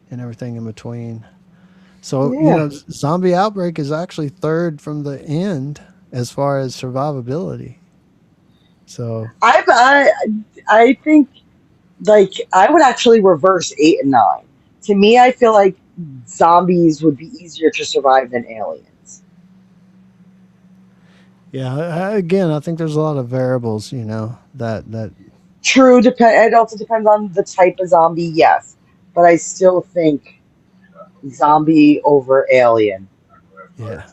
and everything in between. So, Yeah. zombie outbreak is actually third from the end as far as survivability. So, I think like I would actually reverse 8 and 9. To me, I feel like zombies would be easier to survive than aliens. yeah, again, I think there's a lot of variables, that True, depend. It also depends on the type of zombie, yes, but I still think zombie over alien. yeah.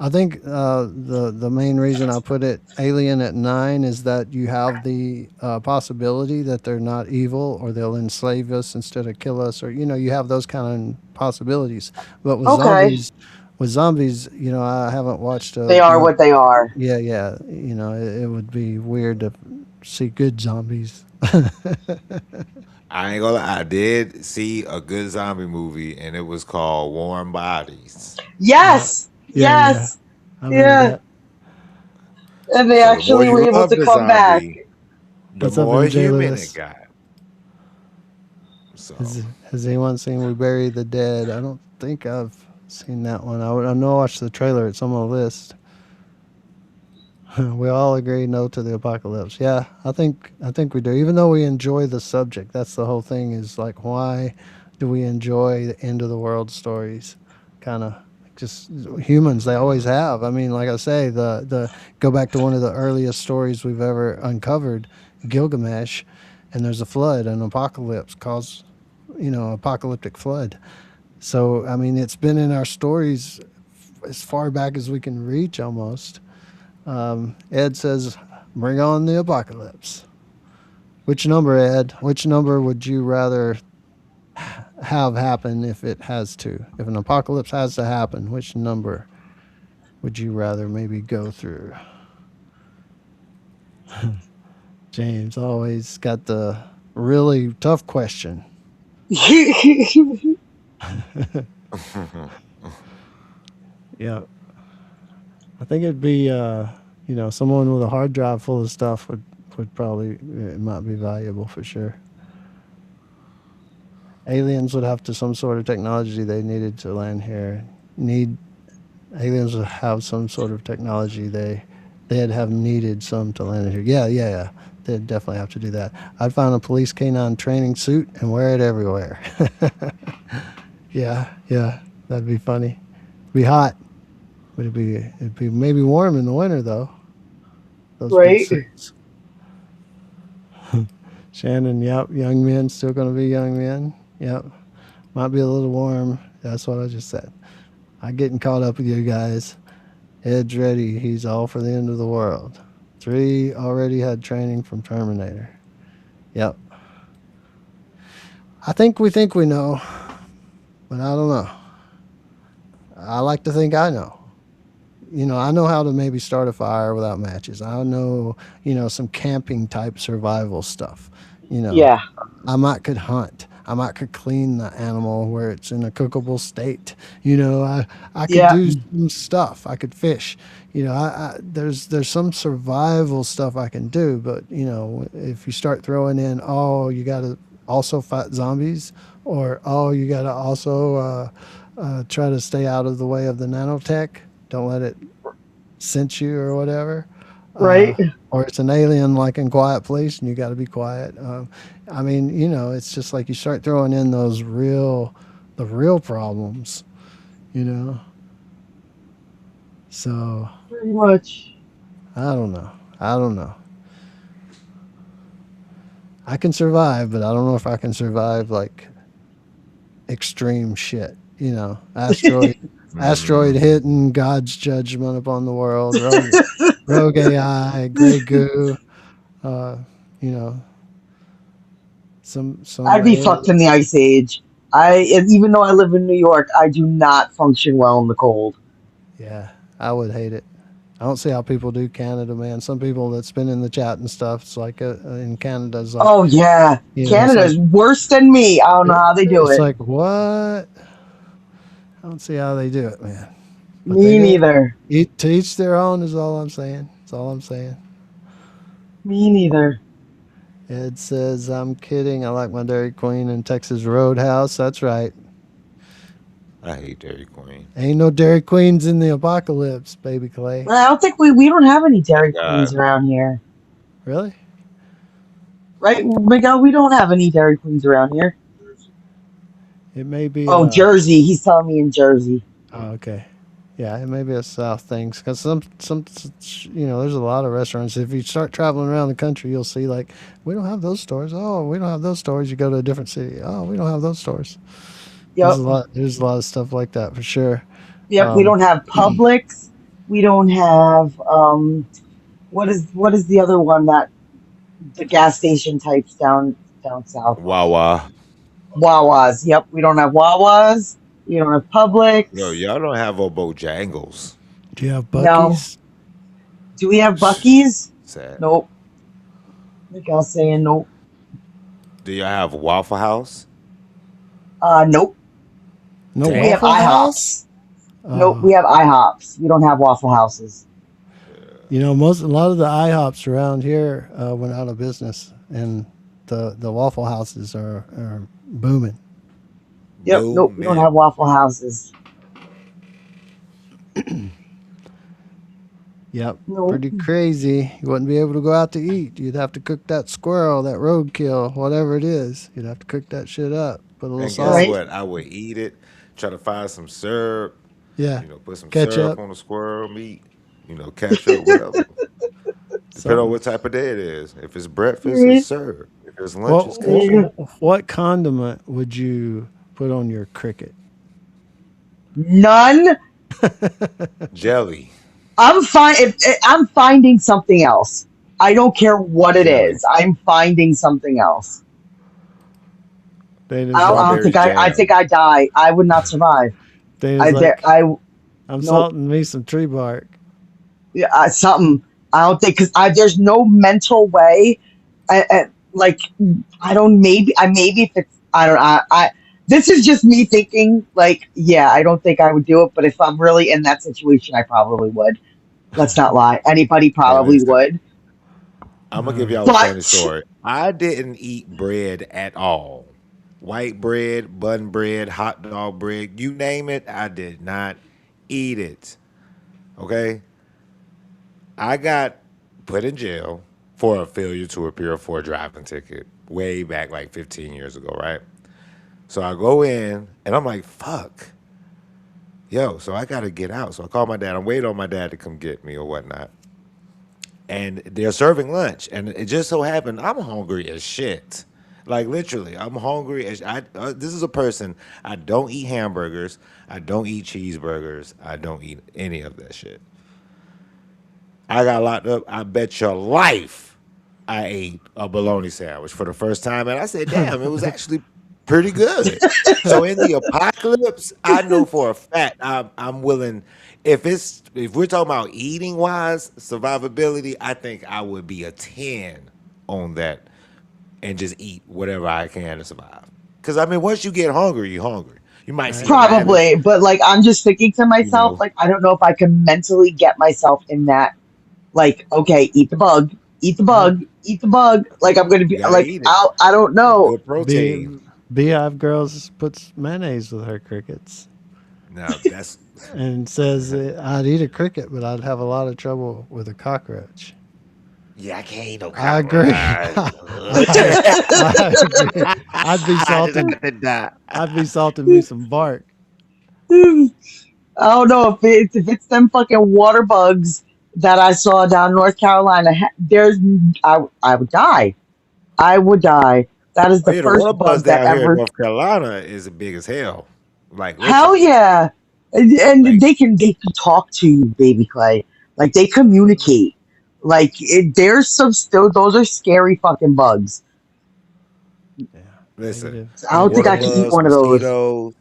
I think the main reason I put it Alien at 9 is that you have the possibility that they're not evil or they'll enslave us instead of kill us, or you have those kind of possibilities. But Okay, with zombies, I haven't watched they are much. what they are. Yeah, yeah, it would be weird to see good zombies. I ain't gonna lie, I did see a good zombie movie, and it was called Warm Bodies. Yeah, Yes, yeah, yeah. yes, I remember yeah, that. and they So the more actually were you able love to the come back. zombie, the What's up, more MJ human it Lewis? got. So Has anyone seen We Bury the Dead? I don't think I've seen that one. I know I watched the trailer. It's on my list. We all agree no to the apocalypse. Yeah, I think we do. Even though we enjoy the subject, that's the whole thing. Is like, why do we enjoy the end of the world stories? Kind of just humans. They always have. I mean, like I say, the go back to one of the earliest stories we've ever uncovered, Gilgamesh, and there's a flood, an apocalypse, cause apocalyptic flood. So I mean, it's been in our stories as far back as we can reach almost. Ed says, "Bring on the apocalypse." Which number, Ed? Which number would you rather have happen if it has to? If an apocalypse has to happen, which number would you rather maybe go through? James always got the really tough question. Yeah, I think it'd be someone with a hard drive full of stuff would probably it might be valuable for sure. Aliens would have to some sort of technology they needed to land here. Need aliens would have some sort of technology they'd have needed some to land here. Yeah, yeah, yeah. They'd definitely have to do that. I'd find a police canine training suit and wear it everywhere. Yeah, yeah, that'd be funny. Be hot, but it'd be maybe warm in the winter though. Those big Right? suits. Shannon, yep, young men still gonna be young men. Yep, might be a little warm. That's what I just said. I'm getting caught up with you guys. Ed's ready. He's all for the end of the world. 3 already had training from Terminator. Yep. I think we know, but I don't know. I like to think I know. I know how to maybe start a fire without matches. I know, some camping type survival stuff. You know, Yeah. I might could hunt. I might could clean the animal where it's in a cookable state. I could Yeah. do some stuff. I could fish. There's some survival stuff I can do, but if you start throwing in, oh, you got to also fight zombies, or oh, you got to also try to stay out of the way of the nanotech. Don't let it cinch you or whatever. Right. Or it's an alien like in Quiet Place, and you got to be quiet. I mean, it's just like you start throwing in the real problems, you know. So Pretty much. I don't know. I don't know. I can survive, but I don't know if I can survive like extreme shit. Asteroid hitting, God's judgment upon the world, rogue AI, gray goo. Uh, you know, some I'd be fucked in the ice age. Even though I live in New York, I do not function well in the cold. Yeah, I would hate it. I don't see how people do Canada, man. Some people that's been in the chat and stuff, it's like in Canada, it's like, Oh yeah, it's Canada's like worse than me. I don't know how they do it's it. like what? I don't see how they do it, man. But they Me do. neither. To each their own is all I'm saying. That's all I'm saying. Me neither. Ed says, I'm kidding. I like my Dairy Queen and Texas Roadhouse. That's right. I hate Dairy Queen. Ain't no Dairy Queens in the apocalypse, baby Clay. Well, I don't think we don't have any Thank Dairy God. Queens around here, Really? right, Miguel? We don't have any Dairy Queens around here. It may be Oh, Jersey. He's telling me in Jersey. oh, okay. Yeah, it may be a South thing because there's a lot of restaurants. If you start traveling around the country, you'll see like we don't have those stores. Oh, we don't have those stores. You go to a different city. Oh, we don't have those stores. There's Yep. a lot. There's a lot of stuff like that for sure. Yep. We Um, don't have Publix. We don't have what is the other one that the gas station types down south? Wawa. Wawas. Yep. We don't have Wawas. We don't have Yo, Publix. y'all don't have a Bojangles. do you have No. Bucky's? Do we have Bucky's? Sad. Nope. Miguel's saying nope. Do y'all have Waffle House? Nope. No Damn. We have Waffle House. IHOPs. Nope. We have IHOPs. We don't have Waffle Houses. A lot of the IHOPs around here went out of business, and the Waffle Houses are booming. Yep. No, Nope. We don't man. have Waffle Houses. Yep, Nope. pretty crazy. You wouldn't be able to go out to eat. You'd have to cook that squirrel, that roadkill, whatever it is. You'd have to cook that shit up. Put a little And sauce. guess Right. what? I would eat it, try to find some syrup, Yeah, put some syrup ketchup, on the squirrel meat, ketchup, whatever. Depending on something. what type of day it is. If it's breakfast, it's Right. syrup. If it's lunch, it's What, There what you ketchup. go. what condiment would you put on your cricket? None. Jelly. I'm fine. I'm finding something else. I don't care what it Jelly. is. I'm finding something else. They I just don't, I like don't Strawberry think I jam. think I die. I would not survive. they I just there. like I I'm Nope. salting me some tree bark. Yeah, something. I don't think because I there's no mental way. Like I don't. Maybe if it's I don't. I this is just me thinking. Like yeah, I don't think I would do it. But if I'm really in that situation, I probably would. Let's not lie. Anybody Hey, probably listen. would. I'm gonna give y'all a funny But story. I didn't eat bread at all. White bread, bun bread, hot dog bread, you name it, I did not eat it. Okay? I got put in jail for a failure to appear for a driving ticket way back like 15 years ago, right? So I go in and I'm like, fuck. Yo, so I gotta get out. So I call my dad. I'm waiting on my dad to come get me or whatnot. And they're serving lunch, and it just so happened I'm hungry as shit. Like literally, I'm hungry as I. This is a person. I don't eat hamburgers. I don't eat cheeseburgers. I don't eat any of that shit. I got locked up. I bet your life I ate a bologna sandwich for the first time, and I said, "Damn, it was actually pretty good. So in the apocalypse, I know for a fact I'm willing. If we're talking about eating wise survivability, I think I would be a 10 on that and just eat whatever I can to survive. Because I mean, once you get hungry, you're hungry. You might see Right. a rabbit, Probably, but like I'm just thinking to you myself, know. like I don't know if I can mentally get myself in that. Like, okay, eat the bug, eat the I bug, eat the bug. Like I'm gonna You be gotta like, eat it. I don't It's know. good be protein. Beehive Girls puts mayonnaise with her crickets Now that's and says I'd eat a cricket, but I'd have a lot of trouble with a cockroach. yeah, I can't eat no I agree. cockroach. I agree. I'd be I just salting. have to die. I'd be salting me some bark. I don't know if it's them fucking water bugs that I saw down North Carolina. I would die. I would die. That is Oh the yeah, the water first buzz bug that down here in ever. North Carolina is big as hell. Like Hell literally. yeah, and Like they can talk to you, baby Clay. Like they communicate. Like there's some still those are scary fucking bugs. Yeah, listen, negative. I don't think water I Negative. can eat buzz, one of those. mosquitoes.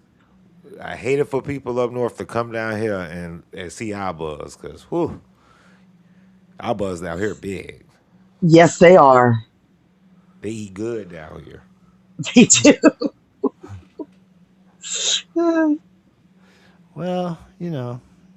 I hate it for people up north to come down here and see our buzz because whew, our buzz down here big. Yes, they are. They eat good down here. They do. Well,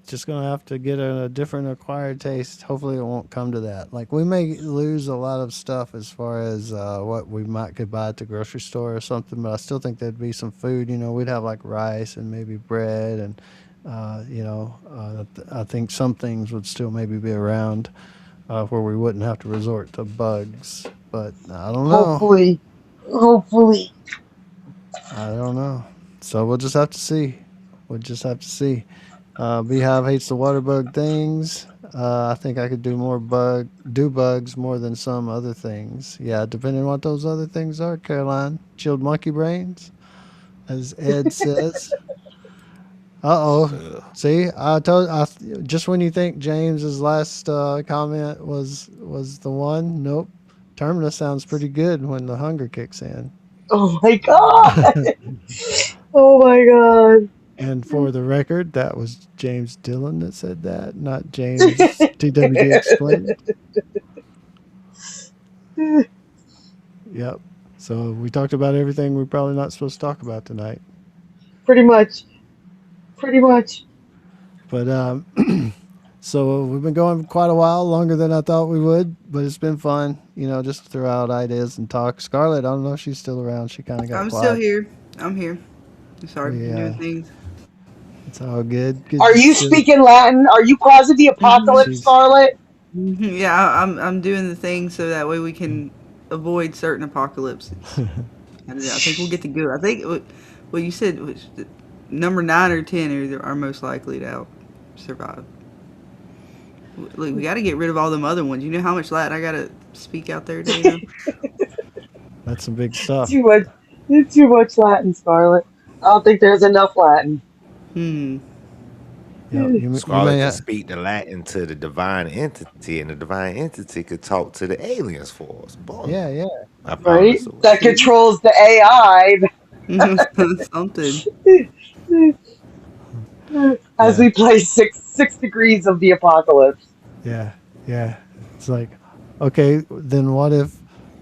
just gonna have to get a different acquired taste. Hopefully, it won't come to that. Like we may lose a lot of stuff as far as what we might could buy at the grocery store or something, but I still think there'd be some food. We'd have like rice and maybe bread, and I think some things would still maybe be around where we wouldn't have to resort to bugs. But I don't know. Hopefully, hopefully. I don't know. So we'll just have to see. We'll just have to see. Beehive hates the water bug things. I think I could do bugs more than some other things. Yeah, depending on what those other things are, Caroline. Chilled monkey brains, as Ed says. Uh oh. Ugh. See, just when you think James's last comment was the one. Nope. Terminus sounds pretty good when the hunger kicks in. Oh my god. Oh my god. And for the record, that was James Dillon that said that, not James TWD explained. Yep. So we talked about everything we're probably not supposed to talk about tonight. Pretty much. Pretty much. But so we've been going quite a while, longer than I thought we would, but it's been fun, just to throw out ideas and talk. Scarlett, I don't know if she's still around. She kind of got I'm still quiet. here. I'm here. Sorry, We, I'm doing things. it's all good. Good Are to you see. speaking Latin? Are you causing the apocalypse, She's Scarlet? Yeah, I'm doing the things so that way we can avoid certain apocalypses. And I think we'll get to go. I think what you said was number 9 or 10 are most likely to survive. Look, we got to get rid of all them other ones. You know how much Latin I got to speak out there, Dana? that's some big stuff. Too much. Too much Latin, Scarlet. I don't think there's enough Latin. Hmm. Yep. You Scarlet may can speak the Latin to the divine entity, and the divine entity could talk to the aliens for us. Boom. yeah, yeah. I Right? promise. That See? controls the AI Something. as Yeah. we play six degrees of the apocalypse. Yeah, yeah. It's like, okay, then what if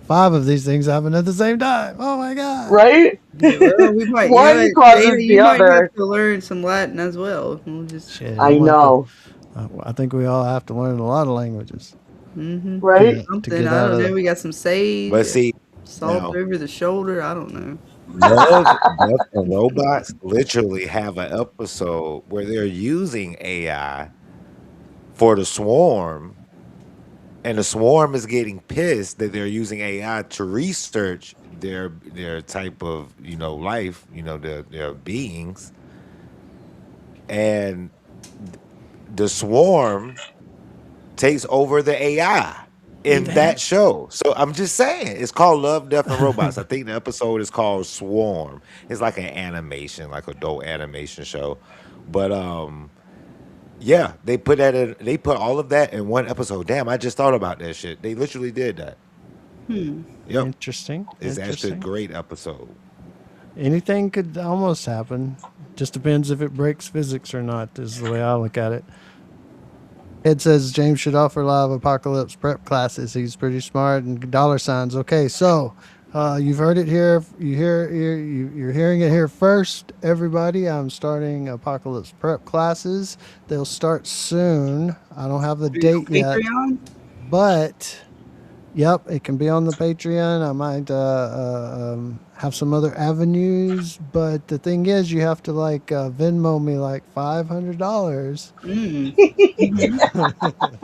5 of these things happen at the same time? Oh my god! Right? Yeah, well, we might. You know One what, Dana, causes the you might have other. to learn some Latin as well. We'll just. Shit, I I'm gonna have to. know. I think we all have to learn a lot of languages Mm-hmm. to Right? to Something. get I out don't of know. the. We got some sage, But see, salt now over the shoulder. I don't know. Death and Robots literally have an episode where they're using AI for the swarm, and the swarm is getting pissed that they're using AI to research their type of life, their beings, and the swarm takes over the AI in that show. So I'm just saying, it's called Love, Death, and Robots. I think the episode is called Swarm. It's like an animation, like adult animation show. But yeah, they put all of that in one episode. Damn, I just thought about that shit. They literally did that. Hmm. Yep. Interesting. It's actually a Interesting. great episode. anything could almost happen. Just depends if it breaks physics or not, is the way I look at it. Ed says James should offer live apocalypse prep classes. He's pretty smart and dollar signs. Okay, so you've heard it here. You're hearing it here first, everybody. I'm starting apocalypse prep classes. They'll start soon. I don't have the Are you on date yet, Patreon? but yep, it can be on the Patreon. I might have some other avenues, but the thing is, you have to like Venmo me like $500. Mm. hmm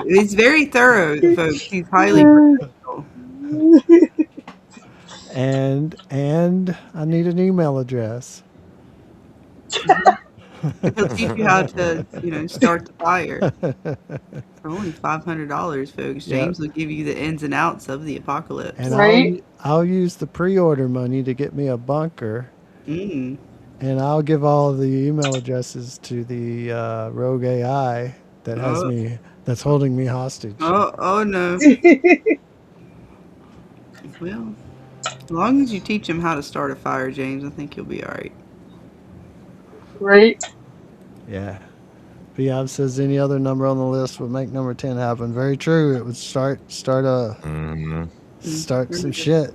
He's very thorough, folks. He's highly professional. And I need an email address. He'll teach you how to, start the fire. For only $500, folks, Yep. James will give you the ins and outs of the apocalypse. And Right? I'll use the pre-order money to get me a bunker, Mm. and I'll give all the email addresses to the rogue AI that has Oh, that's holding me hostage. oh no. Well, as long as you teach him how to start a fire, James, I think you'll be all right. Right? Yeah. Beyond says any other number on the list would make number 10 happen. Very true. It would start Hmm. some shit.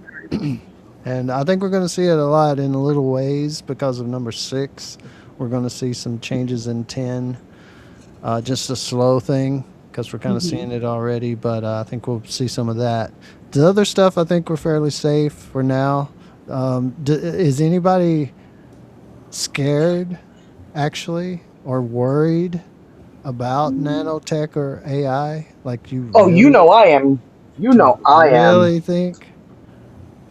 And I think we're going to see it a lot in little ways because of number 6. We're going to see some changes in 10. Just a slow thing because we're kind of seeing it already, but I think we'll see some of that. The other stuff, I think we're fairly safe for now. Is anybody scared, actually, or worried about nanotech or AI? Like you Oh, you really, know I am. You know I am. really think?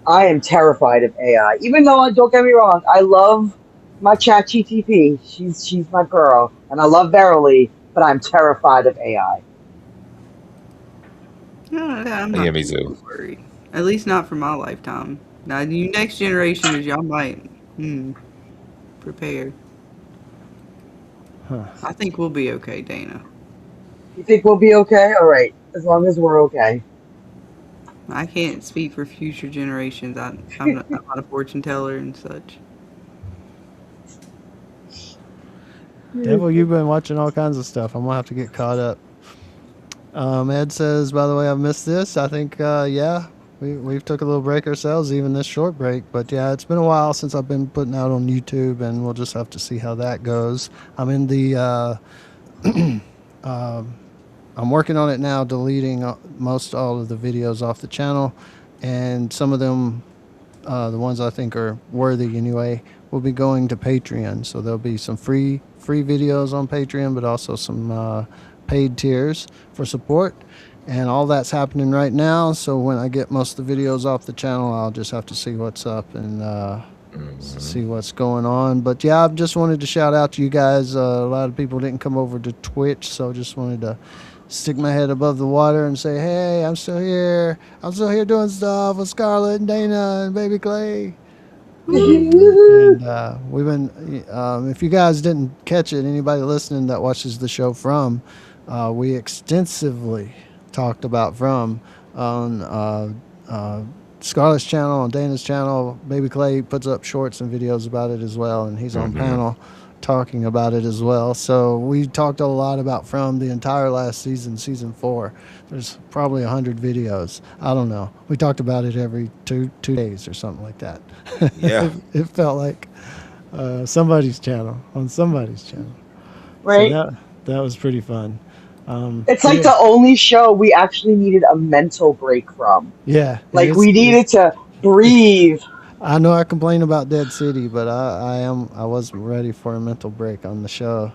I am terrified of AI. Even though, don't get me wrong, I love my chat GTP. She's my girl, and I love Verily, but I'm terrified of AI. No, I'm Yeah, not me too too. worried. At least not for my lifetime. Now, you next generations, y'all might prepare. Huh. I think we'll be okay, Dana. You think we'll be okay? All right, as long as we're okay. I can't speak for future generations. I'm not a fortune teller and such. Devil, you've been watching all kinds of stuff. I'm gonna have to get caught up. Ed says, by the way, I've missed this. I think, yeah, we've took a little break ourselves, even this short break. But yeah, it's been a while since I've been putting out on YouTube, and we'll just have to see how that goes. I'm in the, I'm working on it now, deleting most all of the videos off the channel, and some of them, the ones I think are worthy anyway, will be going to Patreon. So there'll be some free videos on Patreon, but also some paid tiers for support. And all that's happening right now. So when I get most of the videos off the channel, I'll just have to see what's up and see what's going on. But yeah, I just wanted to shout out to you guys. A lot of people didn't come over to Twitch, so just wanted to stick my head above the water and say, hey, I'm still here. I'm still here doing stuff with Scarlett and Dana and Baby Clay. And we've been, if you guys didn't catch it, anybody listening that watches the show from, we extensively talked about from on Scarlett's channel, on Dana's channel. Baby Clay puts up shorts and videos about it as well, and he's on panel talking about it as well. So we talked a lot about from the entire last season 4. There's probably 100 videos. I don't know. We talked about it every two days or something like that. Yeah. It felt like somebody's channel on somebody's channel. So Right? that was pretty fun. It's like the only show we actually needed a mental break from. Yeah, Like we needed to breathe. I know I complain about Dead City, but I wasn't ready for a mental break on the show.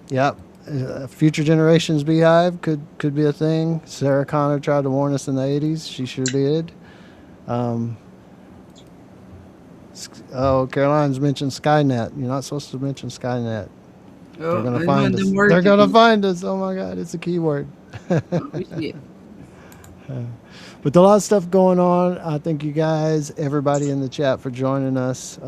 Yep. Future Generations Beehive could be a thing. Sarah Connor tried to warn us in the 80s. She sure did. Caroline's mentioned Skynet. You're not supposed to mention Skynet. They're Oh, gonna there's find one of us. them words They're gonna again. find us. Oh my God, it's a keyword. Oh, shit. But a lot of stuff going on. I thank you guys, everybody in the chat, for joining us.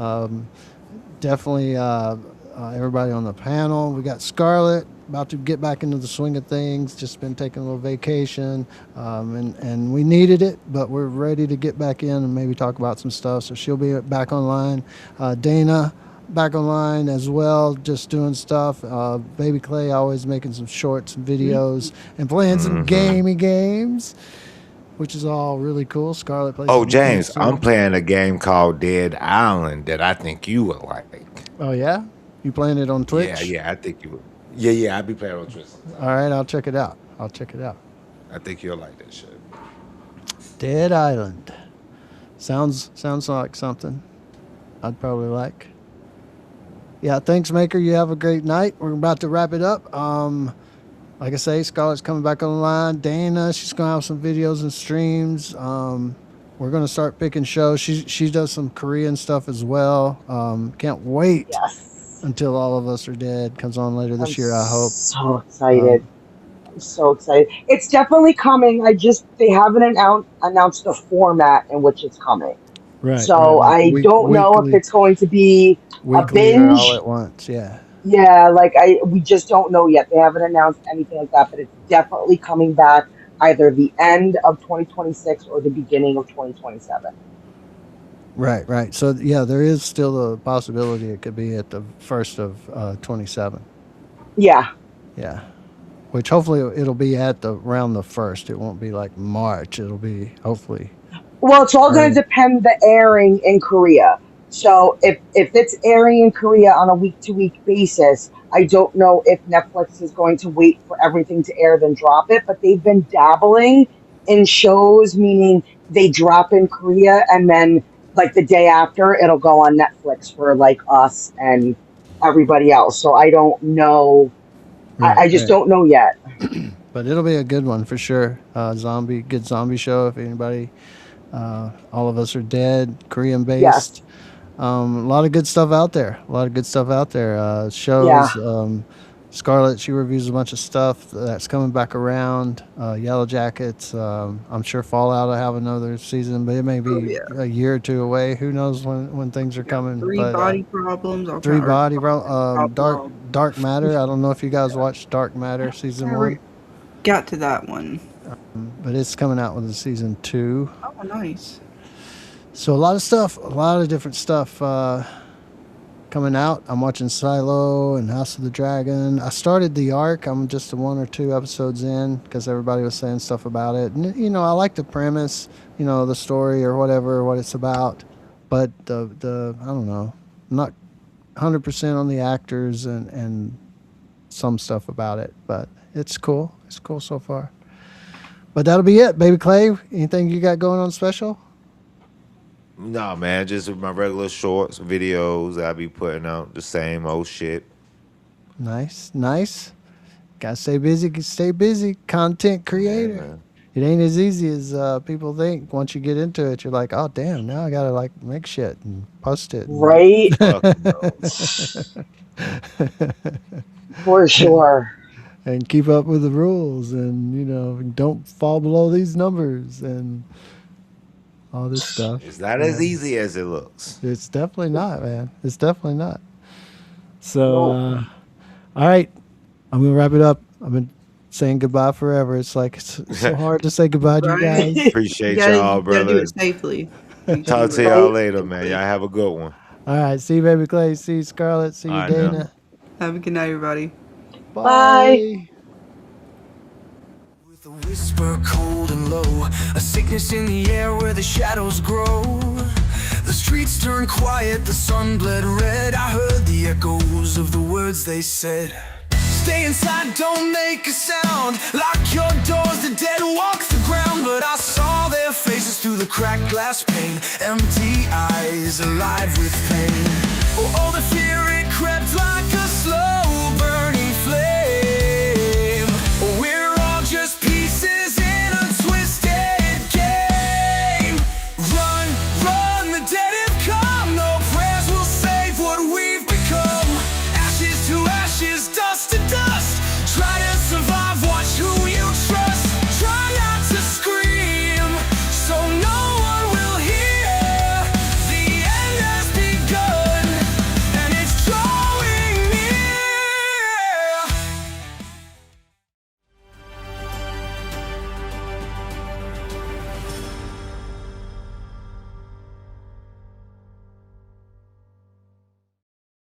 Definitely everybody on the panel. We got Scarlett about to get back into the swing of things. Just been taking a little vacation, and we needed it, but we're ready to get back in and maybe talk about some stuff. So she'll be back online. Dana back online as well, just doing stuff. Baby Clay always making some shorts and videos and playing some gamey games, which is all really cool. Scarlett plays. Oh, some James, games I'm too. playing a game called Dead Island that I think you would like. Oh yeah, you playing it on Yeah, Twitch? yeah, I think you would. Yeah, I be playing on Twitch sometimes. All right, I'll check it out. I'll check it out. I think you'll like that shit. Dead Island. Sounds like something I'd probably like. Yeah, thanks, Maker. You have a great night. We're about to wrap it up. Like I say, Scarlett's coming back online. Dana, she's gonna have some videos and streams. We're gonna start picking shows. She does some Korean stuff as well. Can't wait Yes. until All of Us Are Dead comes on later this year. I hope. So excited. Um, I'm so excited. It's definitely coming. They haven't announced the format in which it's coming. So like I don't know if it's going to be a weekly or all binge. at once. Yeah. Yeah, we just don't know yet. They haven't announced anything like that, but it's definitely coming back either the end of 2026 or the beginning of 2027. Right. So yeah, there is still a possibility it could be at the first of 27. Yeah. Yeah. Which hopefully it'll be around the first. It won't be like March. It'll be hopefully. Well, it's all going early. to depend the airing in Korea. So if it's airing in Korea on a week-to-week basis, I don't know if Netflix is going to wait for everything to air then drop it, but they've been dabbling in shows, meaning they drop in Korea and then like the day after it'll go on Netflix for like us and everybody else. So I don't know. I just don't know yet. But it'll be a good one for sure. Good zombie show. If anybody, All of Us Are Dead, Korean based. Yes. A lot of good stuff out there. Yeah. Shows. Scarlett, she reviews a bunch of stuff that's coming back around. Yellow Jackets. I'm sure Fallout will have another season, but it may be a year or two away. Who knows when things are coming? Three But body problems. Dark Matter. I don't know if you guys watched Dark Matter season Never 1, got to that one. but it's coming out with a season 2. Oh, nice. So a lot of stuff, a lot of different stuff coming out. I'm watching Silo and House of the Dragon. I started The Ark. I'm just 1 or 2 episodes in because everybody was saying stuff about it. And, I like the premise, the story or whatever, what it's about. But the I don't know, I'm not 100% on the actors and some stuff about it. But it's cool. It's cool so far. But that'll be it, Baby Clay. Anything you got going on special? No, man, just my regular shorts, videos. I be putting out the same old shit. Nice. Gotta stay busy. Content Yeah, creator. man. It ain't as easy as people think. Once you get into it, you're like, oh damn, now I gotta make shit and post it. Right? Fuck no. For sure. And keep up with the rules, and don't fall below these numbers and all this stuff. It's not as easy as it looks. It's definitely not, man. It's definitely not. So, Nope. all right, I'm gonna wrap it up. I've been saying goodbye forever. It's like it's so hard to say goodbye to you Right. guys. Appreciate You y'all, gotta do brother. it safely. Talk to y'all later, man. Y'all have a good one. All right, see you, Baby Clay. See you, Scarlett. See you, All right, now. Dana. Have a good night, everybody. Bye. With a whisper cold and low, a sickness in the air where the shadows grow. The streets turn quiet, the sun bled red. I heard the echoes of the words they said. Stay inside, don't make a sound. Lock your doors, the dead walk the ground. But I saw their faces through the cracked glass pane. Empty eyes, alive with pain. Oh, the fear, it crept like a